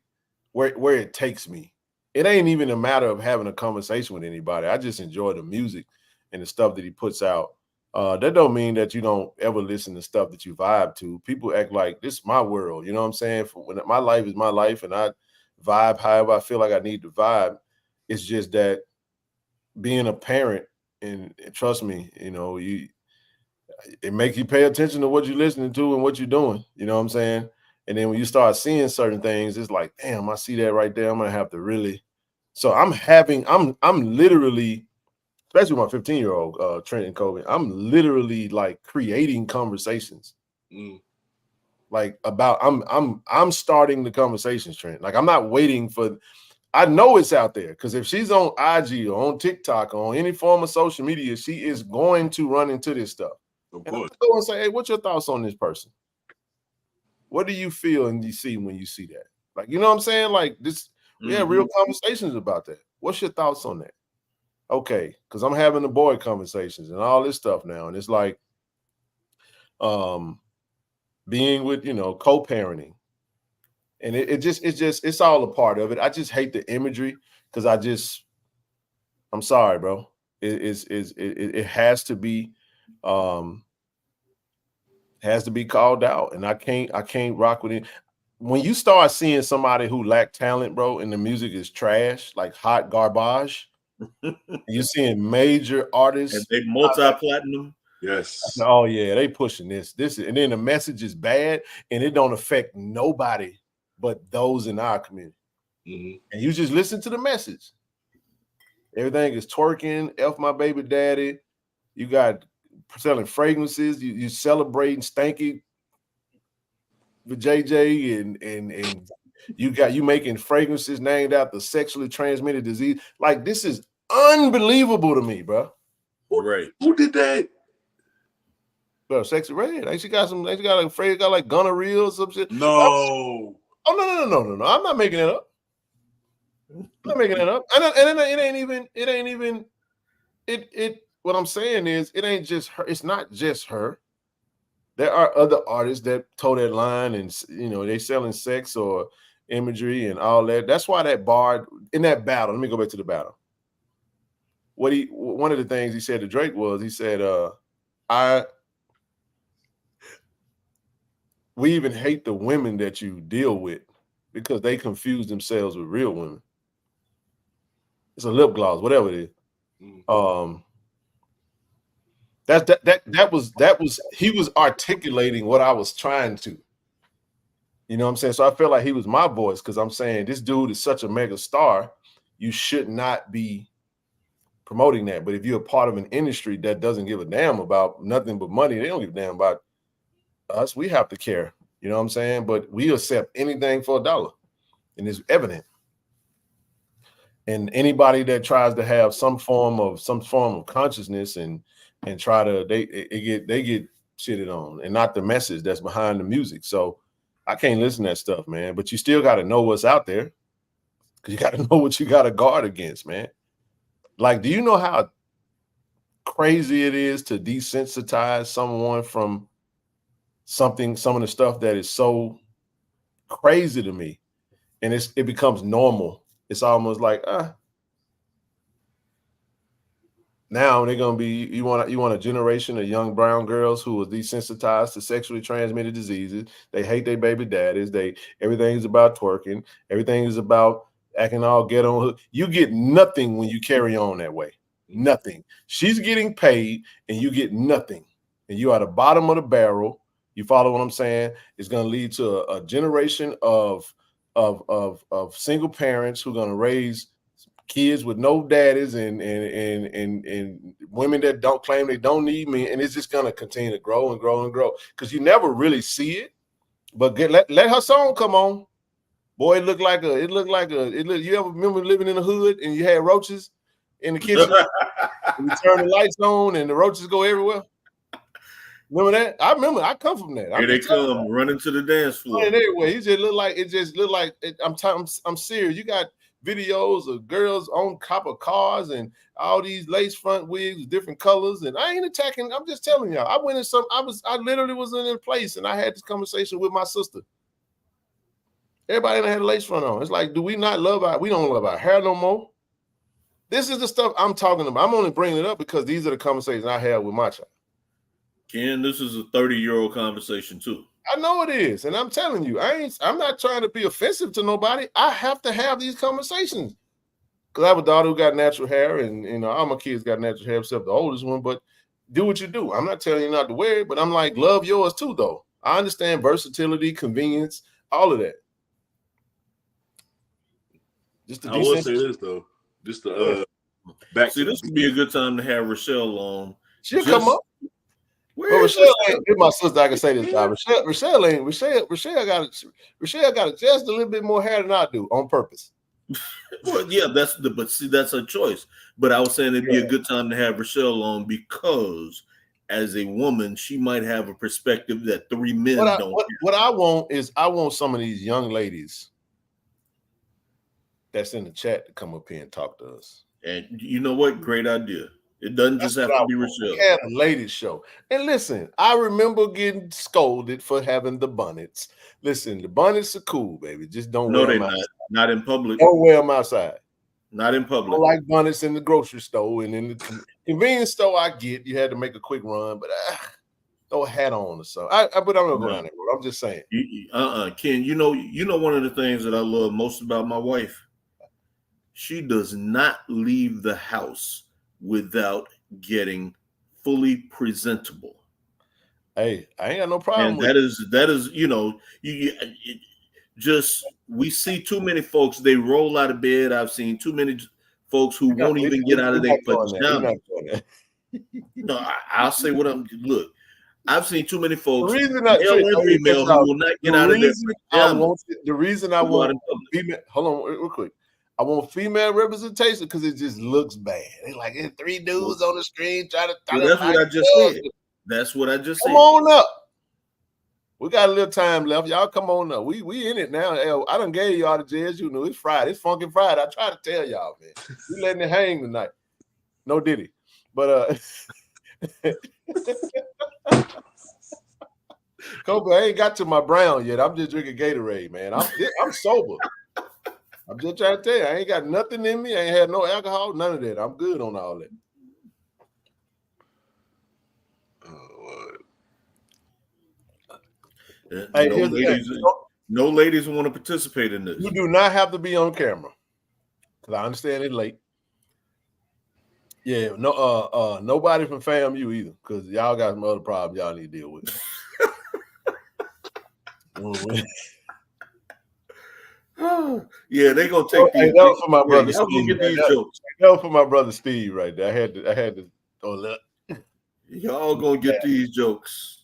where it takes me. It ain't even a matter of having a conversation with anybody. I just enjoy the music and the stuff that he puts out. That don't mean that you don't ever listen to stuff that you vibe to. People act like this is my world. You know what I'm saying? When my life is my life and I vibe however I feel like I need to vibe. It's just that being a parent, and trust me, it makes you pay attention to what you're listening to and what you're doing. You know what I'm saying? And then when you start seeing certain things, it's like, damn, I see that right there. I'm gonna have to really. So I'm literally, especially my 15-year-old Trent and Kobe, I'm literally like creating conversations. Like about I'm starting the conversations, Trent. Like I'm not waiting for. I know it's out there, because if she's on IG or on TikTok or on any form of social media, she is going to run into this stuff.
Of
and
course.
I go and say, hey, what's your thoughts on this person? What do you feel and you see when you see that? Like, you know what I'm saying? Like this, we have real conversations about that. What's your thoughts on that? Okay, because I'm having the boy conversations and all this stuff now. And it's like being with, co-parenting. And it's all a part of it. I just hate the imagery because I'm sorry, bro. It has to be called out, and I can't rock with it. When you start seeing somebody who lack talent, bro, and the music is trash, like hot garbage, you're seeing major artists
and they multi-platinum.
Yes.
Oh yeah, they pushing this, and then the message is bad, and it don't affect nobody
but those in our community. And you just listen to the message. Everything is twerking, F my baby daddy. You got selling fragrances. You celebrating stanky with JJ, and you making fragrances named after sexually transmitted disease. Like, this is unbelievable to me, bro.
Who did that?
Bro, Sexy Red. Like, she got like gonorrhea or some shit.
No.
Oh, no. I'm not making it up. I'm not making it up. And it ain't even what I'm saying is, it ain't just her. It's not just her. There are other artists that toe that line, and they selling sex or imagery and all that. That's why that bar in that battle. Let me go back to the battle. One of the things he said to Drake was, he said, we even hate the women that you deal with because they confuse themselves with real women. It's a lip gloss, whatever it is. That was he was articulating what I was trying to. You know what I'm saying? So I felt like he was my voice, because I'm saying this dude is such a mega star. You should not be promoting that. But if you're a part of an industry that doesn't give a damn about nothing but money, they don't give a damn about us. We have to care. You know what I'm saying? But we accept anything for $1, and it's evident. And anybody that tries to have some form of consciousness and try to they get shitted on, and not the message that's behind the music. So I can't listen to that stuff, man. But you still got to know what's out there, because you got to know what you got to guard against, man. Like, do you know how crazy it is to desensitize someone from some of the stuff that is so crazy to me, and it becomes normal? It's almost like, now they're gonna be, you want a generation of young brown girls who are desensitized to sexually transmitted diseases. They hate their baby daddies. Everything is about twerking. Everything is about acting all ghetto. You get nothing when you carry on that way. Nothing. She's getting paid and you get nothing. And you are at the bottom of the barrel. You follow what I'm saying? It's gonna lead to a generation of single parents who are gonna raise kids with no daddies and women that don't claim they don't need me, and it's just gonna continue to grow and grow and grow, because you never really see it. But let her song come on, boy. You ever remember living in the hood and you had roaches in the kitchen? And you turn the lights on and the roaches go everywhere. Remember that? I remember. I come from that.
Here they come running to the dance floor.
Anyway, it just looked like I'm serious. You got videos of girls on copper cars and all these lace front wigs with different colors. And I ain't attacking. I'm just telling y'all. I literally was in a place and I had this conversation with my sister. Everybody had a lace front on. It's like, do we not we don't love our hair no more? This is the stuff I'm talking about. I'm only bringing it up because these are the conversations I had with my child.
Ken, this is a 30-year-old conversation too.
I know it is, and I'm telling you, I'm not trying to be offensive to nobody. I have to have these conversations because I have a daughter who got natural hair, and all my kids got natural hair except the oldest one. But do what you do. I'm not telling you not to wear it, but I'm like, love yours too, though. I understand versatility, convenience, all of that.
I will say this though, just to back.
See, this would be a good time to have Rochelle on.
She'll come up. Well, Rochelle ain't my sister. I can say this time. Rochelle got just a little bit more hair than I do on purpose.
Well, yeah, that's a choice. But I was saying it'd be a good time to have Rochelle on because, as a woman, she might have a perspective that 3 men don't.
What I want is some of these young ladies that's in the chat to come up here and talk to us.
And you know what? Great idea. It doesn't just have to be Rochelle.
We had a ladies show. And listen, I remember getting scolded for having the bonnets. Listen, the bonnets are cool, baby. Just don't wear them outside.
Not in public.
Don't wear them outside.
Not in public.
I like bonnets in the grocery store, and in the convenience store I get. You had to make a quick run, but throw a hat on or something. But I'm not going down there, bro. I'm just saying.
Ken, you know one of the things that I love most about my wife? She does not leave the house without getting fully presentable.
Hey, I ain't got no problem
and
with
that is we see too many folks. They roll out of bed. I've seen too many folks who won't even get out of their pajamas. No, I'll say what I'm. Look, I've seen too many folks, male and female, who will not get out of their pajamas.
The reason I want female. Hold on, real quick. I want female representation because it just looks bad. It's like there's 3 dudes on the screen trying to.
That's what I just said. That's what I just said.
Come on up. We got a little time left. Y'all come on up. We in it now. I done gave y'all the JSU news. It's Friday. It's Funky Friday. I try to tell y'all, man. We letting it hang tonight. No diddy. But Kobe, I ain't got to my brown yet. I'm just drinking Gatorade, man. I'm sober. I'm just trying to tell you, I ain't got nothing in me. I ain't had no alcohol, none of that. I'm good on all that.
Hey, no ladies want to participate in this.
You do not have to be on camera. Because I understand it's late. Yeah, nobody from FAMU either, because y'all got some other problems y'all need to deal with.
Yeah, they gonna take these.
That was for my brother Steve.
Get these jokes.
That was for my brother Steve right there. I had to throw that.
Y'all gonna get these jokes.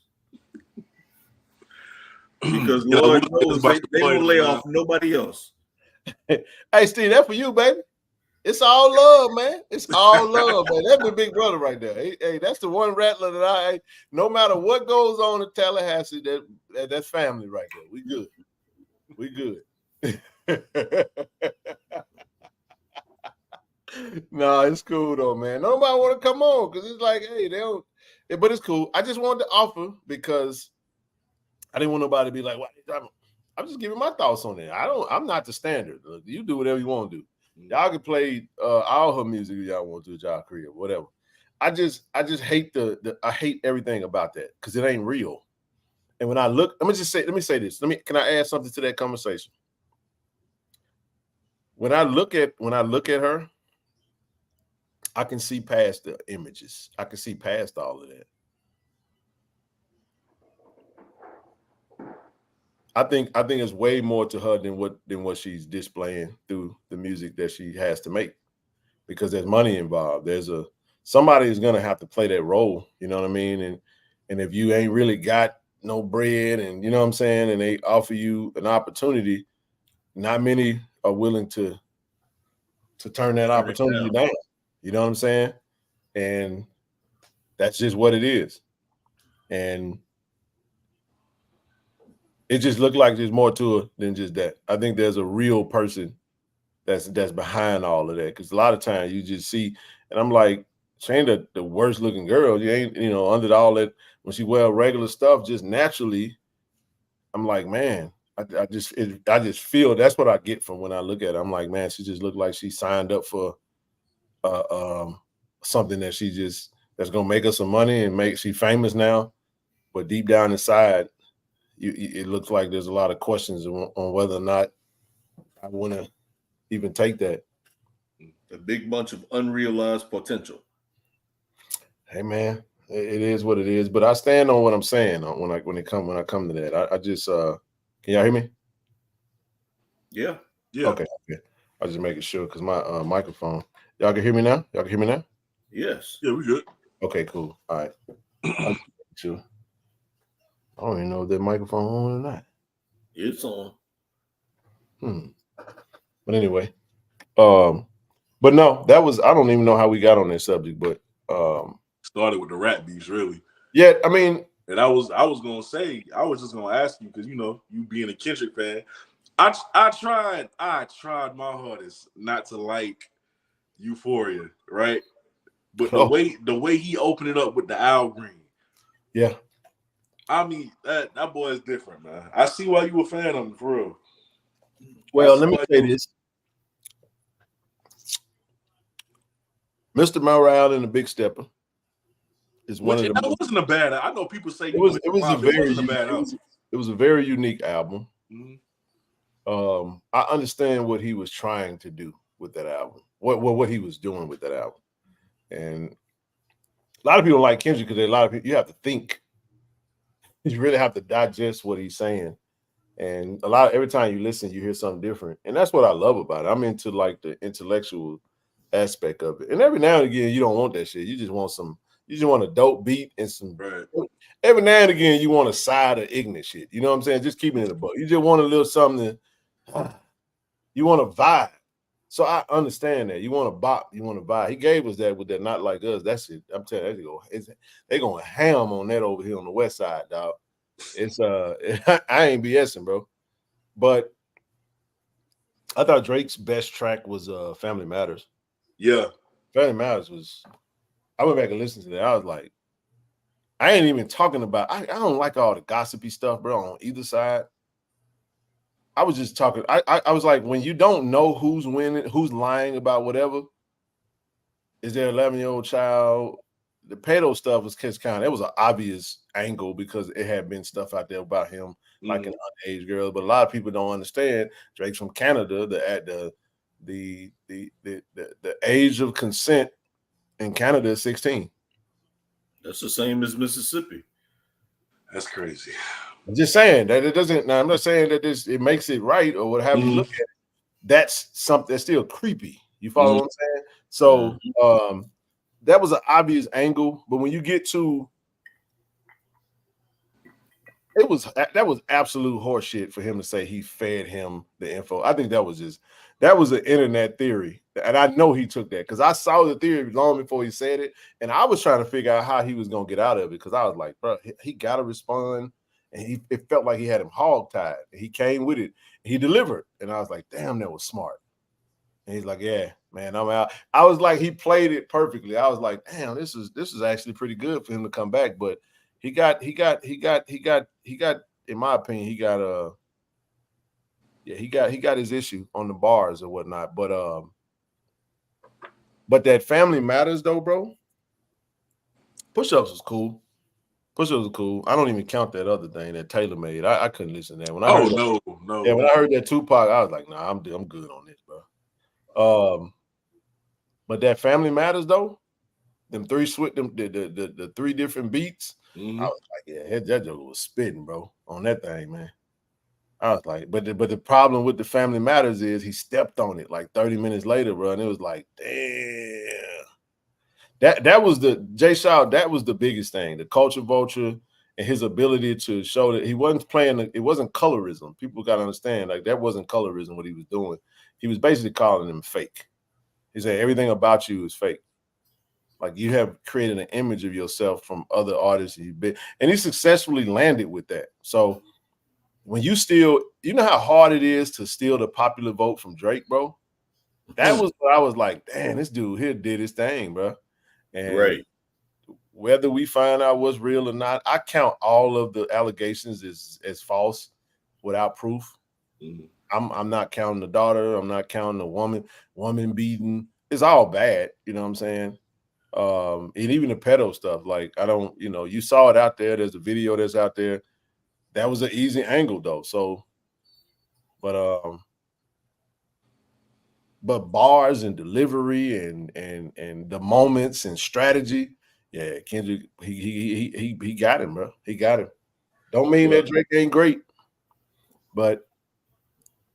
Because Lord knows they don't lay off nobody else.
Hey, Steve, that's for you, baby. It's all love, man. It's all love, man. That's my big brother right there. Hey, that's the one rattler that no matter what goes on in Tallahassee, that's family right there. We good. We good. No, it's cool though, man. Nobody want to come on because it's like, hey, they don't. But it's cool. I just wanted to offer because I didn't want nobody to be like, "What?" I'm just giving my thoughts on it. I'm not the standard. You do whatever you want to do. Y'all can play all her music if y'all want to, y'all career, whatever. I just hate I hate everything about that because it ain't real. And when I look, let me say this. Can I add something to that conversation? When I look at her, I can see past the images. I can see past all of that. I think it's way more to her than what she's displaying through the music that she has to make, because there's money involved. Somebody is gonna have to play that role. You know what I mean? And if you ain't really got no bread, and you know what I'm saying, and they offer you an opportunity, not many are willing to turn that opportunity down. You know what I'm saying? And that's just what it is. And it just looked like there's more to it than just that. I think there's a real person that's behind all of that. Because a lot of times you just see, and I'm like, she ain't the worst looking girl. You ain't, under all that, when she wear regular stuff, just naturally, I'm like, man, I just feel that's what I get from when I look at her. I'm like, man, she just looked like she signed up for something that that's gonna make her some money and she famous now. But deep down inside, it looks like there's a lot of questions on whether or not I want to even take that.
A big bunch of unrealized potential.
Hey man, it is what it is. But I stand on what I'm saying when I come to that. I just can y'all hear me?
Yeah.
Okay. I was just making sure because my microphone. Y'all can hear me now? Y'all can hear me now?
Yes.
Yeah, we good.
Okay, cool. All right. Sure. I don't even know if that microphone on or not.
It's on.
But anyway, but no, that was, I don't even know how we got on that subject, but
started with the rap beefs, really.
Yeah, I mean,
and I was gonna say, I was just gonna ask you because you being a Kendrick fan, I tried my hardest not to like Euphoria, right? But the way he opened it up with the Al Green,
yeah.
I mean, that boy is different, man. I see why you a fan of him, for real.
Well, let me say this. Mr. Morale and the Big Stepper is one of the
that wasn't a bad. I know people say
it was a very unique album. Mm-hmm. I understand what he was trying to do with that album. What he was doing with that album. And a lot of people like Kendrick because a lot of people, you have to think. You really have to digest what he's saying
And every time you listen, you hear something different. And that's what I love about it. I'm into like the intellectual aspect of it. And every now and again, you don't want that shit. You just want a dope beat and some
Right.
every now and again you want a side of ignorant shit. You know what I'm saying? Just keeping it a buck. You just want a little something you want to vibe. So I understand that. You want to bop, you want to vibe. He gave us that with that Not Like Us. That's it. I'm telling you, they going ham on that over here on the west side, dog. It's I ain't BSing, bro. But I thought Drake's best track was Family Matters.
Yeah.
Family Matters was I went back and listened to that. I was like, I ain't even talking about I don't like all the gossipy stuff, bro, on either side. I was just talking. I was like, when you don't know who's winning, who's lying about whatever, is there an 11-year-old child? The pedo stuff was kind of, it was an obvious angle because it had been stuff out there about him, like an underage girl. But a lot of people don't understand Drake's from Canada. The age of consent in Canada is 16.
That's the same as Mississippi.
That's crazy.
I'm just saying that it doesn't. Now I'm not saying that it makes it right or what have you look at it. That's something that's still creepy. You follow what I'm saying? So that was an obvious angle, but when you get to that was absolute horseshit for him to say he fed him the info. I think that was an internet theory, and I know he took that because I saw the theory long before he said it, and I was trying to figure out how he was gonna get out of it because I was like, bro, he got to respond, and it felt like he had him hogtied. He came with it, he delivered, and I was like, damn, that was smart. And he's like, yeah, man, I'm out. I was like, he played it perfectly. I was like, damn, this is actually pretty good for him to come back. But he got, in my opinion, he got his issue on the bars or whatnot. But that Family Matters though, bro. Push-ups was cool. Push-ups was cool. I don't even count that other thing that Taylor made. I couldn't listen to that. When I heard
no.
Yeah, when I heard that Tupac, I was like, nah, I'm good on this, bro. But that Family Matters though, the three different beats, I was like, yeah, that joke was spitting, bro, on that thing, man. I was like, but the problem with the Family Matters is he stepped on it like 30 minutes later, bro, and it was like, damn. That was the Jay Shaw, that was the biggest thing, the culture vulture and his ability to show that he wasn't playing, it wasn't colorism. People got to understand, like that wasn't colorism what he was doing. He was basically calling them fake. He said everything about you is fake. Like you have created an image of yourself from other artists you've been, and he successfully landed with that. So when you steal, you know how hard it is to steal the popular vote from Drake, bro? That was what I was like, damn, this dude here did his thing, bro. And whether we find out what's real or not, I count all of the allegations as false without proof. I'm not counting the daughter. I'm not counting the woman beating. It's all bad. You know what I'm saying? And even the pedo stuff. Like, I don't, you saw it out there. There's a video that's out there. That was an easy angle though. So, but bars and delivery and the moments and strategy. Yeah, Kendrick, he got him, bro. He got him. Don't mean that Drake ain't great, but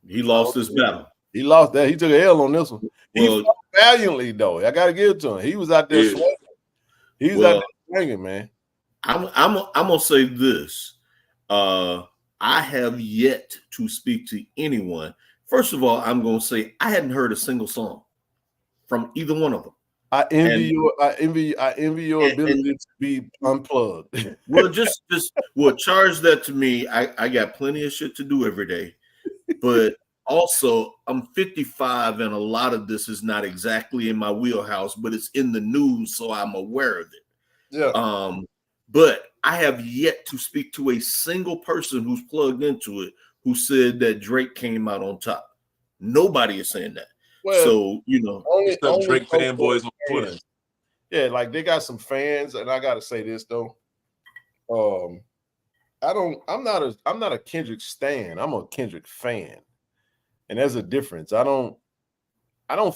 he lost his battle.
He lost that. He took a L on this one. He fought valiantly, though. I got to give it to him. He was out there swinging. He was out there swinging, man.
I'm gonna say this. I have yet to speak to anyone. First of all, I'm gonna say I hadn't heard a single song from either one of them.
I envy your ability to be unplugged.
Well, just charge that to me. I got plenty of shit to do every day, but also I'm 55 and a lot of this is not exactly in my wheelhouse, but it's in the news, so I'm aware of it.
Yeah.
But I have yet to speak to a single person who's plugged into it who said that Drake came out on top. Nobody is saying that. Well, so
only Drake fanboys on Twitter.
Yeah, like they got some fans, and I gotta say this though. I'm not a Kendrick stan. I'm a Kendrick fan, and there's a difference. I don't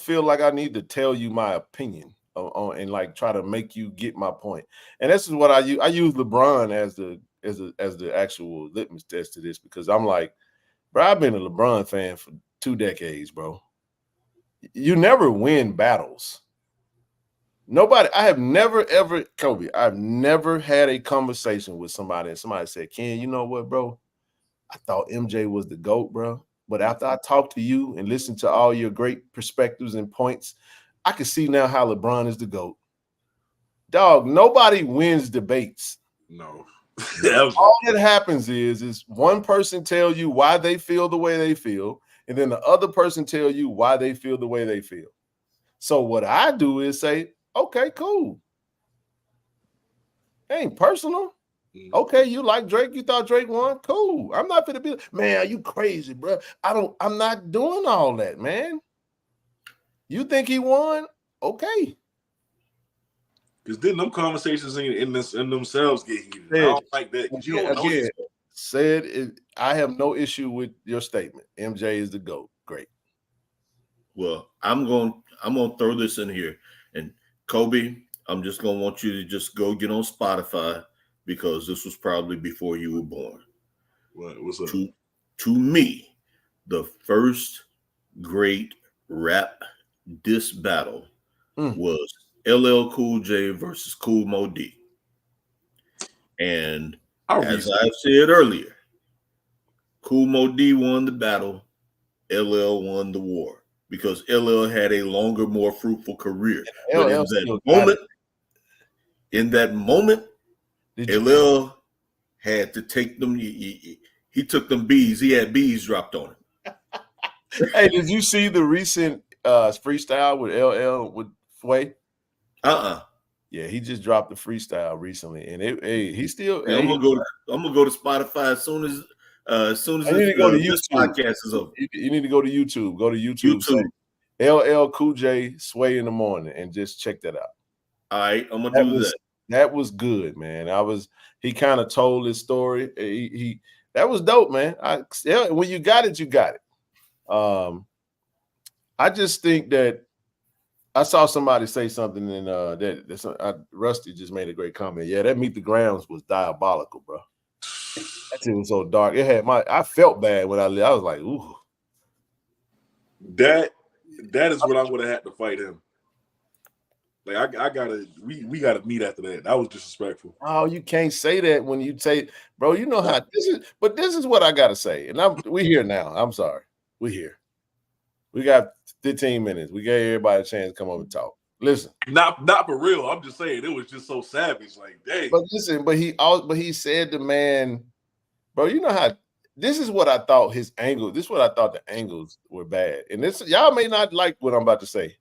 feel like I need to tell you my opinion and like try to make you get my point. And this is what I use. I use LeBron as the actual litmus test to this because I'm like,
Bro, I've been a LeBron fan for 2 decades, bro. You never win battles. I have never, ever, Kobe, I've never had a conversation with somebody and somebody said, Ken, you know what, bro? I thought MJ was the GOAT, bro. But after I talked to you and listened to all your great perspectives and points, I can see now how LeBron is the GOAT. Dog, nobody wins debates.
No.
All that happens is one person tell you why they feel the way they feel, and then the other person tell you why they feel the way they feel. So what I do is say, okay, cool. Ain't personal. Okay, you like Drake, you thought Drake won? Cool. I'm not gonna be, man, are you crazy, bro? I'm not doing all that, man. You think he won? Okay.
Because then them conversations in themselves get heated. I don't like that. You don't know this.
I have no issue with your statement. MJ is the GOAT. Great.
Well, I'm gonna throw this in here. And Kobe, I'm just gonna want you to just go get on Spotify because this was probably before you were born.
What's up?
To me, the first great rap diss battle was LL Cool J versus Kool Moe Dee. And as I said earlier, Kool Moe Dee won the battle, LL won the war because LL had a longer, more fruitful career. But in that moment, LL had to take them. He took them bees. He had bees dropped on him.
Hey, did you see the recent freestyle with LL with Sway? Yeah, he just dropped the freestyle recently, and he still.
I'm gonna go to Spotify as soon as
you need to go to
this podcast is over.
You need to go to YouTube. Go to YouTube. LL Cool J Sway in the morning, and just check that out.
All right, I'm gonna do that.
That was good, man. He kind of told his story. That was dope, man. When you got it, you got it. I just think that I saw somebody say something, and Rusty just made a great comment. Yeah, that Meet the Grams was diabolical, bro. That shit was so dark. I felt bad when I was like, ooh.
That is what I would have had to fight him. Like we gotta meet after that. That was disrespectful.
Oh, you can't say that when you say, bro, you know how this is, but this is what I gotta say. And we're here now. I'm sorry. We're here. We got 15 minutes. We gave everybody a chance to come over and talk. Listen.
Not for real. I'm just saying it was just so savage. Like, dang.
But listen, but he said the man, bro, you know how this is what I thought this is what I thought the angles were bad. And this, y'all may not like what I'm about to say.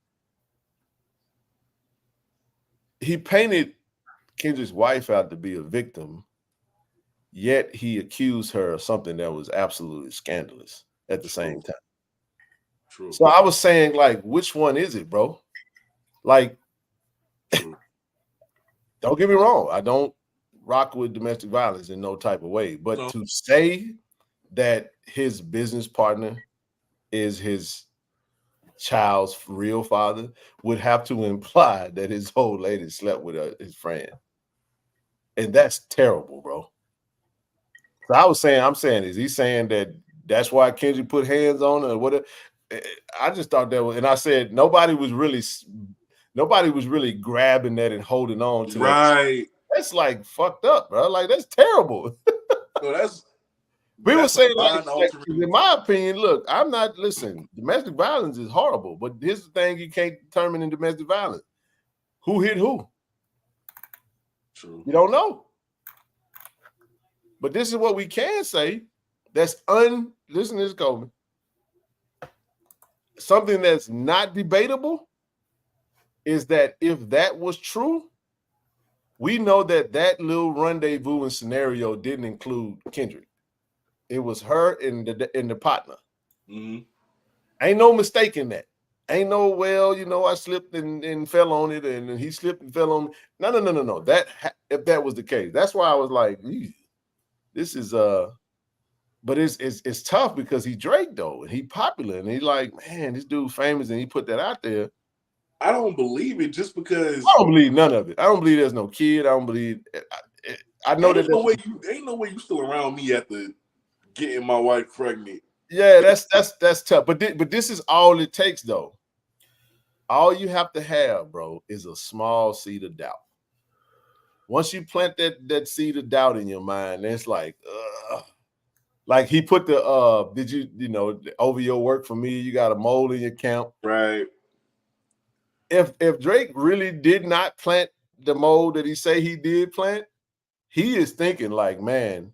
He painted Kendrick's wife out to be a victim, yet he accused her of something that was absolutely scandalous at the same time.
True.
So I was saying, like, which one is it, bro? Like, don't get me wrong. I don't rock with domestic violence in no type of way. But to say that his business partner is his child's real father would have to imply that his old lady slept with his friend. And that's terrible, bro. So I'm saying, is he saying that that's why Kendrick put hands on her or whatever? I just thought that was, and I said nobody was really grabbing that and holding on to
right.
That's like fucked up, bro. Like that's terrible.
So
we were saying, like, in my opinion, look, domestic violence is horrible, but here's the thing you can't determine in domestic violence. Who hit who?
True.
You don't know. But this is what we can say. Listen to this, Kobe. Something that's not debatable is that if that was true, we know that little rendezvous and scenario didn't include Kendrick. It was her and the partner.
Mm-hmm.
Ain't no mistaking that. Ain't no, I slipped and fell on it, and he slipped and fell on me. No. If that was the case, that's why I was like, this is but it's tough because he Drake though, and he popular, and he like, man, this dude famous, and he put that out there.
I don't believe it just because
I don't believe none of it. I don't believe there's no kid. I don't believe. I know
ain't no way you still around me after getting my wife pregnant
Yeah, that's tough. But this is all it takes, though. All you have to have, bro, is a small seed of doubt. Once you plant that seed of doubt in your mind, it's like, like he put the did you know over your work for me, you got a mole in your camp.
Right.
If Drake really did not plant the mole that he say he did plant, he is thinking like, man,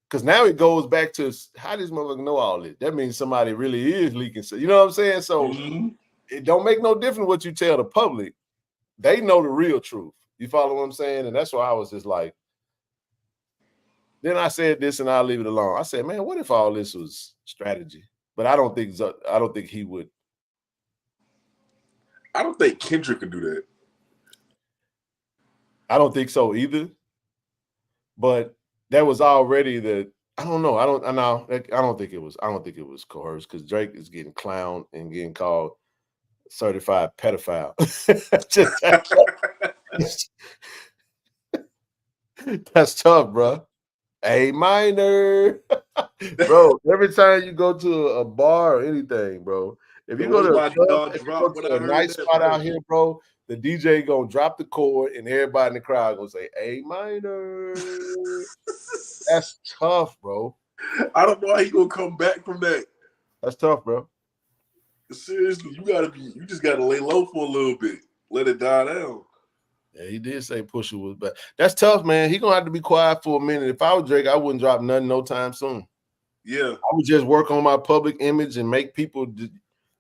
because now it goes back to how does motherfucker know all this? That means somebody really is leaking. So you know what I'm saying? So it don't make no difference what you tell the public. They know the real truth. You follow what I'm saying? And that's why I was just like, then I said this and I'll leave it alone. I said, man, what if all this was strategy? But I don't think he would.
I don't think Kendrick could do that.
I don't think so either. But that was already I don't know. I don't think it was coerced because Drake is getting clowned and getting called certified pedophile. That's tough, bro. A minor, bro. Every time you go to a bar or anything, bro, if you go to a nice spot out here, bro, the DJ gonna drop the chord and everybody in the crowd gonna say A minor. That's tough, bro.
I don't know how he gonna come back from that.
That's tough, bro.
Seriously, you just gotta lay low for a little bit, let it die down.
Yeah, he did say Pusha was bad. That's tough, man. He gonna have to be quiet for a minute. If I was Drake, I wouldn't drop nothing no time soon.
Yeah,
I would just work on my public image and make people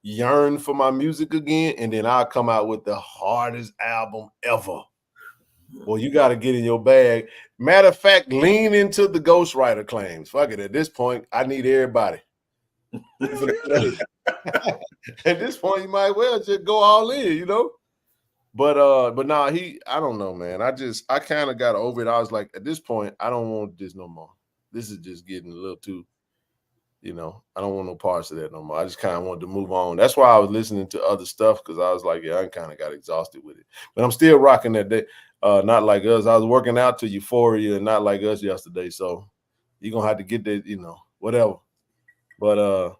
yearn for my music again, and then I'll come out with the hardest album ever. Well, you got to get in your bag. Matter of fact, lean into the ghostwriter claims. Fuck it. At this point, I need everybody. At this point, you might well just go all in, you know. But nah, I don't know, man. I kind of got over it. I was like, at this point, I don't want this no more. This is just getting a little too, you know, I don't want no parts of that no more. I just kind of wanted to move on. That's why I was listening to other stuff because I was like, yeah, I kind of got exhausted with it. But I'm still rocking that day. Not Like Us. I was working out to Euphoria and Not Like Us yesterday. So you're going to have to get that, you know, whatever. But the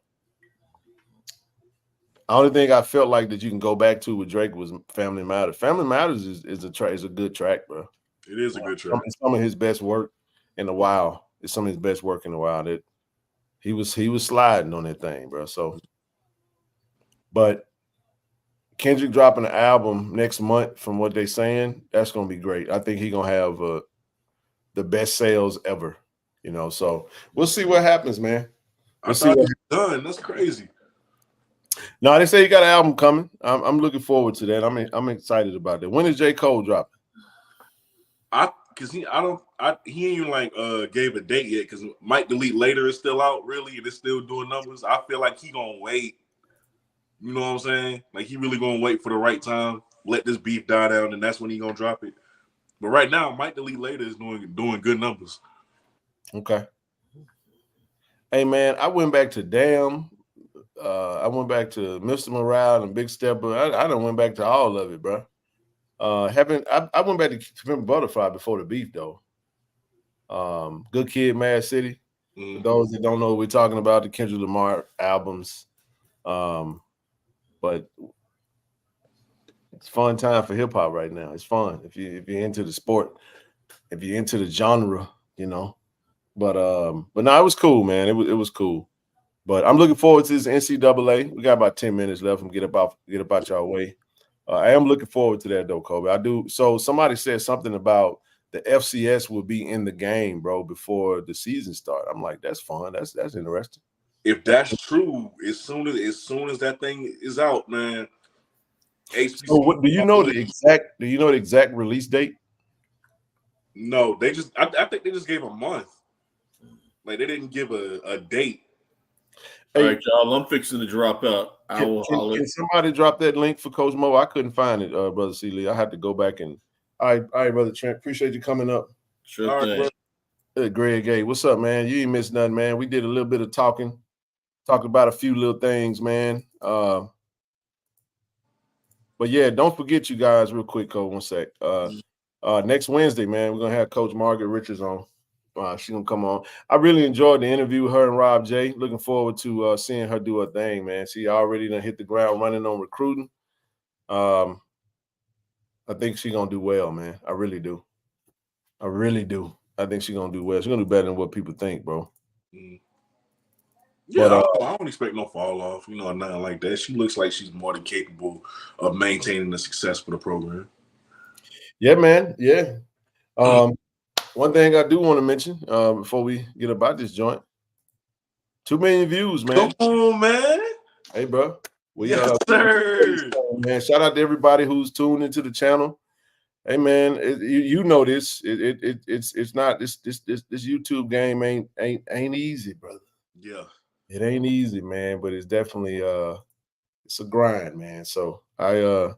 only thing I felt like that you can go back to with Drake was Family Matters. Family Matters is a good track, bro.
It is a good track.
Some of his best work in a while. It's some of his best work in a while. That he was sliding on that thing, bro. So, but Kendrick dropping an album next month, from what they're saying, that's gonna be great. I think he's gonna have the best sales ever. You know, so we'll see what happens, man.
I thought it's done. That's crazy.
No, they say he got an album coming. I'm looking forward to that. I'm excited about that. When is J. Cole dropping?
He ain't even like gave a date yet because Might Delete Later is still out really and it's still doing numbers. I feel like he gonna wait. You know what I'm saying? Like he really gonna wait for the right time, let this beef die down, and that's when he gonna drop it. But right now, Might Delete Later is doing good numbers.
Okay. Hey man, I went back to Damn. I went back to Mr. Morale and Big Stepper. I done went back to all of it, bro. I went back to Pimp Butterfly before the beef though. Good Kid, Mad City. For those that don't know what we're talking about, the Kendrick Lamar albums. But it's fun time for hip hop right now. It's fun if you're into the sport, if you're into the genre, you know. But no, it was cool, man. It was cool. But I'm looking forward to this NCAA. We got about 10 minutes left and get up out y'all way. I am looking forward to that though, Kobe. I do. So somebody said something about the FCS will be in the game, bro, before the season start. I'm like, that's fun. That's interesting.
If that's true, as soon as that thing is out, man. HBCU,
so do you know the exact release date?
No, they just I think they just gave a month. Like they didn't give a date.
All right, y'all. I'm fixing to drop out.
Can somebody drop that link for Coach Mo? I couldn't find it, Brother C. Lee. I had to go back and. All right, Brother Trent. Appreciate you coming up.
Sure thing.
Right, Greg, hey, what's up, man? You ain't missed nothing, man. We did a little bit of talking about a few little things, man. But yeah, don't forget, you guys, real quick, Cole. 1 sec. Next Wednesday, man, we're gonna have Coach Margaret Richards on. She's gonna come on. I really enjoyed the interview with her and Rob J. Looking forward to seeing her do her thing, man. She already done hit the ground running on recruiting. I think she's gonna do well, man. I really do. I really do. I think she's gonna do well. She's gonna do better than what people think, bro.
Yeah, but, I don't expect no fall off, nothing like that. She looks like she's more than capable of maintaining the success for the program.
Yeah, man. Yeah. One thing I do want to mention before we get about this joint, 2 million views, man.
Come on, man.
Hey, bro.
Yes, sir.
Man, shout out to everybody who's tuned into the channel. Hey, man, you know this. It's not this YouTube game ain't easy, brother.
Yeah.
It ain't easy, man, but it's definitely it's a grind, man. So I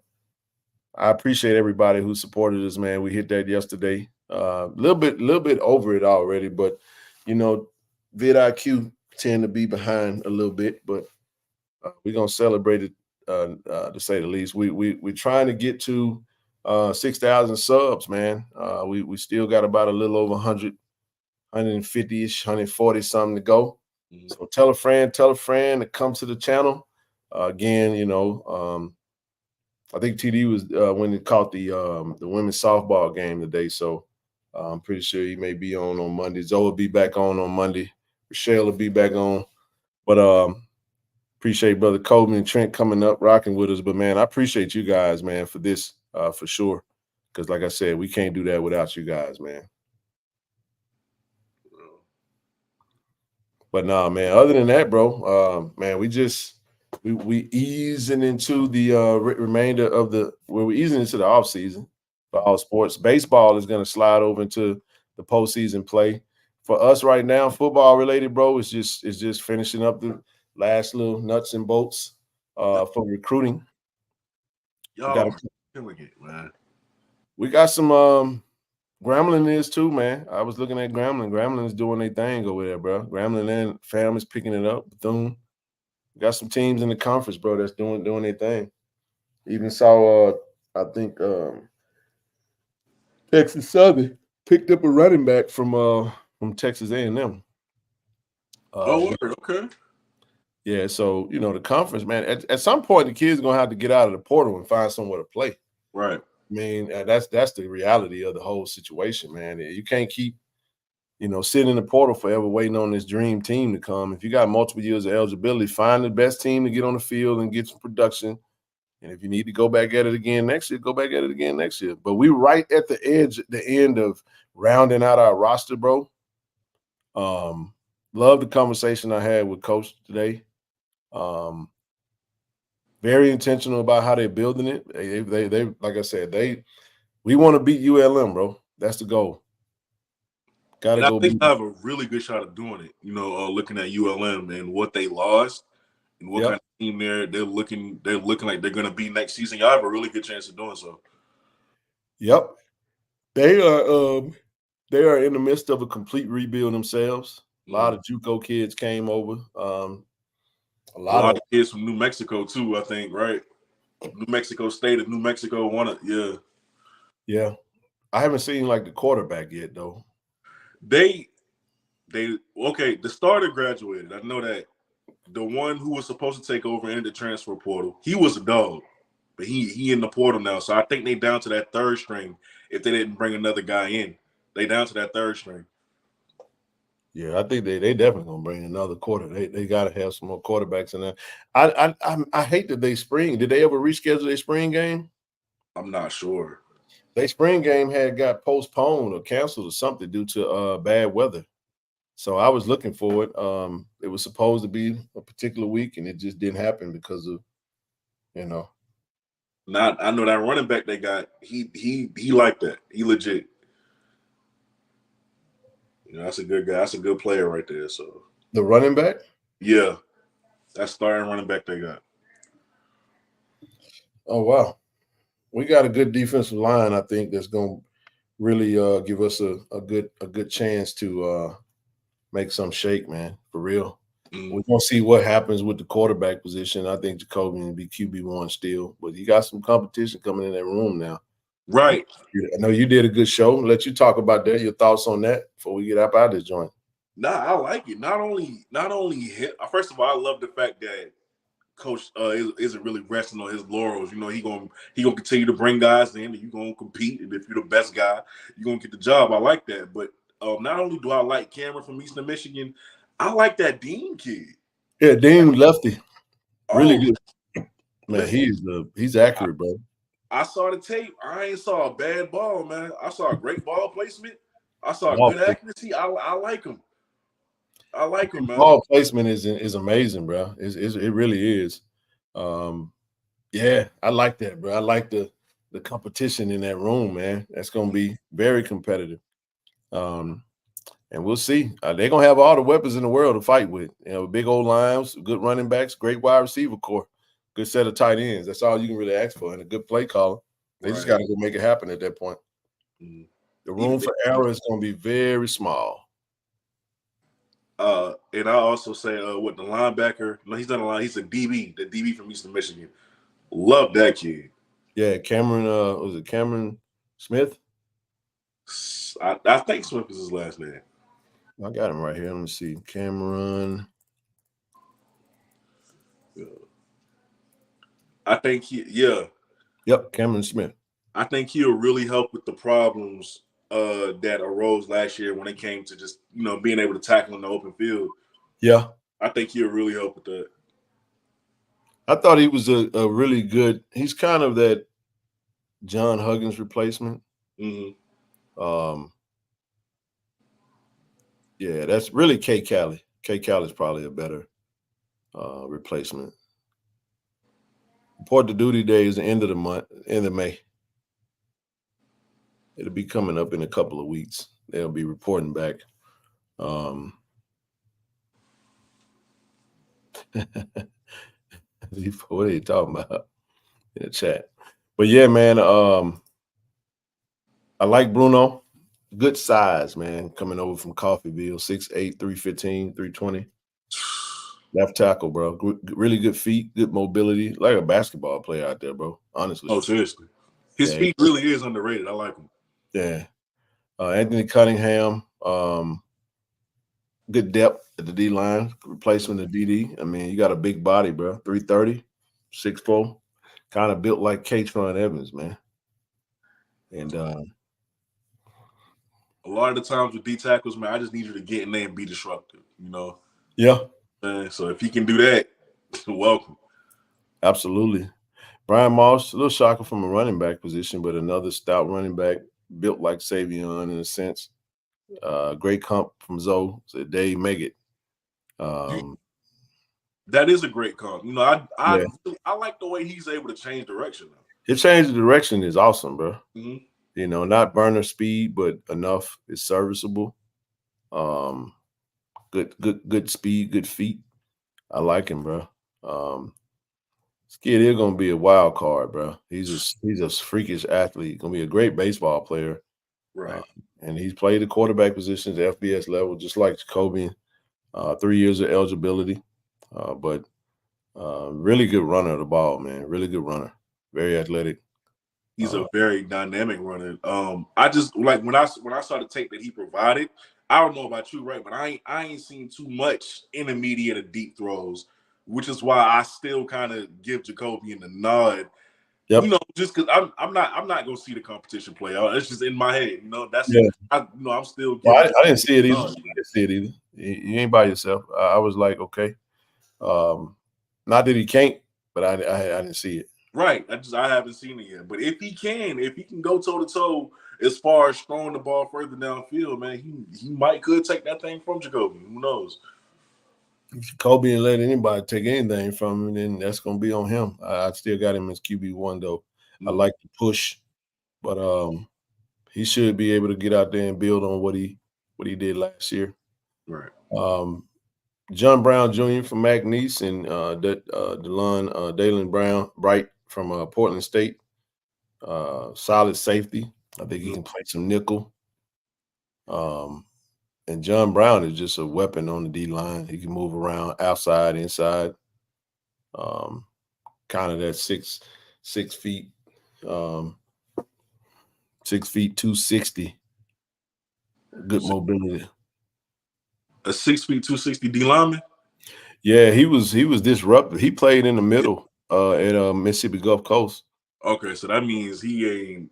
appreciate everybody who supported us, man. We hit that yesterday. A little bit over it already, but vidIQ tend to be behind a little bit, but we're gonna celebrate it to say the least. We're trying to get to 6,000 subs, man. We still got about a little over 100, 150-ish, 140 something to go. So tell a friend to come to the channel. Again, I think TD was when he caught the women's softball game today. So I'm pretty sure he may be on Monday. Zoe will be back on Monday. Rochelle will be back on. But appreciate Brother Kobe and Trent coming up, rocking with us. But, man, I appreciate you guys, man, for this, for sure. Because, like I said, we can't do that without you guys, man. But, nah, man, other than that, bro, man, we easing into the remainder of we're easing into the off season for all sports. Baseball is going to slide over into the postseason play. For us right now, football related, bro, it's just finishing up the last little nuts and bolts for recruiting.
Y'all killing it, man.
We got some Grambling is too, man. I was looking at Grambling. Grambling is doing their thing over there, bro. Grambling and FAMU is picking it up. Bethune. Got some teams in the conference, bro, that's doing their thing. Even saw, I think Texas Southern picked up a running back from Texas A&M.
Okay.
Yeah, so the conference, man. At some point, the kids are gonna have to get out of the portal and find somewhere to play.
Right.
I mean, that's the reality of the whole situation, man. You can't keep sitting in the portal forever waiting on this dream team to come. If you got multiple years of eligibility, find the best team to get on the field and get some production. And if you need to go back at it again next year, go back at it again next year. But we right at the end of rounding out our roster, bro. Love the conversation I had with Coach today. Very intentional about how they're building it. They like I said, we want to beat ULM, bro. That's the goal.
I think I have a really good shot of doing it. Looking at ULM and what they lost and what kind of team they're looking like they're gonna be next season. Y'all have a really good chance of doing so.
Yep. They are in the midst of a complete rebuild themselves. A lot of JUCO kids came over. A lot of
kids from New Mexico too, I think, right? New Mexico State and New Mexico
Yeah. I haven't seen like the quarterback yet though.
The starter graduated. I know that. The one who was supposed to take over in the transfer portal, he was a dog, but he in the portal now. So I think they down to that third string. If they didn't bring another guy in, they down to that third string.
Yeah, I think they definitely gonna bring another quarter. They gotta have some more quarterbacks in there. I hate that they spring. Did they ever reschedule their spring game?
I'm not sure.
Their spring game got postponed or canceled or something due to bad weather. So I was looking for it. It was supposed to be a particular week, and it just didn't happen because of,
Now I know that running back they got. He like that. He legit. That's a good guy. That's a good player right there. So
the running back.
Yeah, that's starting running back they got.
Oh wow, we got a good defensive line. I think that's gonna really give us a good chance to make some shake, man, for real. We're gonna see what happens with the quarterback position. I think Jacoby will be QB1 still, but you got some competition coming in that room now.
Right.
I know you did a good show. Let you talk about that. Your thoughts on that before we get up out of this joint.
Nah, I like it. Not only him, first of all, I love the fact that Coach isn't really resting on his laurels. You know, he gonna continue to bring guys in, and you gonna compete. And if you're the best guy, you're gonna get the job. I like that. But not only do I like Cameron from Eastern Michigan, I like that Dean kid.
Yeah, Dean lefty, really
Oh,
good. Man, he's accurate, bro.
I saw the tape. I ain't saw a bad ball, man. I saw a great ball placement. I saw
Ball
good accuracy. I like him. I like him, man.
Ball placement is amazing, bro. It really is. Yeah, I like that, bro. I like the competition in that room, man. That's gonna be very competitive. And we'll see. They're gonna have all the weapons in the world to fight with. You know, big old lines, good running backs, great wide receiver core, good set of tight ends. That's all you can really ask for, and a good play caller. They just got to go make it happen at that point.
Mm-hmm.
The room for error is going to be very small.
And I also say with the linebacker, no, he's done a lot. He's a DB, the DB from Eastern Michigan. Love that kid.
Yeah, Cameron. Was it Cameron Smith?
I think Smith is his last name.
I got him right here. Let me see. Cameron.
I think
Yep, Cameron Smith.
I think he'll really help with the problems that arose last year when it came to just, you know, being able to tackle in the open field.
Yeah.
I think he'll really help with that.
I thought he was a really good – he's kind of that John Huggins replacement.
Mm-hmm.
Yeah, that's really K. Cali. K. Cali's probably a better replacement. Report to duty day is the end of the month, end of May. It'll be coming up in a couple of weeks. They'll be reporting back. What are you talking about in the chat? But yeah, man, I like Bruno. Good size, man, coming over from Coffeyville, 6'8", 315, 320. Left tackle, bro. Really good feet, good mobility. Like a basketball player out there, bro. Honestly.
Oh, seriously. His feet really is underrated. I like him.
Yeah. Anthony Cunningham, good depth at the D-line, replacement of DD. I mean, you got a big body, bro. 330, 6'4", kind of built like Katron Evans, man. And
a lot of the times with D tackles, man, I just need you to get in there and be disruptive, you know?
Yeah.
So if he can do that, welcome.
Absolutely. Brian Moss, a little shocker from a running back position, but another stout running back, built like Savion in a sense. Great comp from Zoe, so Dave Meggett.
That is a great comp. You know, I like the way he's able to change direction now.
His change of direction is awesome, bro.
Mm-hmm.
You know, not burner speed, but enough is serviceable. Good speed, good feet. I like him, bro. This kid is gonna be a wild card, bro. He's a freakish athlete. Gonna be a great baseball player,
right?
And he's played the quarterback positions at FBS level, just like Jacoby. 3 years of eligibility, but really good runner of the ball, man. Really good runner, very athletic.
He's a very dynamic runner. I just like when I saw the tape that he provided. I don't know about you, right? But I ain't seen too much intermediate or deep throws, which is why I still kind of give Jacoby the nod. Yep. You know, just because I'm not gonna see the competition play out. It's just in my head, you know. That's I'm still.
Well, I didn't see it either. I didn't see it either. You ain't by yourself. I was like, okay, not that he can't, but I didn't see it.
Right. I haven't seen it yet. But if he can go toe to toe as far as throwing the ball further downfield, man, he could take that thing from Jacoby. Who knows?
If Jacoby ain't let anybody take anything from him, then that's gonna be on him. I still got him as QB1 though. Mm-hmm. I like the push, but he should be able to get out there and build on what he did last year.
Right.
John Brown Jr. from McNeese and Dalen Bright from Portland State. Solid safety. I think he can play some nickel. And John Brown is just a weapon on the D-line. He can move around outside, inside. Kind of that 6 feet.
6 feet 260. Good mobility.
A 6 feet 260 D lineman.
Yeah, he was disruptive. He played in the middle at Mississippi Gulf Coast.
Okay, so that means he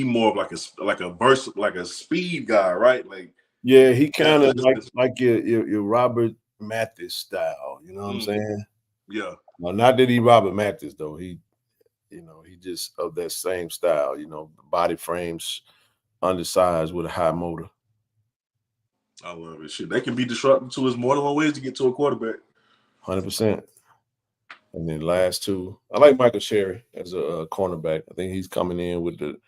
more of like a speed guy, right? Like
yeah, he kind of like your Robert Mathis style. You know what I'm saying?
Yeah.
Well, not that he Robert Mathis though. He just of that same style. Body frames undersized with a high motor.
I love it. Shit, they can be disruptive too. There's more than one way to get to a quarterback.
100%. And then last two, I like Michael Sherry as a cornerback. I think he's coming in with the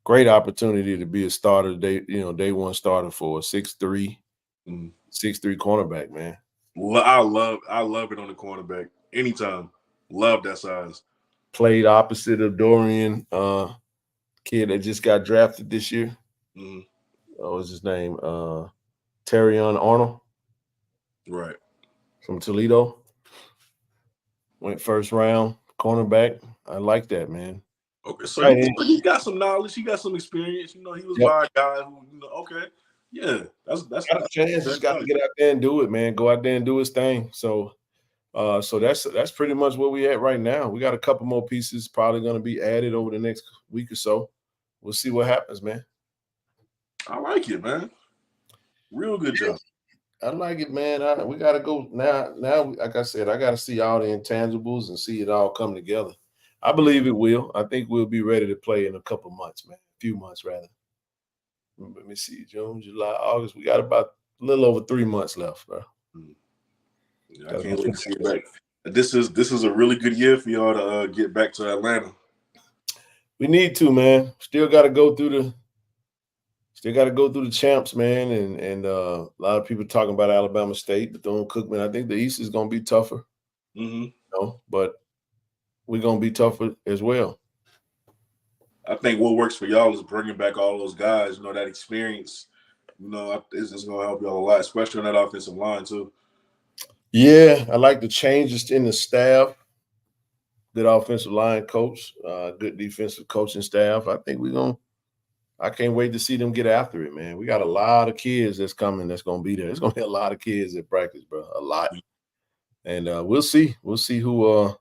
great opportunity to be a starter, day one starter for a 6'3", 6'3" cornerback, man.
Well, I love it on the cornerback anytime. Love that size.
Played opposite of Dorian, kid that just got drafted this year. What was his name? Terrion Arnold. Right. From Toledo. Went first round, cornerback. I like that, man.
Okay, so he got some knowledge. He got some experience. He was by a guy who, okay. Yeah, that's got a chance.
Just got to get out there and do it, man. Go out there and do his thing. So that's pretty much where we at right now. We got a couple more pieces probably going to be added over the next week or so. We'll see what happens, man.
I like it, man. Real good job.
I like it, man. We got to go now. Like I said, I got to see all the intangibles and see it all come together. I believe it will. I think we'll be ready to play in a couple months, man. A few months, rather. Let me see. June, July, August. We got about a little over 3 months left, bro.
I can't wait to see it back. This is a really good year for y'all to get back to Atlanta.
We need to, man. Still got to go through the champs, man, and a lot of people talking about Alabama State, Bethune-Cookman. I think the East is going to be tougher, but we're going to be tougher as well.
I think what works for y'all is bringing back all those guys, that experience. It's just going to help y'all a lot, especially on that offensive line too.
Yeah, I like the changes in the staff. Good offensive line coach, good defensive coaching staff. I think I can't wait to see them get after it, man. We got a lot of kids that's coming that's going to be there. There's going to be a lot of kids at practice, bro. A lot. And we'll see. We'll see who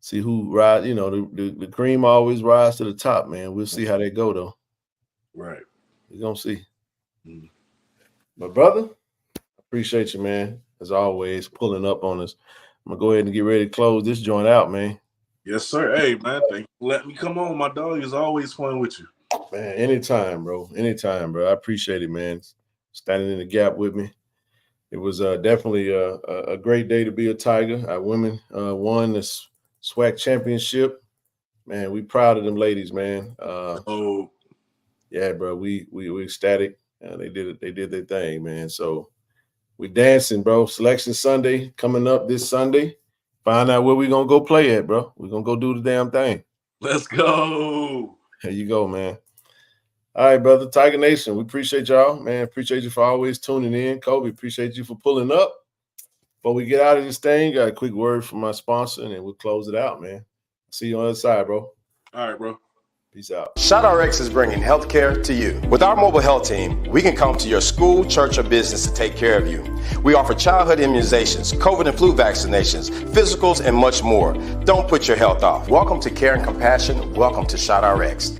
rise. The cream always rise to the top, man. We'll see how they go, though.
Right.
We're going to see. But, brother, appreciate you, man, as always, pulling up on us. I'm going to go ahead and get ready to close this joint out, man.
Yes, sir. Hey, man, thank you for letting me come on. My dog is always fun with you.
Man, anytime, bro. Anytime, bro. I appreciate it, man. Standing in the gap with me. It was definitely a great day to be a Tiger. Our women won the SWAC championship. Man, we proud of them ladies, man. Yeah, bro. We ecstatic. They did their thing, man. So we dancing, bro. Selection Sunday coming up this Sunday. Find out where we're gonna go play at, bro. We're gonna go do the damn thing.
Let's go.
There you go, man. All right, brother. Tiger Nation, we appreciate y'all, man. Appreciate you for always tuning in. Kobe, appreciate you for pulling up. Before we get out of this thing, got a quick word from my sponsor, and then we'll close it out, man. See you on the other side, bro.
All right, bro.
Peace out.
ShotRx is bringing healthcare to you. With our mobile health team, we can come to your school, church, or business to take care of you. We offer childhood immunizations, COVID and flu vaccinations, physicals, and much more. Don't put your health off. Welcome to Care and Compassion. Welcome to ShotRx.